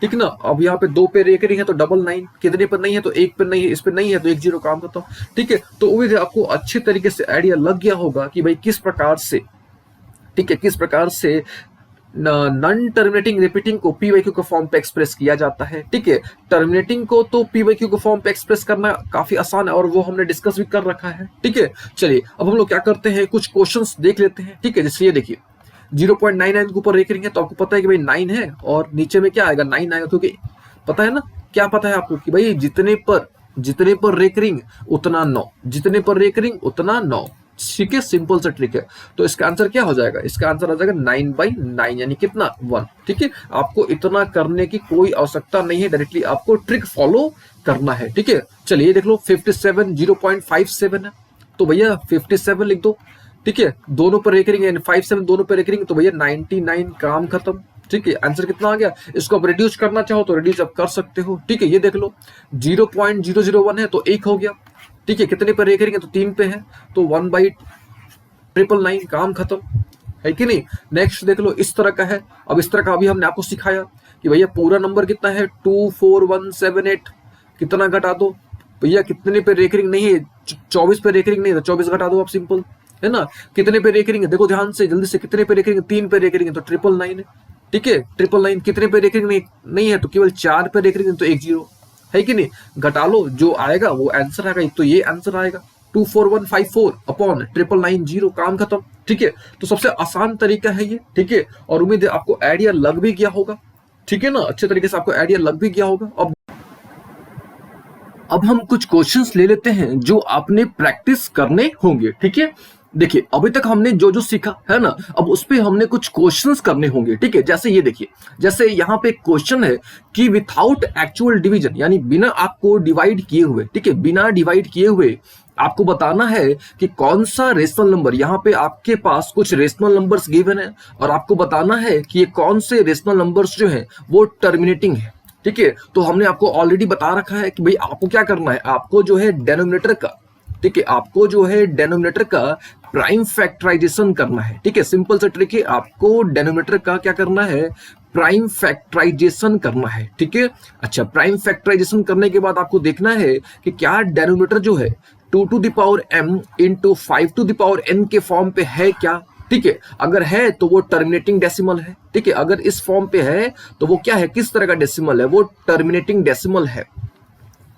ठीक ना। अब यहाँ पे 2 पे रेकरिंग है तो 99, कितने पर नहीं है तो 1 पे नहीं है, इस पे नहीं है तो 10 काम करता हूँ, ठीक है। तो उम्मीद है आपको अच्छे तरीके से आइडिया लग गया होगा कि भाई किस प्रकार से, ठीक है, किस प्रकार से नॉन टर्मिनेटिंग रिपीटिंग को पीवाईक्यू के फॉर्म पे एक्सप्रेस किया जाता है, ठीक है। टर्मिनेटिंग को तो पीवाईक्यू के फॉर्म पे एक्सप्रेस करना काफी आसान है और वो हमने डिस्कस भी कर रखा है, ठीक है। चलिए अब हम लोग क्या करते हैं, कुछ क्वेश्चंस देख लेते हैं, ठीक है। जैसे ये देखिए 0.99 के ऊपर रेकरिंग है, तो आपको पता है कि भाई 9 है और नीचे में क्या आएगा 9 आएगा, क्योंकि पता है ना, क्या पता है आपको कि भाई जितने पर रेकरिंग उतना 9, जितने पर रेकरिंग उतना 9, ठीक है। सिंपल सा ट्रिक है। तो इसका आंसर क्या हो जाएगा, इसका आंसर आ जाएगा 9/9, यानी कितना 1, ठीक है। आपको इतना करने की कोई आवश्यकता नहीं है, डायरेक्टली आपको ट्रिक फॉलो करना है, ठीक है। चलिए ये देख लो 57 0.57 है, तो भैया 57 लिख दो, ठीक है। दोनों पर रेकरिंग है 57 दोनों पर रेकरिंग, तो भैया 99, काम खत्म, ठीक है। आंसर कितना आ गया। इसको आप रिड्यूस करना चाहो तो रिड्यूस आप कर सकते हो, ठीक है। ये देख लो 0.001 है तो 1 हो गया, ठीक है। कितने पर रेकरिंग है तो 3 पे है, तो 1/999, काम खत्म, है कि नहीं। नेक्स्ट देख लो इस तरह का है। अब इस तरह का अभी हमने आपको सिखाया कि भैया पूरा नंबर कितना है 24178, कितना घटा दो भैया, कितने पे रेकरिंग नहीं है 24 पे रेकरिंग नहीं है तो 24 घटा दो आप, सिंपल है ना। कितने पे रेकरिंग है देखो ध्यान से जल्दी से, कितने पे रेकरिंग है 3 पे रेकरिंग है तो 999 है, ठीक है। 999 कितने पे रेकरिंग नहीं है तो केवल 4 पे रेकरिंग है तो 10, है कि नहीं। घटा लो, जो आएगा वो आंसर आएगा, तो ये आंसर आएगा 24154 अपॉन 999, काम खत्म, ठीक है। तो सबसे आसान तरीका है ये, ठीक है। और उम्मीद है आपको आइडिया लग भी गया होगा, ठीक है ना, अच्छे तरीके से आपको आइडिया लग भी गया होगा। अब हम कुछ क्वेश्चंस ले लेते हैं जो आपने प्रैक्टिस करने होंगे, ठीक है। देखिए अभी तक हमने जो जो सीखा है ना, अब उस पे हमने कुछ क्वेश्चंस करने होंगे, ठीक है। जैसे ये देखिए, जैसे यहाँ पे क्वेश्चन है कि विथआउट एक्चुअल डिवीजन, यानी बिना आपको डिवाइड किए हुए, ठीक है, बिना डिवाइड किए हुए आपको बताना है कि कौन सा रेशनल नंबर, यहाँ पे आपके पास कुछ रेशनल नंबर्स गिवन है और आपको बताना है कि ये कौन से रेशनल नंबर्स जो है वो टर्मिनेटिंग है, ठीक है। तो हमने आपको ऑलरेडी बता रखा है कि भाई आपको क्या करना है, आपको जो है डेनोमिनेटर का, ठीक है, आपको जो है डेनोमिनेटर का प्राइम फैक्टराइजेशन करना है, ठीक है। सिंपल सा ट्रिक है, आपको डेनोमिनेटर का क्या करना है, प्राइम फैक्टराइजेशन करना है, ठीक है। अच्छा, प्राइम फैक्टराइजेशन करने के बाद आपको देखना है कि क्या डेनोमिनेटर जो है 2 to the power m into 5 to the power n के फॉर्म पे है क्या, ठीक है। अगर है तो वो टर्मिनेटिंग डेसिमल है, ठीक है। अगर इस फॉर्म पे है तो वो क्या है, किस तरह का डेसिमल है, वो टर्मिनेटिंग डेसिमल है।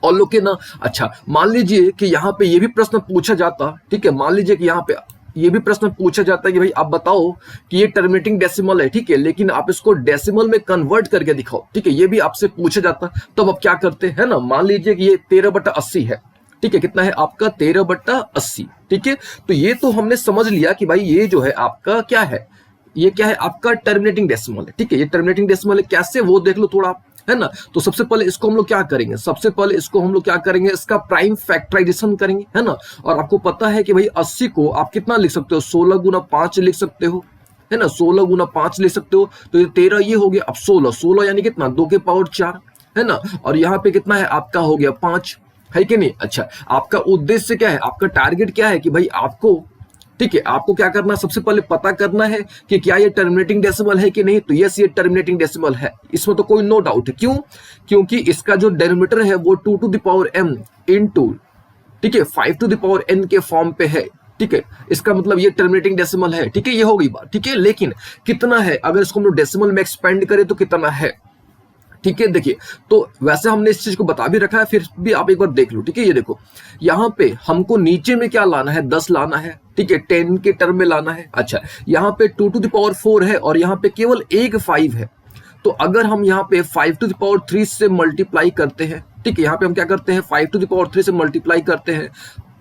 और लोग के ना, अच्छा मान लीजिए कि यहाँ पे ये भी प्रश्न पूछा जाता, ठीक है, मान लीजिए कि यहाँ पे ये भी प्रश्न पूछा जाता है कि भाई आप बताओ कि ये टर्मिनेटिंग डेसिमल है, ठीक है, लेकिन आप इसको डेसिमल में कन्वर्ट करके दिखाओ, ठीक है, ये भी आपसे पूछा जाता। तब आप क्या करते हैं ना, मान लीजिए कि ये 13/80 है, ठीक है, कितना है आपका 13/80, ठीक है। तो ये तो हमने समझ लिया कि भाई ये जो है आपका क्या है, ये क्या है आपका टर्मिनेटिंग डेसिमल है, ठीक है। ये टर्मिनेटिंग डेसिमल है, कैसे वो देख लो थोड़ा, है ना। तो सबसे पहले इसको हम लोग क्या करेंगे, सबसे पहले इसको हम लोग क्या करेंगे, इसका प्राइम फैक्टराइजेशन करेंगे, है ना। और आपको पता है कि भाई 80 को आप कितना लिख सकते हो, 16 गुना 5 लिख सकते हो, है ना, 16 गुना 5 लिख सकते हो। तो ये 13 ये हो गया, अब 16 यानी कितना 2 के पावर 4, है ना। और यहाँ पे कितना है आपका हो गया 5, है कि नहीं। अच्छा, आपका उद्देश्य क्या है, आपका टारगेट क्या है कि भाई आपको, ठीक है, आपको क्या करना, सबसे पहले पता करना है कि क्या ये टर्मिनेटिंग डेसिमल है कि नहीं। तो यस, ये टर्मिनेटिंग डेसिमल है, इसमें तो कोई नो डाउट है। क्यों, क्योंकि इसका जो डेनोमिनेटर है वो 2 to the power m into, ठीक है, 5 to the power n के फॉर्म पे है, ठीक है। इसका मतलब ये टर्मिनेटिंग डेसिमल है, ठीक है, ये हो गई बात, ठीक है। लेकिन कितना है, अगर इसको हम लोग डेसिमल में एक्सपेंड करें तो कितना है, ठीक है। देखिए, तो वैसे हमने इस चीज को बता भी रखा है, फिर भी आप एक बार देख लो, ठीक है। ये देखो यहाँ पे हमको नीचे में क्या लाना है, 10 लाना है, ठीक है, 10 के टर्म में लाना है। अच्छा, यहाँ पे 2 to the power 4 है और यहाँ पे केवल एक 5 है। तो अगर हम यहाँ पे 5 to the power 3 से मल्टीप्लाई करते हैं, ठीक है, यहाँ पे हम क्या करते हैं 5 to the power 3 से मल्टीप्लाई करते हैं,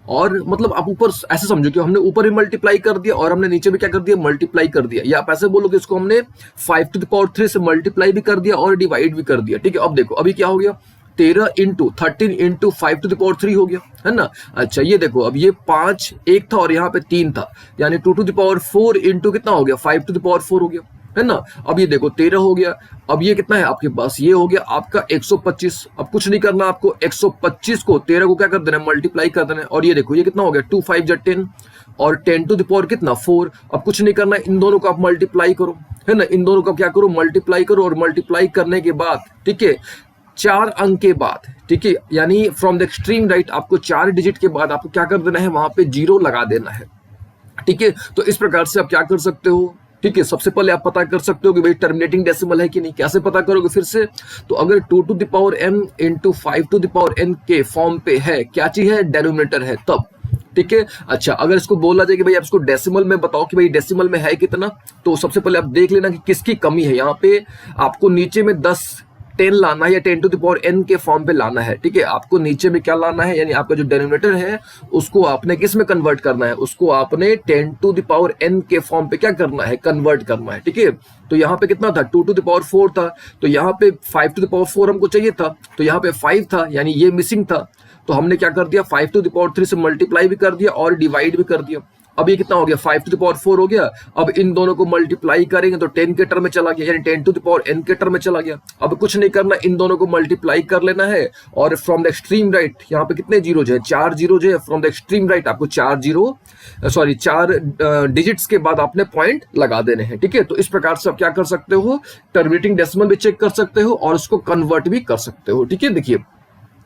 और मतलब आप ऊपर ऐसे समझो कि हमने ऊपर भी मल्टीप्लाई कर दिया और हमने नीचे भी क्या कर दिया, मल्टीप्लाई कर दिया। या आप ऐसे बोलो कि इसको हमने 5 to the power 3 से मल्टीप्लाई भी कर दिया और डिवाइड भी कर दिया, ठीक है। अब देखो अभी क्या हो गया, 13 into 13 into 5 to the power 3 हो गया, है ना। अच्छा, ये देखो अब ये 5 एक था और यहाँ पे 3 था, यानी 2 to the power 4 into कितना हो गया, 5 to the power 4 हो गया, है ना। अब ये देखो 13 हो गया, अब ये कितना है आपके पास, ये हो गया आपका 125। अब कुछ नहीं करना आपको, 125 को 13 को क्या कर देना है, मल्टीप्लाई कर देना है। और ये देखो ये कितना हो गया, 2 5 जा 10 और 10 टू द पावर कितना 4। अब कुछ नहीं करना, इन दोनों को आप मल्टीप्लाई करो, है ना, इन दोनों का क्या करो, मल्टीप्लाई करो। और मल्टीप्लाई करने के बाद ठीक है 4 अंक के बाद, ठीक है, यानी फ्रॉम द एक्सट्रीम राइट आपको 4 डिजिट के बाद आपको क्या कर देना है, वहां पे 0 लगा देना है। ठीक है, तो इस प्रकार से आप क्या कर सकते हो, ठीक है, सबसे पहले आप पता कर सकते हो कि भाई टर्मिनेटिंग डेसिमल है कि नहीं। कैसे पता करोगे फिर से, तो अगर 2 to the power m into 5 to the power n के फॉर्म पे है, क्या चीज है, डेनोमिनेटर है, तब। ठीक है, अच्छा अगर इसको बोला जाए कि भाई आप इसको डेसिमल में बताओ कि भाई डेसिमल में है कितना, तो सबसे पहले आप देख लेना कि किसकी कमी है। यहाँ पे आपको नीचे में 10 लाना है या 10 टू द पावर n के फॉर्म पे लाना है। ठीक है, आपको नीचे में क्या लाना है, यानी आपका जो डेनोमिनेटर है उसको आपने किस में कन्वर्ट करना है, उसको आपने 10 टू द पावर n के फॉर्म पे क्या करना है, कन्वर्ट करना है। ठीक है, तो यहाँ पे कितना था, 2 टू द पावर 4 था, तो यहाँ पे 5 टू द पावर 4 हमको चाहिए था, तो यहाँ पे 5 था, यानी ये मिसिंग था, तो हमने क्या कर दिया, 5 टू द पावर 3 से मल्टीप्लाई भी कर दिया और डिवाइड भी कर दिया। अब ये कितना हो गया, 5 टू द पावर 4 हो गया। अब इन दोनों को मल्टीप्लाई करेंगे तो 10 के टर्म में चला गया, यानी 10 टू द पावर n के टर्म में चला गया। अब कुछ नहीं करना, इन दोनों को मल्टीप्लाई कर लेना है और फ्रॉम द एक्सट्रीम राइट यहाँ पे कितने जीरो है, 4 जीरो है। फ्रॉम द एक्सट्रीम राइट आपको 4 डिजिट्स के बाद आपने पॉइंट लगा देने हैं। ठीक है, तो इस प्रकार से आप क्या कर सकते हो, टर्मिनेटिंग डेसिमल भी चेक कर सकते हो और उसको कन्वर्ट भी कर सकते हो। ठीक है, देखिए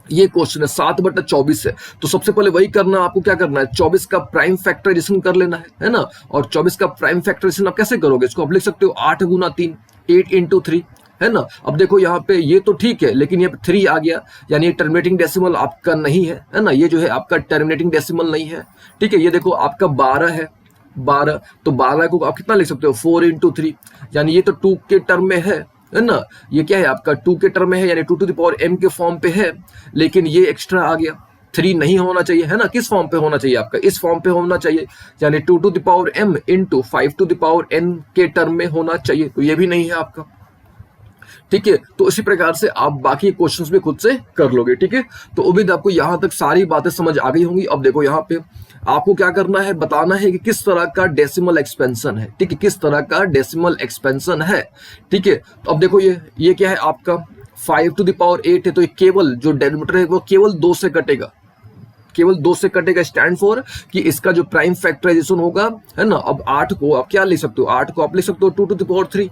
ये क्वेश्चन है 7/24 है, तो सबसे पहले वही करना, आपको क्या करना है, 24 का प्राइम फैक्टराइजेशन कर लेना है ना। और 24 का प्राइम फैक्टराइजेशन आप कैसे करोगे, इसको आप लिख सकते हो 8 गुना 3, 8 इंटू 3, है ना। अब देखो यहाँ पे ये तो ठीक है, लेकिन ये 3 आ गया, यानी ये टर्मिनेटिंग डेसिमल आपका नहीं है ना, ये जो है आपका टर्मिनेटिंग डेसिमल नहीं है। ठीक है, ये देखो आपका 12 है, 12, तो 12 को आप कितना लिख सकते हो, 4 इंटू 3, यानी ये तो 2 के टर्म में है ना। ये क्या है आपका 2 के टर्म में है, यानी 2 टू द पावर m के फॉर्म पे है, लेकिन ये एक्स्ट्रा आ गया, 3 नहीं होना चाहिए, है ना। किस फॉर्म पे होना चाहिए आपका, इस फॉर्म पे होना चाहिए, यानी 2 to the power m into 5 to the power n के टर्म में होना चाहिए, तो ये भी नहीं है आपका। ठीक है, तो इसी प्रकार से आप बाकी क्वेश्चंस भी खुद से कर लोगे। ठीक है, तो उम्मीद आपको यहां तक सारी बातें समझ आ गई होंगी। अब देखो यहाँ पे आपको क्या करना है, बताना है कि किस तरह का डेसिमल एक्सपेंशन है। ठीक है, किस तरह का डेसिमल एक्सपेंशन है। ठीक है, तो अब देखो ये क्या है आपका 5 टू द पावर 8 है, तो ये केवल जो डेनोमिनेटर है वो केवल 2 से कटेगा, केवल 2 से कटेगा, स्टैंड फॉर कि इसका जो प्राइम फैक्टराइजेशन होगा, है ना। अब 8 को आप क्या लिख सकते हो, 8 को आप लिख सकते हो 2 टू द पावर 3,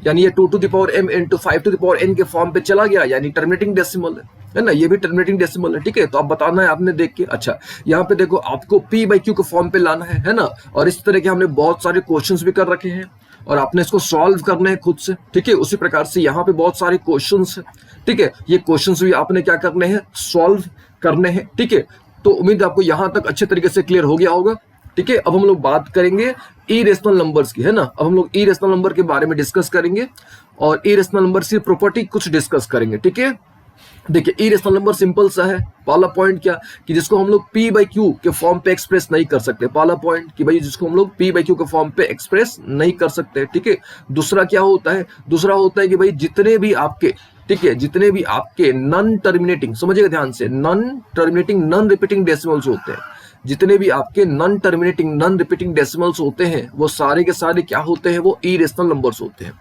यानी ये 2 to the power m into 5 to the power n के फॉर्म पे चला गया, यानी टर्मिनेटिंग डेसिमल है ना, ये भी टर्मिनेटिंग डेसिमल है। ठीक है, तो आप बताना है आपने देख के। अच्छा यहाँ पे देखो आपको p/q के फॉर्म पे लाना है ना, और इस तरह के हमने बहुत सारे क्वेश्चंस भी कर रखे हैं और आपने इसको सॉल्व करने हैं खुद से। ठीक है, उसी प्रकार से यहाँ पे बहुत सारे क्वेश्चंस है। ठीक है, ये क्वेश्चंस भी आपने क्या करने हैं, सॉल्व करने हैं। ठीक है, तो उम्मीद आपको यहां तक अच्छे तरीके से क्लियर हो गया होगा। ठीक है, अब हम लोग बात करेंगे इरेशनल नंबर्स की, है ना। अब हम लोग इरेशनल नंबर के बारे में डिस्कस करेंगे और इरेशनल नंबर की प्रॉपर्टी कुछ डिस्कस करेंगे। ठीक है, देखिए इरेशनल नंबर सिंपल सा है। पहला पॉइंट क्या कि जिसको हम लोग p/q के फॉर्म पे एक्सप्रेस नहीं कर सकते, पहला पॉइंट कि भाई जिसको हम लोग p/q के फॉर्म पे एक्सप्रेस नहीं कर सकते। ठीक है, दूसरा क्या होता है, दूसरा होता है कि भाई जितने भी आपके, ठीक है, जितने भी आपके नॉन टर्मिनेटिंग, समझिएगा ध्यान से, non terminating non repeating decimals होते हैं, जितने भी आपके non terminating non repeating decimals होते हैं वो सारे के सारे क्या होते हैं, वो इरेशनल नंबर्स होते हैं,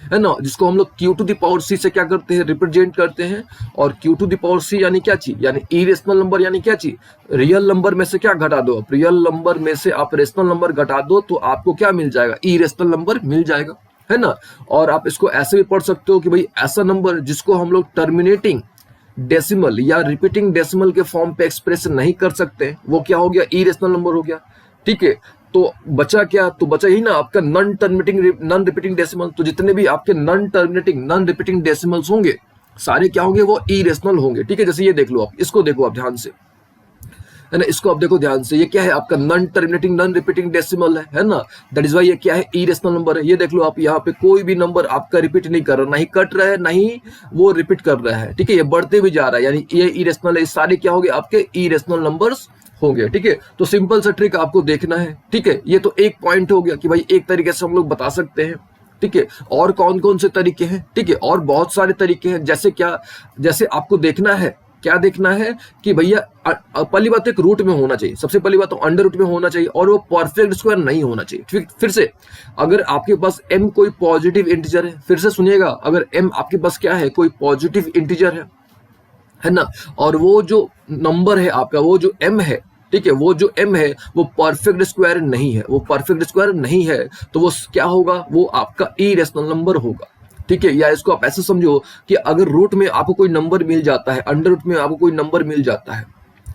है ना। जिसको हम लोग q to the power c से क्या करते हैं, रिप्रेजेंट करते हैं। और q to the power c यानी क्या चीज, यानी इरेशनल नंबर, यानी क्या चीज, रियल नंबर में से क्या घटा दो, आप रियल नंबर में से आप रेशनल नंबर घटा दो तो आपको क्या मिल जाएगा, इरेशनल नंबर मिल जाएगा, है ना। और आप इसको ऐसे भी पढ़ सकते हो कि भाई ऐसा नंबर जिसको हम लोग टर्मिनेटिंग डेसिमल या रिपीटिंग डेसिमल के फॉर्म पे एक्सप्रेस नहीं कर सकते, वो क्या हो गया, इरेशनल नंबर हो गया। ठीक है, तो बचा क्या, तो बचा ही ना आपका non terminating non repeating decimal. तो जितने भी आपके non terminating non repeating decimals होंगे सारे क्या होंगे, वो इरेशनल होंगे। ठीक है, जैसे ये देख लो आप, इसको देखो आप ध्यान से, है ना, इसको आप देखो ध्यान से, ये क्या है आपका non terminating non repeating decimal है ना। दैट इज वाई ये क्या है, इरेशनल नंबर है। ये देख लो आप, यहाँ पे कोई भी नंबर आपका रिपीट नहीं कर रहा, नहीं कट रहा है, नहीं वो रिपीट कर रहा है। ठीक है, ये बढ़ते भी जा रहा है, यानी ये इरेशनल है। सारे क्या हो गए आपके इरेशनल नंबर्स होंगे। ठीक है, तो सिंपल सा ट्रिक आपको देखना है। ठीक है, ये तो एक पॉइंट हो गया कि भाई एक तरीके से हम लोग बता सकते हैं। ठीक है, और कौन कौन से तरीके हैं, ठीक है, और बहुत सारे तरीके हैं। जैसे क्या, जैसे आपको देखना है क्या देखना है कि भैया पहली बात तो एक रूट में होना चाहिए, सबसे पहली बात तो अंडर रूट में होना चाहिए, और वो परफेक्ट स्क्वायर नहीं होना चाहिए। ठीक, फिर से अगर आपके पास m कोई पॉजिटिव इंटीजर है, फिर से सुनिएगा, अगर m आपके पास क्या है, कोई पॉजिटिव इंटीजर है ना, और वो जो नंबर है आपका, वो जो m है, ठीक है, वो जो m है वो परफेक्ट स्क्वायर नहीं है, वो परफेक्ट स्क्वायर नहीं है, तो वो क्या होगा, वो आपका इरेशनल नंबर होगा। ठीक है, या इसको आप ऐसे समझो कि अगर रूट में आपको कोई नंबर मिल जाता है, अंडर रूट में आपको कोई नंबर मिल जाता है,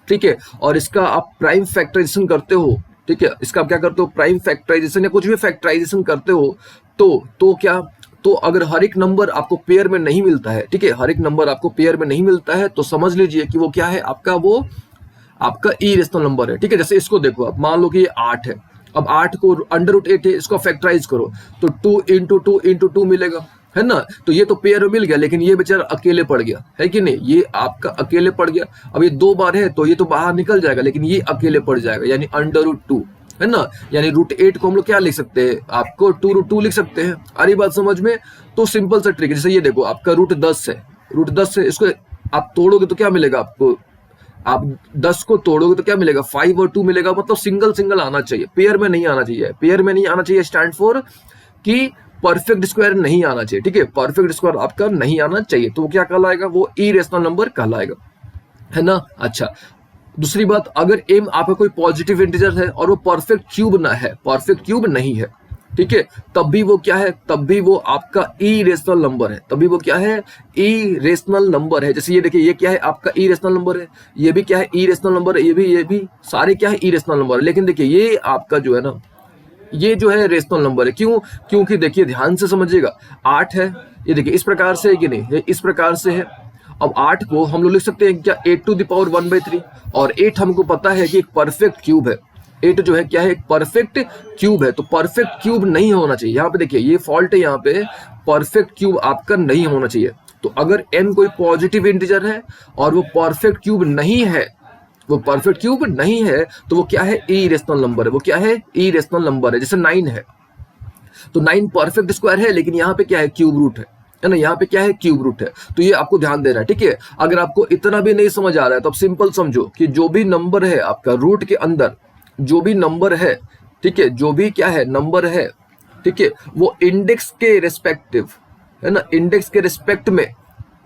ठीक है, और इसका आप प्राइम फैक्टराइजेशन करते हो, ठीक है, इसका आप क्या करते हो, प्राइम फैक्टराइजेशन या कुछ भी फैक्टराइजेशन करते हो, तो क्या, तो अगर हर एक नंबर आपको पेयर में नहीं मिलता है, ठीक है, हर एक नंबर आपको पेयर में नहीं मिलता है, तो समझ लीजिए कि वो क्या है, आपका वो आपका इरेशनल नंबर है। ठीक है, जैसे इसको देखो, आप मान लो कि ये 8 है, अब 8 को अंडर रूट 8 है, इसको फैक्टराइज करो तो 2 इंटू 2 इंटू 2 मिलेगा, है ना, तो ये तो पेयर में मिल गया, लेकिन ये बेचारा अकेले पड़ गया, है कि नहीं, ये आपका अकेले पड़ गया। अब ये 2 बार है तो ये तो बाहर निकल जाएगा, लेकिन ये अकेले पड़ जाएगा, यानी अंडर रूट 2, है ना, यानी रूट 8 को हम लोग क्या लिख सकते हैं, आपको 2 रूट 2 लिख सकते हैं। आ रही बात समझ में? तो सिंपल सा ट्रिक है, जैसे ये देखो आपका रूट 10 है, रूट 10 है, इसको आप तोड़ोगे तो क्या मिलेगा आपको, आप 10 को तोड़ोगे तो क्या मिलेगा, 5 और 2 मिलेगा, मतलब सिंगल सिंगल आना चाहिए, पेयर में नहीं आना चाहिए, पेयर में नहीं आना चाहिए स्टैंड फॉर कि परफेक्ट स्क्वायर नहीं आना चाहिए। ठीक है, परफेक्ट स्क्वायर आपका नहीं आना चाहिए, तो वो क्या कहलाएगा, वो इरेशनल नंबर कहलाएगा, है ना। अच्छा, दूसरी बात, अगर m आपका कोई पॉजिटिव इंटीजर है और वो परफेक्ट क्यूब ना है, परफेक्ट क्यूब नहीं है, ठीक है, तब भी वो क्या है, तब भी वो आपका इरेशनल नंबर है, तभी वो क्या है, इरेशनल नंबर है। जैसे ये देखिए, ये क्या है, आपका इरेशनल नंबर है, ये भी क्या है, इरेशनल नंबर है, ये भी सारे क्या है, इरेशनल नंबर है। लेकिन देखिए ये आपका जो है ना, ये जो है रेशनल नंबर है, क्यों, क्योंकि देखिए ध्यान से समझिएगा, 8 है, ये देखिए इस प्रकार से है कि नहीं, ये इस प्रकार से है। अब 8 को हम लोग लिख सकते हैं क्या, 8 टू द पावर 1/3, और 8 हमको पता है कि एक परफेक्ट क्यूब है, 8 जो है क्या है, एक परफेक्ट क्यूब है, तो परफेक्ट क्यूब नहीं होना चाहिए। यहाँ पे देखिए ये फॉल्ट है, यहाँ पे परफेक्ट क्यूब आपका नहीं होना चाहिए। तो अगर m कोई पॉजिटिव इंटीजर है और वो परफेक्ट क्यूब नहीं है, वो परफेक्ट क्यूब नहीं है, तो वो क्या है, इरेशनल नंबर है, वो क्या है, इरेशनल नंबर है। जैसे 9 है, तो 9 परफेक्ट स्क्वायर है, लेकिन यहाँ पे क्या है, क्यूब रूट है ना, यहाँ पे क्या है, क्यूब रूट है, तो ये आपको ध्यान देना है। ठीक है, अगर आपको इतना भी नहीं समझ आ रहा है तो आप सिंपल समझो कि जो भी नंबर है आपका रूट के अंदर, जो भी नंबर है, ठीक है, जो भी क्या है नंबर है, ठीक है, वो इंडेक्स के रिस्पेक्टिव, है ना, इंडेक्स के रिस्पेक्ट में,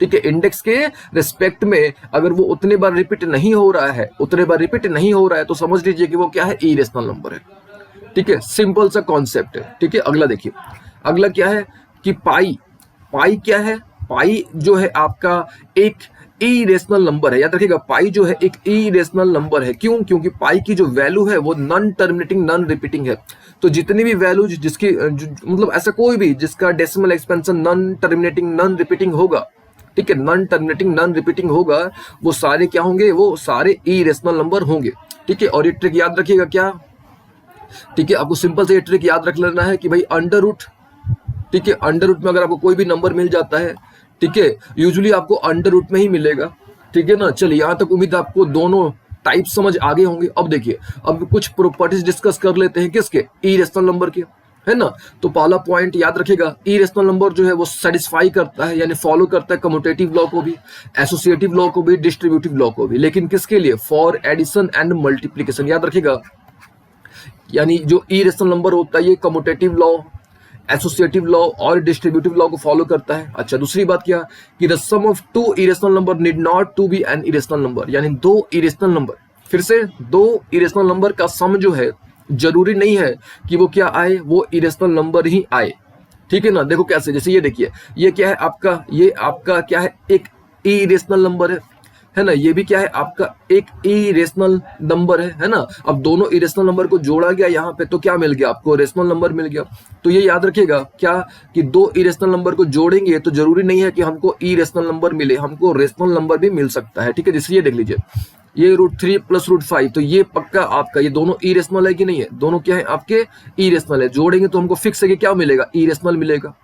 ठीक है, इंडेक्स के रिस्पेक्ट में अगर वो उतने बार रिपीट नहीं हो रहा है, उतने बार रिपीट नहीं हो रहा है, तो समझ लीजिए कि वो क्या है, इरेशनल नंबर है। ठीक है, सिंपल सा कॉन्सेप्ट है। ठीक है, अगला देखिए, अगला क्या है कि पाई, पाई क्या है, पाई जो है आपका एक इरेशनल नंबर है, याद रखिएगा, पाई जो है एक इरेशनल नंबर है। क्यों, क्योंकि पाई की जो वैल्यू है वो नॉन टर्मिनेटिंग नॉन रिपीटिंग है, तो जितनी भी वैल्यू जिसकी मतलब ऐसा कोई भी जिसका decimal expansion non terminating non repeating होगा, ठीक है, नॉन टर्मिनेटिंग नॉन रिपीटिंग होगा, वो सारे क्या होंगे, वो सारे इरेशनल नंबर होंगे। ठीक है, और ये ट्रिक याद रखिएगा क्या, ठीक है, आपको सिंपल से ये ट्रिक याद रख लेना है कि भाई अंडर रूट, ठीक है, अंडर रूट में अगर आपको कोई भी नंबर मिल जाता है, ठीक है, यूजुअली आपको अंडर रूट में ही मिलेगा। ठीक है ना, चलिए यहाँ तक उम्मीद आपको दोनों टाइप समझ आगे होंगे। अब देखिए, अब कुछ प्रॉपर्टीज डिस्कस कर लेते हैं, किसके, इरेशनल नंबर के, है ना। तो पहला पॉइंट याद रखिएगा, इरेशनल नंबर जो है वो सेटिस्फाई करता है, यानी फॉलो करता है कम्यूटेटिव लॉ को भी, एसोसिएटिव लॉ को भी, डिस्ट्रीब्यूटिव लॉ को भी, लेकिन किसके लिए, फॉर एडिशन एंड मल्टीप्लीकेशन। याद रखिएगा, यानी जो इरेशनल नंबर होता है ये कम्यूटेटिव लॉ, एसोसिएटिव लॉ और डिस्ट्रीब्यूटिव लॉ को फॉलो करता है। अच्छा, दूसरी बात क्या कि the sum of 2 irrational number need not to be an irrational number, यानी 2 इरेशनल नंबर, फिर से 2 इरेशनल नंबर का सम जो है जरूरी नहीं है कि वो क्या आए, वो इरेशनल नंबर ही आए। ठीक है ना, देखो कैसे, जैसे ये देखिए, ये क्या है आपका, ये आपका क्या है, एक इरेशनल नंबर है ना, ये भी क्या है आपका एक इरेशनल नंबर है ना। अब दोनों इरेशनल नंबर को जोड़ा गया यहाँ पे, तो क्या मिल गया आपको, रेशनल नंबर मिल गया। तो ये याद रखिएगा क्या कि 2 इरेशनल नंबर को जोड़ेंगे तो जरूरी नहीं है कि हमको इरेशनल नंबर मिले, हमको रेशनल नंबर भी मिल सकता है। ठीक है, जैसे ये देख लीजिए, ये √3 + √5, तो ये पक्का आपका, ये दोनों इरेशनल है कि नहीं है, दोनों क्या है आपके इरेशनल है, जोड़ेंगे तो हमको फिक्स है कि क्या मिलेगा, इरेशनल मिलेगा,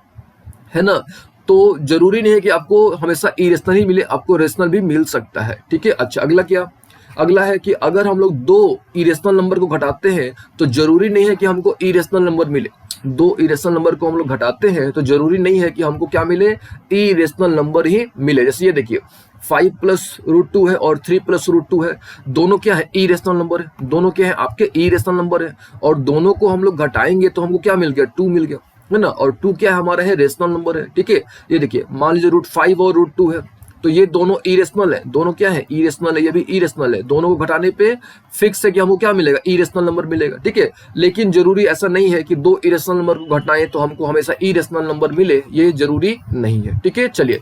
है ना। तो जरूरी नहीं है कि आपको हमेशा इरेशनल ही मिले, आपको रेशनल भी मिल सकता है। ठीक है, अच्छा, अगला क्या, अगला है कि अगर हम लोग 2 इरेशनल नंबर को घटाते हैं तो जरूरी नहीं है कि हमको इरेशनल नंबर मिले, 2 इरेशनल नंबर को हम लोग घटाते हैं तो जरूरी नहीं है कि हमको क्या मिले, इरेशनल नंबर ही मिले। जैसे ये देखिए, 5 प्लस रूट 2 है और 3 प्लस रूट 2 है, दोनों क्या है, इरेशनल नंबर है, दोनों क्या है आपके इरेशनल नंबर है, और दोनों को हम लोग घटाएंगे तो हमको क्या मिल गया, 2 मिल गया, है ना। और 2 क्या है हमारा है, रेशनल नंबर है, ठीक है। ये देखिए मान लीजिए रूट 5 और रूट 2 है, तो ये दोनों इरेशनल है, दोनों क्या है, इरेशनल है, ये भी इरेशनल है, दोनों को घटाने पे फिक्स है कि हमको क्या मिलेगा, इरेशनल नंबर मिलेगा, ठीक है। लेकिन जरूरी ऐसा नहीं है कि दो इरेशनल नंबर को घटाएं तो हमको हमेशा इरेशनल नंबर मिले, ये जरूरी नहीं है, ठीक है। चलिए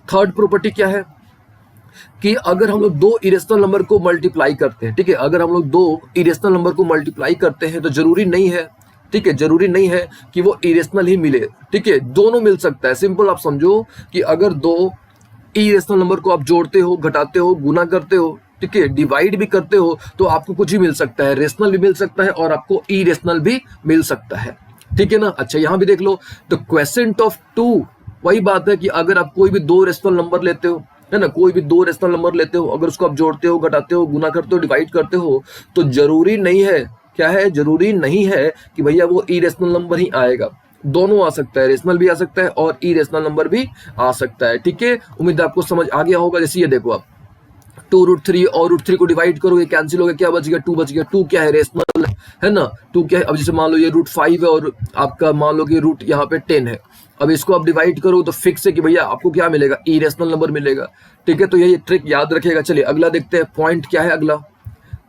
थर्ड प्रॉपर्टी क्या है कि अगर हम लोग दो इरेशनल नंबर को मल्टीप्लाई करते हैं, ठीक है, अगर हम लोग दो इरेशनल नंबर को मल्टीप्लाई करते हैं तो जरूरी नहीं है, ठीक है, जरूरी नहीं है कि वो इरेशनल ही मिले, ठीक है, दोनों मिल सकता है। सिंपल आप समझो कि अगर दो इरेशनल नंबर को आप जोड़ते हो, घटाते हो, गुना करते हो, ठीक है, डिवाइड भी करते हो, तो आपको कुछ भी मिल सकता है, रेशनल भी मिल सकता है और आपको इरेशनल भी मिल सकता है, ठीक है ना। अच्छा यहां भी देख लो, द क्वेश्चन ऑफ टू, वही बात है कि अगर आप कोई भी दो रेशनल नंबर लेते हो, है ना, कोई भी दो रेशनल नंबर लेते हो, अगर उसको आप जोड़ते हो, घटाते हो, गुना करते हो, डिवाइड करते हो, तो जरूरी नहीं है, क्या है, जरूरी नहीं है कि भैया वो इरेशनल नंबर ही आएगा, दोनों आ सकता है, रेशनल भी आ सकता है और इरेशनल नंबर भी आ सकता है, ठीक है। उम्मीद है आपको समझ आ गया होगा। जैसे ये देखो आप 2 रूट 3 और रूट 3 को डिवाइड करोगे, कैंसिल हो गया, क्या बच गया, 2 बच गया, 2 क्या है, रेशनल है ना, 2 क्या है, अब जैसे मान लो ये रूट 5 है और आपका मान लो कि रूट यहाँ पे 10 है, अब इसको आप डिवाइड करो तो फिक्स है कि भैया आपको क्या मिलेगा, इरेशनल नंबर मिलेगा, ठीक है। तो ये ट्रिक याद रखिएगा। चलिए अगला देखते हैं, पॉइंट क्या है अगला,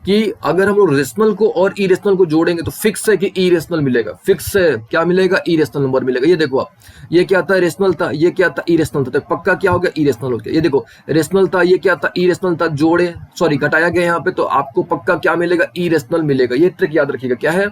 कि अगर हम लोग रेशनल को और इरेशनल को जोड़ेंगे तो फिक्स है कि इरेशनल मिलेगा, फिक्स है, क्या मिलेगा, इरेशनल नंबर मिलेगा। ये देखो आप, ये क्या था, रेशनल था, ये क्या था, इरेशनल था, तो पक्का क्या हो गया, इरेशनल हो गया। ये देखो रेशनल था, ये क्या था, इरेशनल था, जोड़े सॉरी घटाया गया यहाँ पे, तो आपको पक्का क्या मिलेगा, इरेशनल मिलेगा। ये ट्रिक याद रखिएगा, क्या है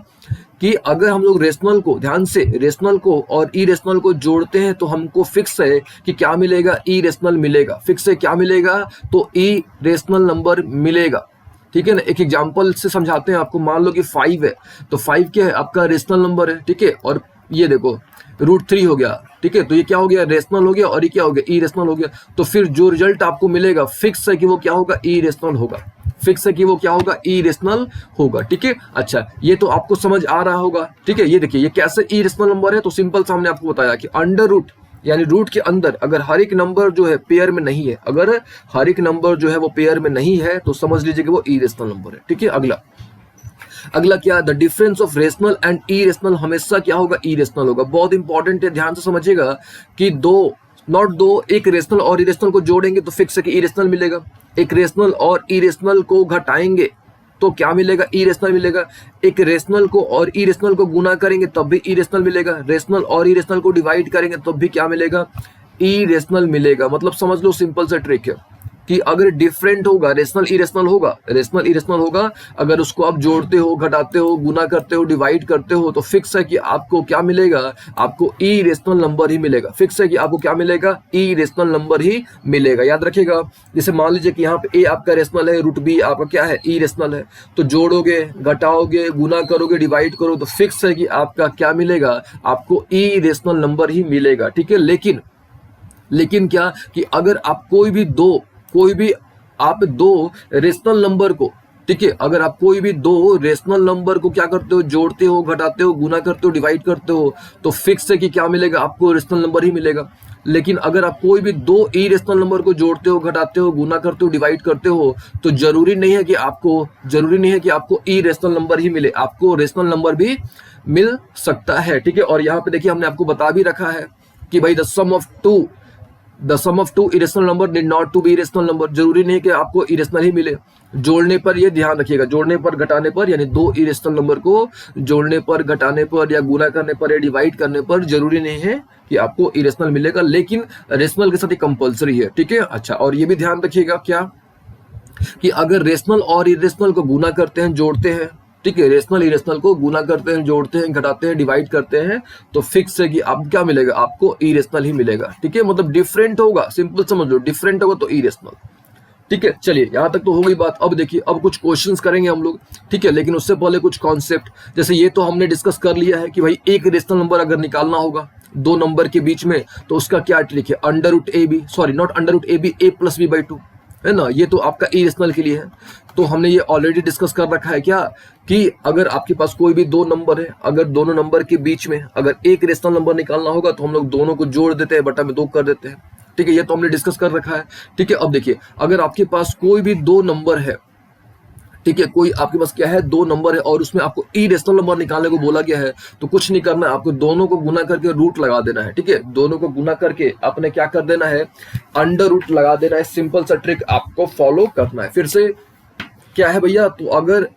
कि अगर हम लोग रेशनल को, ध्यान से, रेशनल को और इरेशनल को जोड़ते हैं तो हमको फिक्स है कि क्या मिलेगा, इरेशनल मिलेगा, फिक्स है क्या मिलेगा, तो इरेशनल नंबर मिलेगा, ठीक है ना। एक एग्जांपल से समझाते हैं आपको, मान लो कि 5 है, तो 5 क्या है आपका रेशनल नंबर है, ठीक है, और ये देखो रूट 3 हो गया, ठीक है, तो ये क्या हो गया, रेशनल हो गया, और ये क्या हो गया, इरेशनल हो गया, तो फिर जो रिजल्ट आपको मिलेगा फिक्स है कि वो क्या होगा, इरेशनल होगा, फिक्स है कि वो क्या होगा, इरेशनल होगा, ठीक है। अच्छा ये तो आपको समझ आ रहा होगा, ठीक है। ये देखिए ये कैसे इरेशनल नंबर है, तो सिंपल सामने आपको बताया कि अंडर रूट, यानी रूट के अंदर अगर हर एक नंबर जो है पेयर में नहीं है, अगर हर एक नंबर जो है वो पेयर में नहीं है तो समझ लीजिए कि वो इरेशनल नंबर है, ठीक है। अगला क्या, the difference of rational and irrational हमेशा क्या होगा, इरेशनल होगा। बहुत इंपॉर्टेंट है, ध्यान से समझिएगा कि दो, नॉट दो, एक रेशनल और इरेशनल को जोड़ेंगे तो फिक्स है कि इरेशनल मिलेगा, एक रेशनल और इरेशनल को घटाएंगे तो क्या मिलेगा, इरेशनल मिलेगा, एक रेशनल को और इरेशनल को गुना करेंगे तब भी इरेशनल मिलेगा, रेशनल और इरेशनल को डिवाइड करेंगे तब भी क्या मिलेगा, इरेशनल मिलेगा। मतलब समझ लो सिंपल सा ट्रिक है कि अगर डिफरेंट होगा, रेशनल इरेशनल होगा, रेशनल इरेशनल होगा, अगर उसको आप जोड़ते हो, घटाते हो, गुना करते हो, डिवाइड करते हो तो फिक्स है कि आपको क्या मिलेगा, आपको इरेशनल नंबर ही मिलेगा, फिक्स है कि आपको क्या मिलेगा, इरेशनल नंबर ही मिलेगा। याद रखिएगा, जैसे मान लीजिए कि यहाँ पे ए आपका रेशनल है, रूट बी आपका क्या है, इरेशनल है, तो जोड़ोगे, घटाओगे, गुना करोगे, डिवाइड करो तो फिक्स है कि आपका क्या मिलेगा, आपको इरेशनल नंबर ही मिलेगा, ठीक है। लेकिन क्या कि अगर आप कोई भी आप दो रेशनल नंबर को, ठीक है, अगर आप कोई भी दो रेशनल नंबर को क्या करते हो, जोड़ते हो, घटाते हो, गुना करते हो, डिवाइड करते हो तो फिक्स है कि क्या मिलेगा, आपको रेशनल नंबर ही मिलेगा। लेकिन अगर आप कोई भी दो इरेशनल नंबर को जोड़ते हो, घटाते हो, गुना करते हो, डिवाइड करते हो तो जरूरी नहीं है कि आपको इरेशनल नंबर ही मिले, आपको रेशनल नंबर भी मिल सकता है, ठीक है। और यहाँ पे देखिए हमने आपको बता भी रखा है कि भाई the sum of two irrational number did not to be irrational number, जरूरी नहीं कि आपको इरेशनल ही मिले। जोड़ने पर ये ध्यान रखिएगा, जोड़ने पर, घटाने पर, यानी दो इरेशनल नंबर को जोड़ने पर, घटाने पर या गुना करने पर या डिवाइड करने पर जरूरी नहीं है कि आपको इरेशनल मिलेगा, लेकिन रेशनल के साथ ही कंपलसरी है, ठीक है। अच्छा और ये भी ध्यान रखिएगा क्या कि अगर रेशनल और इरेशनल को गुना करते हैं, जोड़ते हैं, ठीक है, रेशनल इरेशनल को गुना करते हैं, जोड़ते हैं, घटाते हैं, डिवाइड करते हैं तो फिक्स है कि आप क्या मिलेगा, आपको इरेशनल ही मिलेगा, ठीक है। मतलब डिफरेंट होगा, सिंपल समझ लो, डिफरेंट होगा तो इरेशनल, ठीक है। चलिए यहां तक तो हो गई बात। अब देखिए अब कुछ क्वेश्चंस करेंगे हम लोग, ठीक है, लेकिन उससे पहले कुछ कॉन्सेप्ट, जैसे ये तो हमने डिस्कस कर लिया है कि भाई एक रेशनल नंबर अगर निकालना होगा दो नंबर के बीच में तो उसका क्या ट्रिक है, under root A B, sorry not under root A B, A plus B by 2, है ना, ये तो आपका इरेशनल के लिए है। तो हमने ये ऑलरेडी डिस्कस कर रखा है क्या कि अगर आपके पास कोई भी दो नंबर है, अगर दोनों नंबर के बीच में अगर एक रेशनल नंबर निकालना होगा तो हम लोग दोनों को जोड़ देते हैं, बटा में 2 कर देते हैं, ठीक है, ये तो हमने डिस्कस कर रखा है। ठीक है, अब देखिए अगर आपके पास कोई भी दो नंबर है, ठीक है, कोई आपके पास क्या है, दो नंबर है और उसमें आपको इरेशनल नंबर निकालने को बोला गया है, तो कुछ नहीं करना है, आपको दोनों को गुना करके रूट लगा देना है। ठीक है, दोनों को गुना करके आपने क्या कर देना है, अंडर रूट लगा देना है। सिंपल सा ट्रिक आपको फॉलो करना है। फिर से क्या है भैया, तो अगर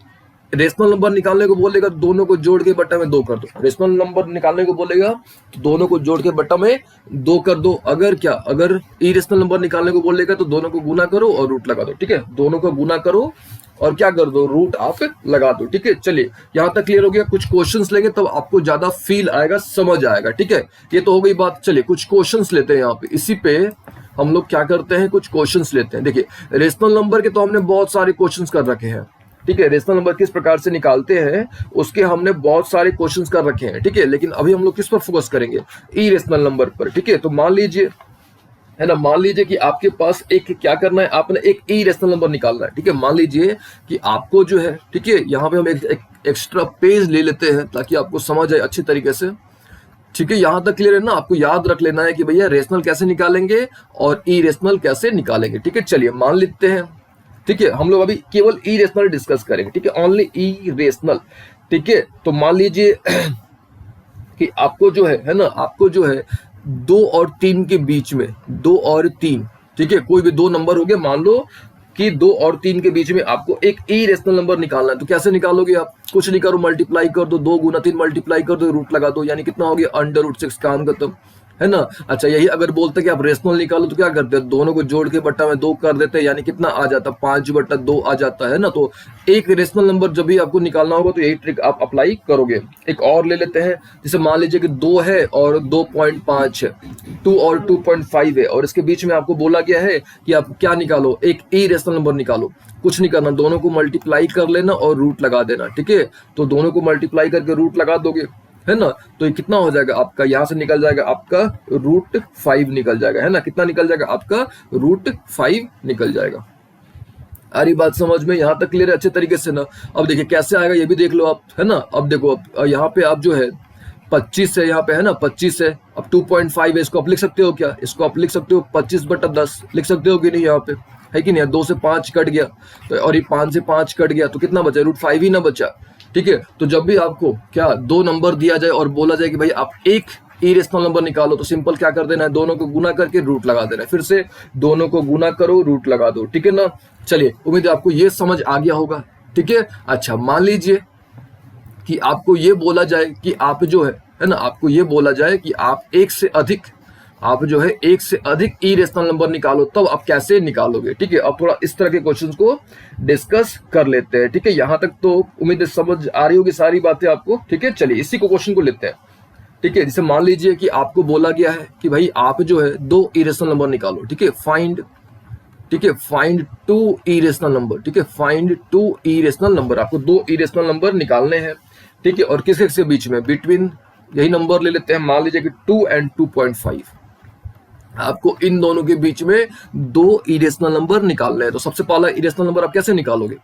रेशनल नंबर निकालने को बोलेगा तो दोनों को जोड़ के बट्टा में 2 कर दो। रेशनल नंबर निकालने को बोलेगा तो दोनों को जोड़ के बट्टा में 2 कर दो। अगर क्या, अगर इरेशनल नंबर निकालने को बोलेगा तो दोनों को गुना करो और रूट लगा दो। ठीक है, दोनों को गुना करो और क्या कर दो, रूट आप लगा दो। ठीक है, चलिए यहां तक क्लियर हो गया। कुछ क्वेश्चंस लेंगे तब आपको ज्यादा फील आएगा, समझ आएगा। ठीक है, ये तो हो गई बात। चलिए कुछ क्वेश्चंस लेते हैं यहाँ पे। इसी पे हम लोग क्या करते हैं, कुछ क्वेश्चंस लेते हैं। देखिए रेशनल नंबर के तो हमने बहुत सारे क्वेश्चंस कर रखे हैं। ठीक है, रेशनल नंबर किस प्रकार से निकालते हैं उसके हमने बहुत सारे क्वेश्चंस कर रखे हैं। ठीक है, लेकिन अभी हम लोग किस पर फोकस करेंगे, इरेशनल नंबर पर। ठीक है, तो मान लीजिए, है ना, मान लीजिए कि आपके पास एक क्या करना है, आपने एक इरेशनल नंबर निकालना है। ठीक है, मान लीजिए कि आपको जो है, ठीक है, यहाँ पे हम एक एक्स्ट्रा पेज ले लेते हैं ताकि आपको समझ आए अच्छी तरीके से। ठीक है, यहां तक क्लियर है ना, आपको याद रख लेना है कि भैया रेशनल कैसे निकालेंगे और इरेशनल कैसे निकालेंगे। ठीक है, चलिए मान लेते हैं। ठीक है, हम लोग अभी केवल इरेशनल डिस्कस करेंगे। ठीक है, ओनली इरेशनल। ठीक है, तो मान लीजिए कि आपको जो है ना, आपको जो है 2 और 3 के बीच में, 2 और 3, ठीक है, कोई भी दो नंबर हो गए, मान लो कि 2 और 3 के बीच में आपको एक इरेशनल नंबर निकालना है। तो कैसे निकालोगे आप, कुछ नहीं करो, मल्टीप्लाई कर दो, 2 गुना 3 मल्टीप्लाई कर दो, रूट लगा दो, यानी कितना हो गया, अंडर रूट 6, काम खत्म, है ना। अच्छा, यही अगर बोलते कि आप रेशनल निकालो तो क्या करते हैं, दोनों को जोड़ के बट्टा में 2 कर देते हैं, यानी कितना आ जाता, 5/2 आ जाता है ना। तो एक रेशनल नंबर जब भी आपको निकालना होगा तो यही ट्रिक आप अप्लाई करोगे। एक और ले लेते हैं, जैसे मान लीजिए कि 2 है और 2.5 है, 2 और 2.5 है, और इसके बीच में आपको बोला गया है कि आप क्या निकालो, एक इरेशनल नंबर निकालो। कुछ नहीं करना, दोनों को मल्टीप्लाई कर लेना और रूट लगा देना। ठीक है, तो दोनों को मल्टीप्लाई करके रूट लगा दोगे, है ना, तो ये कितना हो जाएगा आपका, यहां से निकल जाएगा आपका √5 निकल जाएगा, है ना। कितना निकल जाएगा आपका, √5 निकल जाएगा। आ रही बात समझ में, यहां तक क्लियर है अच्छे तरीके से ना। अब देखिए कैसे आएगा ये भी देख लो आप, है ना। अब देखो, अब यहाँ पे आप जो है 25 है, यहाँ पे है ना 25 है, अब 2.5 है, इसको आप लिख सकते हो क्या, इसको आप लिख सकते हो 25/10 लिख सकते हो कि नहीं, यहाँ पे है कि नहीं, 2 से 5 कट गया तो, और ये 5 से 5 कट गया तो कितना बचा, √5 ही ना बचा। ठीक है, तो जब भी आपको क्या दो नंबर दिया जाए और बोला जाए कि भाई आप एक इरेशनल नंबर निकालो, तो सिंपल क्या कर देना है, दोनों को गुना करके रूट लगा देना है। फिर से दोनों को गुना करो, रूट लगा दो। ठीक है ना, चलिए उम्मीद है आपको ये समझ आ गया होगा। ठीक है, अच्छा मान लीजिए कि आपको ये बोला जाए कि आप जो है ना, आपको ये बोला जाए कि आप एक से अधिक, आप जो है एक से अधिक इरेशनल नंबर निकालो, तब आप कैसे निकालोगे। ठीक है, अब थोड़ा इस तरह के क्वेश्चंस को डिस्कस कर लेते हैं। ठीक है, यहां तक तो उम्मीद है समझ आ रही होगी सारी बातें आपको। ठीक है, चलिए इसी को क्वेश्चन को लेते हैं। ठीक है, जैसे मान लीजिए कि आपको बोला गया है कि भाई आप जो है 2 इरेशनल नंबर निकालो। ठीक है, फाइंड, ठीक है, फाइंड 2 इरेशनल नंबर। ठीक है, फाइंड 2 इरेशनल नंबर, आपको 2 इरेशनल नंबर निकालने हैं। ठीक है, और किस किस के बीच में, बिटवीन, यही नंबर ले लेते हैं, मान लीजिए कि 2 और 2.5, आपको इन दोनों के बीच में 2 इरेशनल नंबर निकालने हैं। तो सबसे पहला इरेशनल नंबर आप कैसे निकालोगे,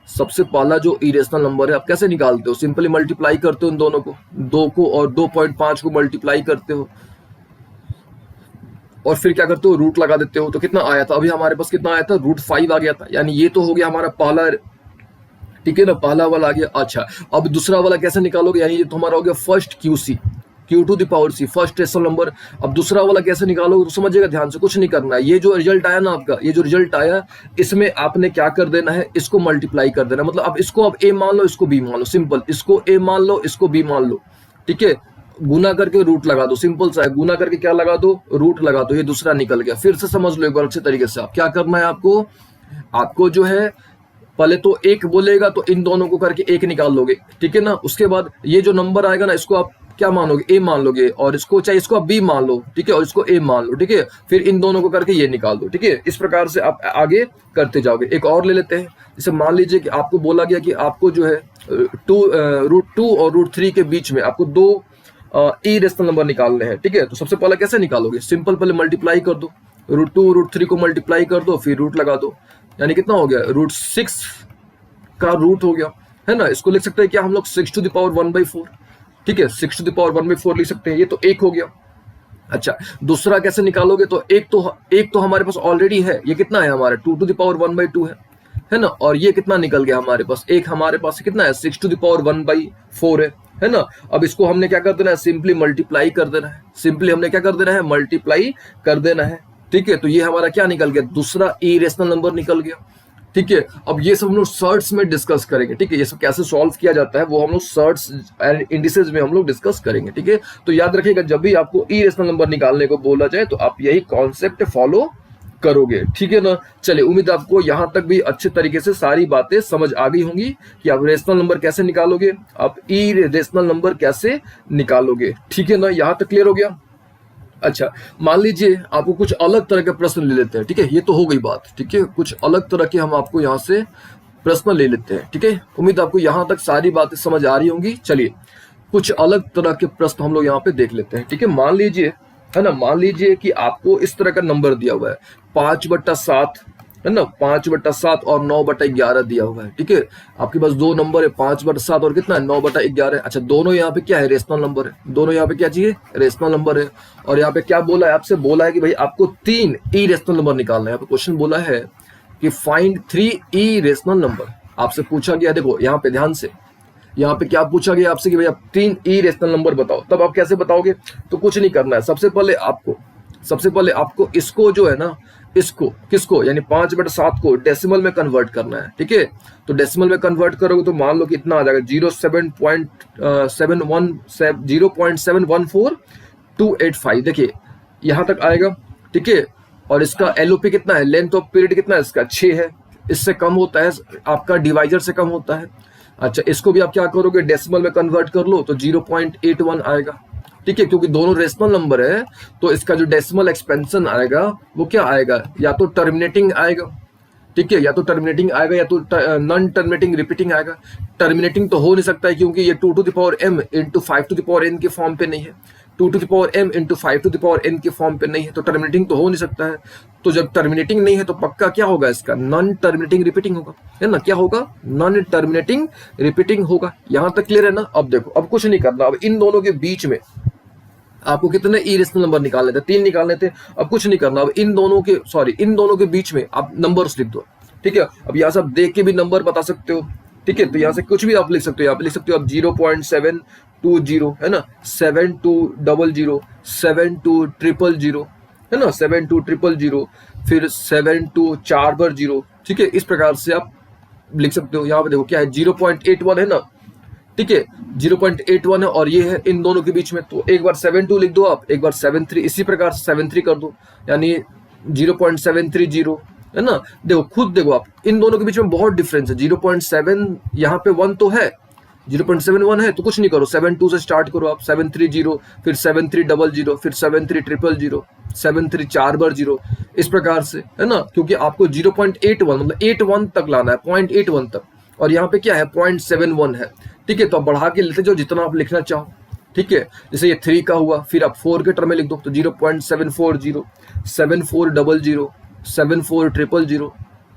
सबसे पहला जो इरेशनल नंबर है आप कैसे निकालते हो, सिंपली मल्टीप्लाई करते हो इन दोनों को, 2 को और 2.5 को मल्टीप्लाई करते हो और फिर क्या करते हो, रूट लगा देते हो। तो कितना आया था, अभी हमारे पास कितना आया था, √5 आ गया था, यानी ये तो हो गया हमारा पहला। ठीक है ना, पहला वाला आ गया। अच्छा, अब दूसरा वाला कैसे निकालोगे, यानी ये तो हमारा हो गया first QC, Q⁴, first rational number. अब दूसरा वाला कैसे निकालोगे, तो समझिएगा ध्यान से, कुछ नहीं करना है, ये जो रिजल्ट आया ना आपका, ये जो रिजल्ट आया, इसमें आपने क्या कर देना है, इसको मल्टीप्लाई कर देना। मतलब अब इसको अब A मान लो, इसको B मान लो, सिंपल, इसको A मान लो, इसको B मान लो। ठीक है, गुना करके रूट लगा दो, सिंपल सा है, गुना करके क्या लगा दो, रूट लगा दो, ये दूसरा निकल गया। फिर से समझ लो एक बार अच्छे तरीके से, आप क्या करना है, आपको जो है पहले तो एक बोलेगा तो इन दोनों को करके एक निकाल लोगे। ठीक है ना, उसके बाद ये जो नंबर आएगा ना, इसको आप क्या मानोगे, A मान लोगे, और इसको चाहे इसको आप B मान लो। ठीक है, और इसको A मान लो। ठीक है, फिर इन दोनों को करके ये निकाल दो। ठीक है, इस प्रकार से आप आगे करते जाओगे। एक और ले लेते हैं, जैसे मान लीजिए कि आपको बोला गया कि आपको जो है √2 और √3 के बीच में आपको 2 इरेशनल नंबर निकालने हैं। ठीक है, तो सबसे पहले कैसे निकालोगे, सिंपल पहले मल्टीप्लाई कर दो, √2 √3 को मल्टीप्लाई कर दो, फिर रूट लगा दो, यानी कितना हो गया, √6 का रूट हो गया, है ना। इसको लिख सकते हैं क्या हम लोग, 6 to the power 1/4। ठीक है, 6 to the power 1/4 लिख सकते हैं, ये तो एक हो गया। अच्छा, दूसरा कैसे निकालोगे? तो एक तो हमारे पास ऑलरेडी है, ये कितना है हमारा 2 टू द पावर 1/2 है ना। और ये कितना निकल गया हमारे पास, एक हमारे पास कितना है 6 टू द पावर 1/4 है ना। अब इसको हमने क्या कर देना है, सिंपली मल्टीप्लाई कर देना है, सिंपली हमने क्या कर देना है, मल्टीप्लाई कर देना है। ठीक है, तो ये हमारा क्या निकल गया, दूसरा इरेशनल नंबर निकल गया। ठीक है, अब ये सब हम लोग सर्ट्स में डिस्कस करेंगे। ठीक है, ये सब कैसे सॉल्व किया जाता है वो हम लोग सर्ट्स एंड इंडिसेस में हम लोग डिस्कस करेंगे। ठीक है, तो याद रखिएगा जब भी आपको इरेशनल नंबर निकालने को बोला जाए तो आप यही कॉन्सेप्ट फॉलो करोगे। ठीक है ना। चलिए, उम्मीद आपको यहां तक भी अच्छे तरीके से सारी बातें समझ आ गई होंगी कि आप रेशनल नंबर कैसे निकालोगे, आप इरेशनल नंबर कैसे निकालोगे। ठीक है ना, यहां तक क्लियर हो गया। अच्छा, मान लीजिए आपको कुछ अलग तरह के प्रश्न ले लेते हैं। ठीक है, ये तो हो गई बात। ठीक है, कुछ अलग तरह के हम आपको यहाँ से प्रश्न ले लेते हैं। ठीक है, उम्मीद आपको यहाँ तक सारी बातें समझ आ रही होंगी। चलिए, कुछ अलग तरह के प्रश्न हम लोग यहाँ पे देख लेते हैं। ठीक है, मान लीजिए, है ना, मान लीजिए कि आपको इस तरह का नंबर दिया हुआ है 5/7, है ना, 5/7 और 9/11 दिया हुआ है। ठीक है, आपके पास दो नंबर है 5/7 और कितना है 9/11। अच्छा, दोनों यहाँ पे क्या है, रेशनल नंबर है, दोनों यहाँ पे क्या चाहिए, रेशनल नंबर है। और यहाँ पे क्या बोला है, आपसे बोला है कि भाई आपको 3 इरेशनल नंबर निकालना है। यहाँ पे क्वेश्चन बोला है कि फाइंड 3 इरेशनल नंबर, आपसे पूछा गया, देखो यहाँ पे ध्यान से, यहाँ पे क्या पूछा गया आपसे कि भाई आप 3 इरेशनल नंबर बताओ। तब आप कैसे बताओगे, तो कुछ नहीं करना है, सबसे पहले आपको इसको जो है ना, इसको किसको, यानी 5/7 को डेसिमल में कन्वर्ट करना है। ठीक है, तो डेसिमल में कन्वर्ट करोगे तो मान लो कि इतना आ जाएगा 0.714285। देखिए यहां तक आएगा। ठीक है, और इसका एलओपी कितना है, लेंथ ऑफ पीरियड कितना है इसका, 6 है। इससे कम होता है आपका, डिवाइजर से कम होता है। अच्छा, इसको भी आप क्या करोगे, डेसिमल में कन्वर्ट कर लो तो 0.81 आएगा। ठीक है, क्योंकि दोनों रेशनल नंबर है तो इसका जो डेसिमल एक्सपेंशन आएगा वो क्या आएगा, या तो टर्मिनेटिंग आएगा। ठीक है, या तो टर्मिनेटिंग आएगा या तो नॉन टर्मिनेटिंग रिपीटिंग आएगा। टर्मिनेटिंग तो हो नहीं सकता है क्योंकि ये 2 to the power m into 5 to the power n के फॉर्म पे नहीं है, 2 to the power m into 5 to the power n के फॉर्म पे नहीं है, तो टर्मिनेटिंग तो हो नहीं सकता है। तो जब टर्मिनेटिंग नहीं है तो पक्का क्या होगा, इसका नॉन टर्मिनेटिंग रिपीटिंग होगा, है ना। क्या होगा, नॉन टर्मिनेटिंग रिपीटिंग होगा। यहां तक क्लियर है ना। अब देखो, अब कुछ नहीं करना, अब इन दोनों के बीच में आपको कितने इरेशनल नंबर निकालने थे, 3 निकालने थे। अब कुछ नहीं करना, अब इन दोनों के बीच में आप नंबर्स लिख दो। ठीक है, अब यहाँ से आप देख के भी नंबर बता सकते हो। ठीक है, तो यहाँ से कुछ भी आप लिख सकते हो, यहाँ पे लिख सकते हो आप 0.720, है ना, 7200, 72000, है ना, 72000, फिर 72400। ठीक है, इस प्रकार से आप लिख सकते हो। यहाँ पे देखो क्या है, 0.81 है ना। ठीक है, 0.81 है और ये है इन दोनों के बीच में, तो एक बार 72 लिख दो आप, एक बार 73, इसी प्रकार से 73 कर दो, यानी 0.730, है ना। देखो खुद देखो आप, इन दोनों के बीच में बहुत डिफरेंस है। 0.7 यहाँ पे 1 तो है, 0.71 है, तो कुछ नहीं करो, 72 से स्टार्ट करो आप, 730, फिर 7300, फिर 73000, 73400, इस प्रकार से, है ना। क्योंकि आपको 0.81 मतलब 81 तक लाना है, 0.81 तक, और यहाँ पे क्या है 0.71 है। ठीक है, तो आप बढ़ा के लेते जाओ जितना आप लिखना चाहो। ठीक है, जैसे ये 3 का हुआ, फिर आप 4 के टर्म में लिख दो, तो 0.740, 7400, 74000।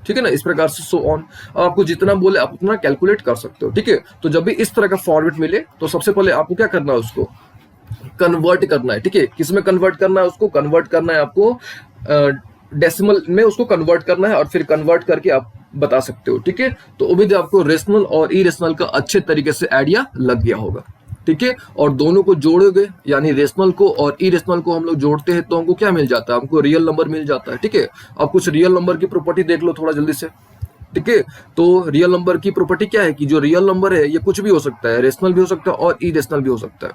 ठीक है ना, इस प्रकार से सो ऑन। आपको जितना बोले आप उतना कैलकुलेट कर सकते हो। ठीक है, तो जब भी इस तरह का फॉर्मेट मिले तो सबसे पहले आपको क्या करना है, उसको कन्वर्ट करना है। ठीक है, किस में कन्वर्ट करना है, उसको कन्वर्ट करना है आपको डेसिमल में, उसको कन्वर्ट करना है और फिर कन्वर्ट करके आप बता सकते हो। ठीक है, तो उम्मीद है आपको रेशनल और इरेशनल का अच्छे तरीके से आइडिया लग गया होगा। ठीक है, और दोनों को जोड़ोगे, यानी रेशनल को और इरेशनल को हम लोग जोड़ते हैं तो हमको क्या मिल जाता है, हमको रियल नंबर मिल जाता है। ठीक है, अब कुछ रियल नंबर की प्रॉपर्टी देख लो थोड़ा जल्दी से। ठीक है, तो रियल नंबर की प्रॉपर्टी क्या है कि जो रियल नंबर है ये कुछ भी हो सकता है, रेशनल भी हो सकता है और इरेशनल भी हो सकता है।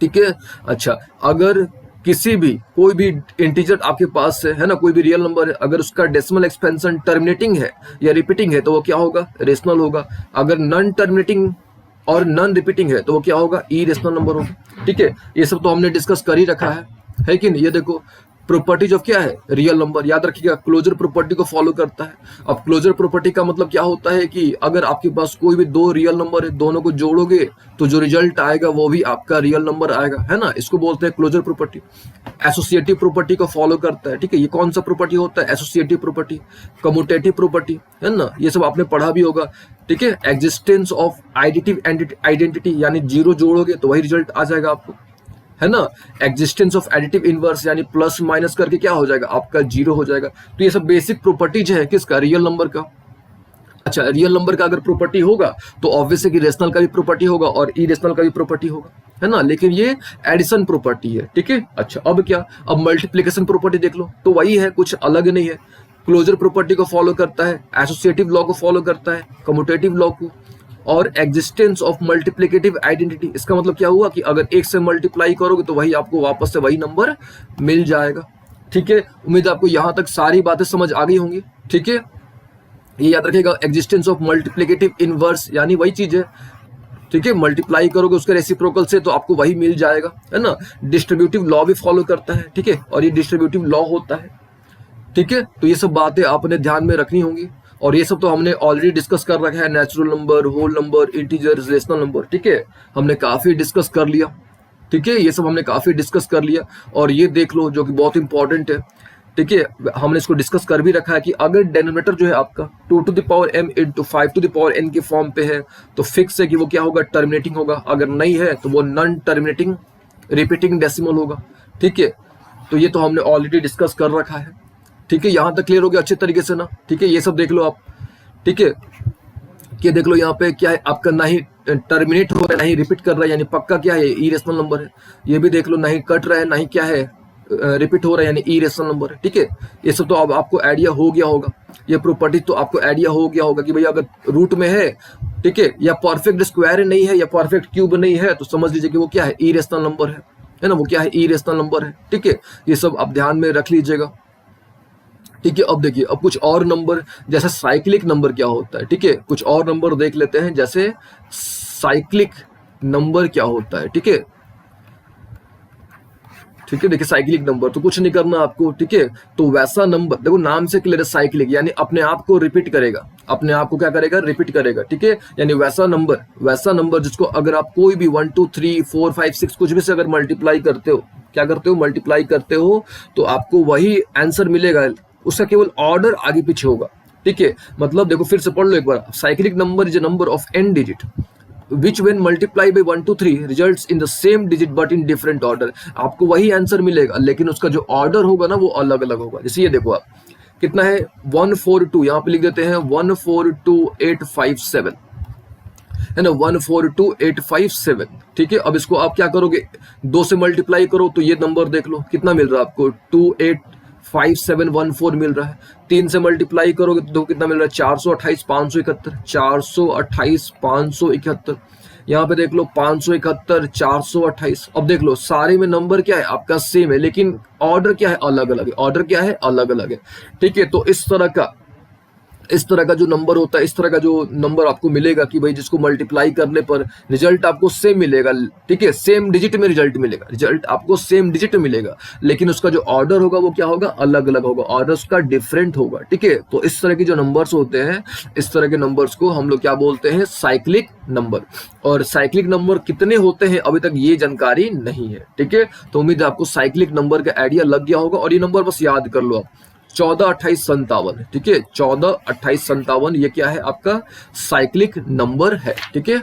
ठीक है, अच्छा, अगर किसी भी कोई भी इंटीजर आपके पास है ना, कोई भी रियल नंबर है, अगर उसका डेसिमल एक्सपेंशन टर्मिनेटिंग है या रिपीटिंग है तो वो क्या होगा, रेशनल होगा। अगर नॉन टर्मिनेटिंग और नॉन रिपीटिंग है तो वो क्या होगा, इरेशनल नंबर होगा। ठीक है, ये सब तो हमने डिस्कस कर ही रखा है कि नहीं। ये देखो प्रॉपर्टीज ऑफ क्या है, रियल नंबर, याद रखिएगा क्लोजर प्रॉपर्टी को फॉलो करता है। अब क्लोजर प्रॉपर्टी का मतलब क्या होता है कि अगर आपके पास कोई भी 2 रियल नंबर है, दोनों को जोड़ोगे तो जो रिजल्ट आएगा वो भी आपका रियल नंबर आएगा, है ना। इसको बोलते हैं क्लोजर प्रॉपर्टी। एसोसिएटिव प्रॉपर्टी को फॉलो करता है। ठीक है, ये कौन सा प्रॉपर्टी होता है, एसोसिएटिव प्रॉपर्टी, कम्यूटेटिव प्रॉपर्टी, है ना, ये सब आपने पढ़ा भी होगा। ठीक है, एग्जिस्टेंस ऑफ आइडेंटिटी, यानी 0 जोड़ोगे तो वही रिजल्ट आ जाएगा आपको। है ना। एग्जिस्टेंस ऑफ एडिटिव इनवर्स यानी प्लस माइनस करके क्या हो जाएगा आपका 0 हो जाएगा। तो ये सब बेसिक प्रॉपर्टीज है किसका, रियल नंबर का। अच्छा, रियल नंबर का अगर प्रॉपर्टी होगा तो ऑब्वियसली कि रेशनल का भी प्रॉपर्टी होगा और इरेशनल का भी प्रॉपर्टी होगा, है ना। लेकिन ये एडिशन प्रॉपर्टी है, ठीक है। अच्छा, अब क्या, अब मल्टीप्लिकेशन प्रॉपर्टी देख लो तो वही है, कुछ अलग नहीं है। क्लोजर प्रॉपर्टी को फॉलो करता है, एसोसिएटिव लॉ को फॉलो करता है, कम्यूटेटिव लॉ को, और एग्जिस्टेंस ऑफ मल्टीप्लिकेटिव आइडेंटिटी। इसका मतलब क्या हुआ कि अगर एक से मल्टीप्लाई करोगे तो वही आपको वापस से वही नंबर मिल जाएगा, ठीक है। उम्मीद है आपको यहां तक सारी बातें समझ आ गई होंगी, ठीक है। ये याद रखिएगा, एग्जिस्टेंस ऑफ मल्टीप्लिकेटिव इनवर्स यानी वही चीज है, ठीक है। मल्टीप्लाई करोगे उसके रेसिप्रोकल से तो आपको वही मिल जाएगा, है ना। डिस्ट्रीब्यूटिव लॉ भी फॉलो करता है, ठीक है, और ये डिस्ट्रीब्यूटिव लॉ होता है, ठीक है। तो ये सब बातें आपने ध्यान में रखनी होंगी, और ये सब तो हमने ऑलरेडी डिस्कस कर रखा है, natural number, whole number, integer, rational number, ठीक है। हमने काफी डिस्कस कर लिया, ठीक है, ये सब हमने काफी डिस्कस कर लिया। और ये देख लो जो कि बहुत इंपॉर्टेंट है, ठीक है, हमने इसको डिस्कस कर भी रखा है कि अगर डेनोमिनेटर जो है आपका 2 to the power m into 5 to the power n के फॉर्म पे है तो फिक्स है कि वो क्या होगा, टर्मिनेटिंग होगा। अगर नहीं है तो वो नॉन टर्मिनेटिंग रिपीटिंग डेसिमल होगा, ठीक है। तो ये तो हमने ऑलरेडी डिस्कस कर रखा है, ठीक है। यहां तक क्लियर हो गया अच्छे तरीके से ना, ठीक है। ये सब देख लो आप, ठीक है। कि देख लो यहाँ पे क्या है आपका, ना ही टर्मिनेट हो रहा है ना ही रिपीट कर रहा है, यानी पक्का क्या है, इरेशनल नंबर है। ये भी देख लो, ना ही कट रहा है ना ही क्या है रिपीट हो रहा है, यानी इरेशनल नंबर है, ठीक है। ये सब तो अब आपको आइडिया हो गया होगा, ये प्रॉपर्टी तो आपको आइडिया हो गया होगा कि भैया अगर रूट में है, ठीक है, या परफेक्ट स्क्वायर नहीं है या परफेक्ट क्यूब नहीं है तो समझ लीजिए कि वो क्या है, इरेशनल नंबर है ना, वो क्या है, इरेशनल नंबर है, ठीक है। ये सब आप ध्यान में रख लीजिएगा, ठीक है। अब देखिए, अब कुछ और नंबर, जैसे साइक्लिक नंबर क्या होता है, ठीक है। कुछ और नंबर देख लेते हैं, जैसे साइक्लिक नंबर क्या होता है, ठीक है, ठीक है। देखिए साइक्लिक नंबर तो कुछ नहीं करना आपको, ठीक है। तो वैसा नंबर, देखो नाम से क्लियर है, साइक्लिक यानी अपने आप को रिपीट करेगा, अपने आप को क्या करेगा, रिपीट करेगा, ठीक है। यानी वैसा नंबर जिसको अगर आप कोई भी 1 2 3 4 5 6 कुछ भी से अगर मल्टीप्लाई करते हो, क्या करते हो, मल्टीप्लाई करते हो, तो आपको वही आंसर मिलेगा, उसका केवल ऑर्डर आगे पीछे होगा, ठीक है। मतलब देखो फिर से पढ़ लो एक बार, cyclic number is a number of n digit which when multiply by 1 to 3 results in the same digit but in different order। आपको वही आंसर मिलेगा लेकिन उसका जो ऑर्डर होगा ना वो अलग अलग होगा। जैसे ये देखो आप, कितना है 142, यहाँ पे लिख देते हैं 142857, है ना, 142857, ठीक है। अब इसको आप क्या करोगे, 2 से मल्टीप्लाई करो तो ये नंबर देख लो कितना मिल रहा है आपको, 285714 मिल रहा है। 3 से मल्टीप्लाई करोगे तो कितना मिल रहा है, 428 571, 428 571। यहाँ पे देख लो 571 428। अब देख लो सारे में नंबर क्या है आपका सेम है लेकिन ऑर्डर क्या है, अलग अलग है, ऑर्डर क्या है, अलग अलग है, ठीक है। तो इस तरह का जो नंबर होता है, इस तरह का जो नंबर आपको मिलेगा कि भाई जिसको मल्टीप्लाई करने पर रिजल्ट आपको सेम मिलेगा, ठीक है, सेम डिजिट में रिजल्ट मिलेगा, रिजल्ट आपको सेम डिजिट में मिलेगा लेकिन उसका जो ऑर्डर होगा वो क्या होगा, अलग अलग होगा, ऑर्डर उसका डिफरेंट होगा, ठीक है। तो इस तरह के जो नंबर्स होते हैं, इस तरह के नंबर्स को हम लोग क्या बोलते हैं, साइक्लिक नंबर। और साइक्लिक नंबर कितने होते हैं अभी तक ये जानकारी नहीं है, ठीक है। तो उम्मीद है आपको साइक्लिक नंबर का आइडिया लग गया होगा, और ये नंबर बस याद कर लो आप, 142857, ठीक है, 142857 ये क्या है आपका साइक्लिक नंबर है, ठीक है।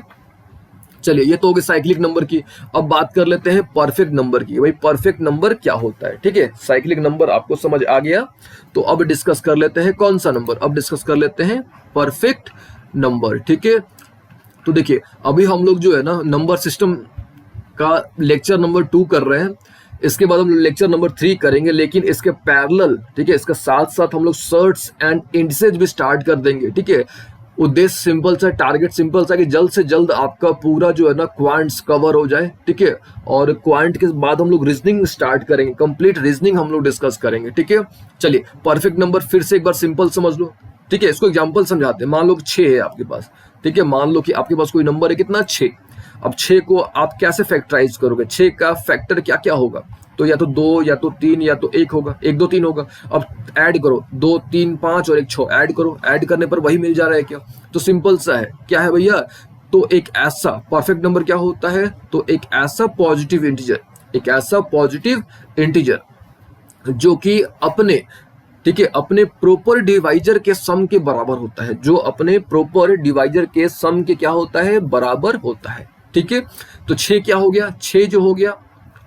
चलिए ये तो हो गई साइक्लिक नंबर की। अब बात कर लेते हैं परफेक्ट नंबर की। भाई परफेक्ट नंबर क्या होता है, ठीक है। साइक्लिक नंबर आपको समझ आ गया, तो अब डिस्कस कर लेते हैं कौन सा नंबर, अब डिस्कस कर लेते हैं परफेक्ट नंबर, ठीक है। तो देखिए अभी हम लोग जो है ना नंबर सिस्टम का लेक्चर नंबर 2 कर रहे हैं, इसके बाद हम लोग लेक्चर नंबर 3 करेंगे, लेकिन इसके पैरेलल, ठीक है, इसके साथ साथ हम लोग सर्ट्स एंड इंडिसेज भी स्टार्ट कर देंगे, ठीक है। उद्देश्य सिंपल सा, टारगेट सिंपल सा कि जल्द से जल्द आपका पूरा जो है ना क्वांट्स कवर हो जाए, ठीक है। और क्वांट के बाद हम लोग रीजनिंग स्टार्ट करेंगे, कंप्लीट रीजनिंग हम लोग डिस्कस करेंगे, ठीक है। चलिए परफेक्ट नंबर फिर से एक बार सिंपल समझ लो, ठीक है। इसको एग्जाम्पल समझाते हैं। मान लो 6 है आपके पास, ठीक है, मान लो कि आपके पास कोई नंबर है कितना, 6। अब 6 को आप कैसे फैक्टराइज करोगे, 6 का फैक्टर क्या क्या होगा, तो या तो 2 या तो 3 या तो 1 होगा, 1 2 3 होगा। अब ऐड करो, 2 3 5 और 1 6, ऐड करो, ऐड करने पर वही मिल जा रहा है क्या, तो सिंपल सा है, क्या है भैया, तो एक ऐसा परफेक्ट नंबर क्या होता है, तो एक ऐसा पॉजिटिव इंटीजर, एक ऐसा पॉजिटिव इंटीजर जो कि अपने, ठीक है, अपने प्रॉपर डिवाइजर के सम के बराबर होता है, जो अपने प्रॉपर डिवाइजर के सम के क्या होता है, बराबर होता है, ठीक है। तो 6 क्या हो गया, 6 जो हो गया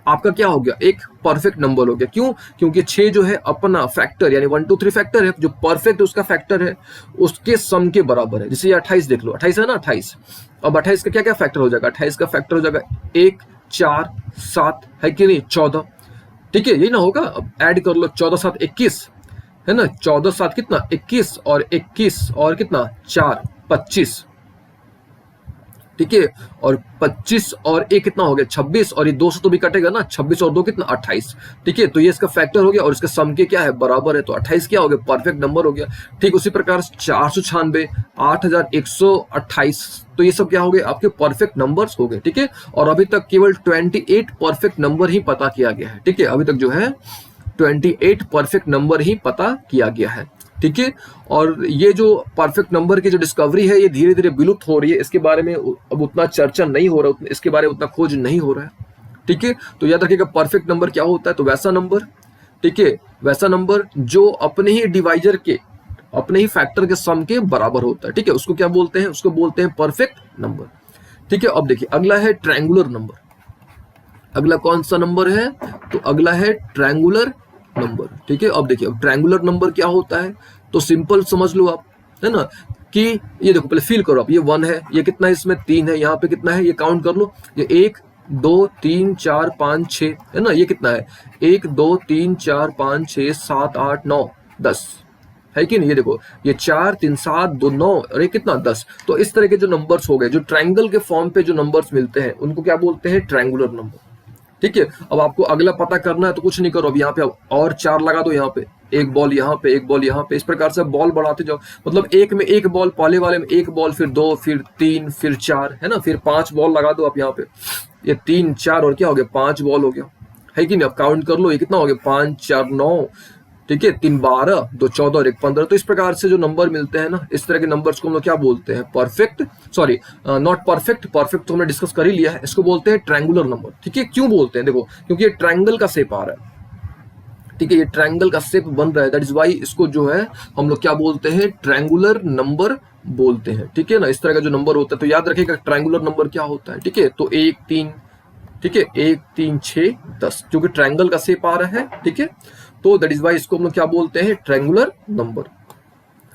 आपका क्या हो गया, एक परफेक्ट नंबर हो गया। क्यों? क्योंकि 6 जो है अपना फैक्टर यानी 1 2 3 फैक्टर है, जो परफेक्ट उसका फैक्टर है उसके सम के बराबर है। जैसे ये 28 देख लो, 28 है ना, 28। अब 28 का क्या क्या फैक्टर हो जाएगा, 28 का फैक्टर हो जाएगा 1 4 7 है कि नहीं, 14। ठीक है, यही ना होगा। अब ऐड कर लो, 14 7 21 है ना, 14 7 कितना 21, और 21 और कितना 4 25। ठीक है, और 25 और 1 कितना हो गया 26, और ये 2 से तो भी कटेगा ना, 26 और 2 कितना 28। ठीक है, तो ये इसका फैक्टर हो गया और इसके सम के क्या है, बराबर है, तो 28 क्या हो गया, परफेक्ट नंबर हो गया। ठीक उसी प्रकार 496, 8128, तो ये सब क्या हो गए, आपके परफेक्ट नंबर्स हो गए। ठीक है, और अभी तक केवल 28 परफेक्ट नंबर ही पता किया गया है। ठीक है, अभी तक जो है 28 परफेक्ट नंबर ही पता किया गया है। ठीक है, और ये जो परफेक्ट नंबर की जो डिस्कवरी है ये धीरे धीरे विलुप्त हो रही है, इसके बारे में अब उतना चर्चा नहीं हो रहा, इसके बारे में उतना खोज नहीं हो रहा है। ठीक है, तो याद रखिएगा परफेक्ट नंबर क्या होता है, तो वैसा नंबर, ठीक है, वैसा नंबर जो अपने ही डिवाइजर के, अपने ही फैक्टर के सम के बराबर होता है। ठीक है, उसको क्या बोलते हैं, उसको बोलते हैं परफेक्ट नंबर। ठीक है, अब देखिए अगला है ट्रायंगुलर नंबर। अगला कौन सा नंबर है, तो अगला है ट्रायंगुलर नंबर। ठीक है, अब देखिए अब ट्रायंगुलर नंबर क्या होता है, तो सिंपल समझ लो आप, है ना, कि ये देखो पहले फील करो आप, ये 1 है, ये कितना है, इसमें 3 है, यहाँ पे कितना है, ये काउंट कर लो, ये 1 2 3 4 5 6 है ना, ये कितना है 1 2 3 4 5 6 7 8 9 10 है कि नहीं। ये देखो ये 4 3 7 2 9 और ये कितना 10। तो इस तरह के जो नंबर्स हो गए, जो ट्रायंगल के फॉर्म पे जो नंबर्स मिलते हैं उनको क्या बोलते हैं, ट्रायंगुलर नंबर। ठीक है, अब आपको अगला पता करना है तो कुछ नहीं करो, अब यहाँ पे और 4 लगा दो, यहाँ पे एक बॉल, यहाँ पे एक बॉल, यहाँ पे, इस प्रकार से बॉल बढ़ाते जाओ। मतलब एक में एक बॉल, पहले वाले में एक बॉल, फिर 2, फिर 3, फिर 4 है ना, फिर 5 बॉल लगा दो आप यहाँ पे, ये 3 4 और क्या हो गया 5 बॉल हो गया, है कि नहीं। अब काउंट कर लो, ये कितना हो गया 5 4 9, ठीक है, 3 12, 2 14 और 1 15। तो इस प्रकार से जो नंबर मिलते हैं ना, इस तरह के नंबर्स को हम लोग क्या बोलते हैं, perfect, sorry not perfect, perfect तो हमने डिस्कस कर ही लिया है, इसको बोलते हैं ट्रायंगुलर नंबर। ठीक है, क्यों बोलते हैं, देखो क्योंकि ये ट्रायंगल का शेप आ रहा है। ठीक है, ये ट्रायंगल का शेप बन रहा है, दैट इज वाई इसको जो है हम लोग क्या बोलते हैं, ट्रायंगुलर नंबर बोलते हैं। ठीक है ना, इस तरह का जो नंबर होता है, तो याद रखिएगा ट्रायंगुलर नंबर क्या होता है। ठीक है, तो 1 3, ठीक है, 1 3 6 10, क्योंकि ट्रायंगल का शेप आ रहा है। ठीक है, तो दैट इज वाई इसको हम लोग क्या बोलते हैं, ट्रायंगुलर नंबर।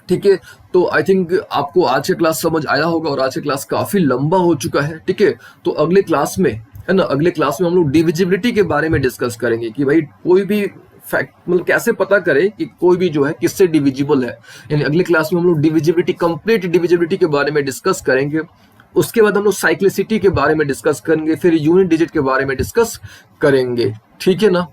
ठीक है, तो आई थिंक आपको आज का क्लास समझ आया होगा, और आज का क्लास काफी लंबा हो चुका है। ठीक है, तो अगले क्लास में, है ना, अगले क्लास में हम लोग डिविजिबिलिटी के बारे में डिस्कस करेंगे कि भाई कोई भी फैक्ट मतलब कैसे पता करें कि कोई भी जो है किससे डिविजिबल है। यानी अगले क्लास में हम लोग डिविजिबिलिटी, कंप्लीट डिविजिबिलिटी के बारे में डिस्कस करेंगे। उसके बाद हम लोग साइक्लिसिटी के बारे में डिस्कस करेंगे, फिर यूनिट डिजिट के बारे में डिस्कस करेंगे। ठीक है ना।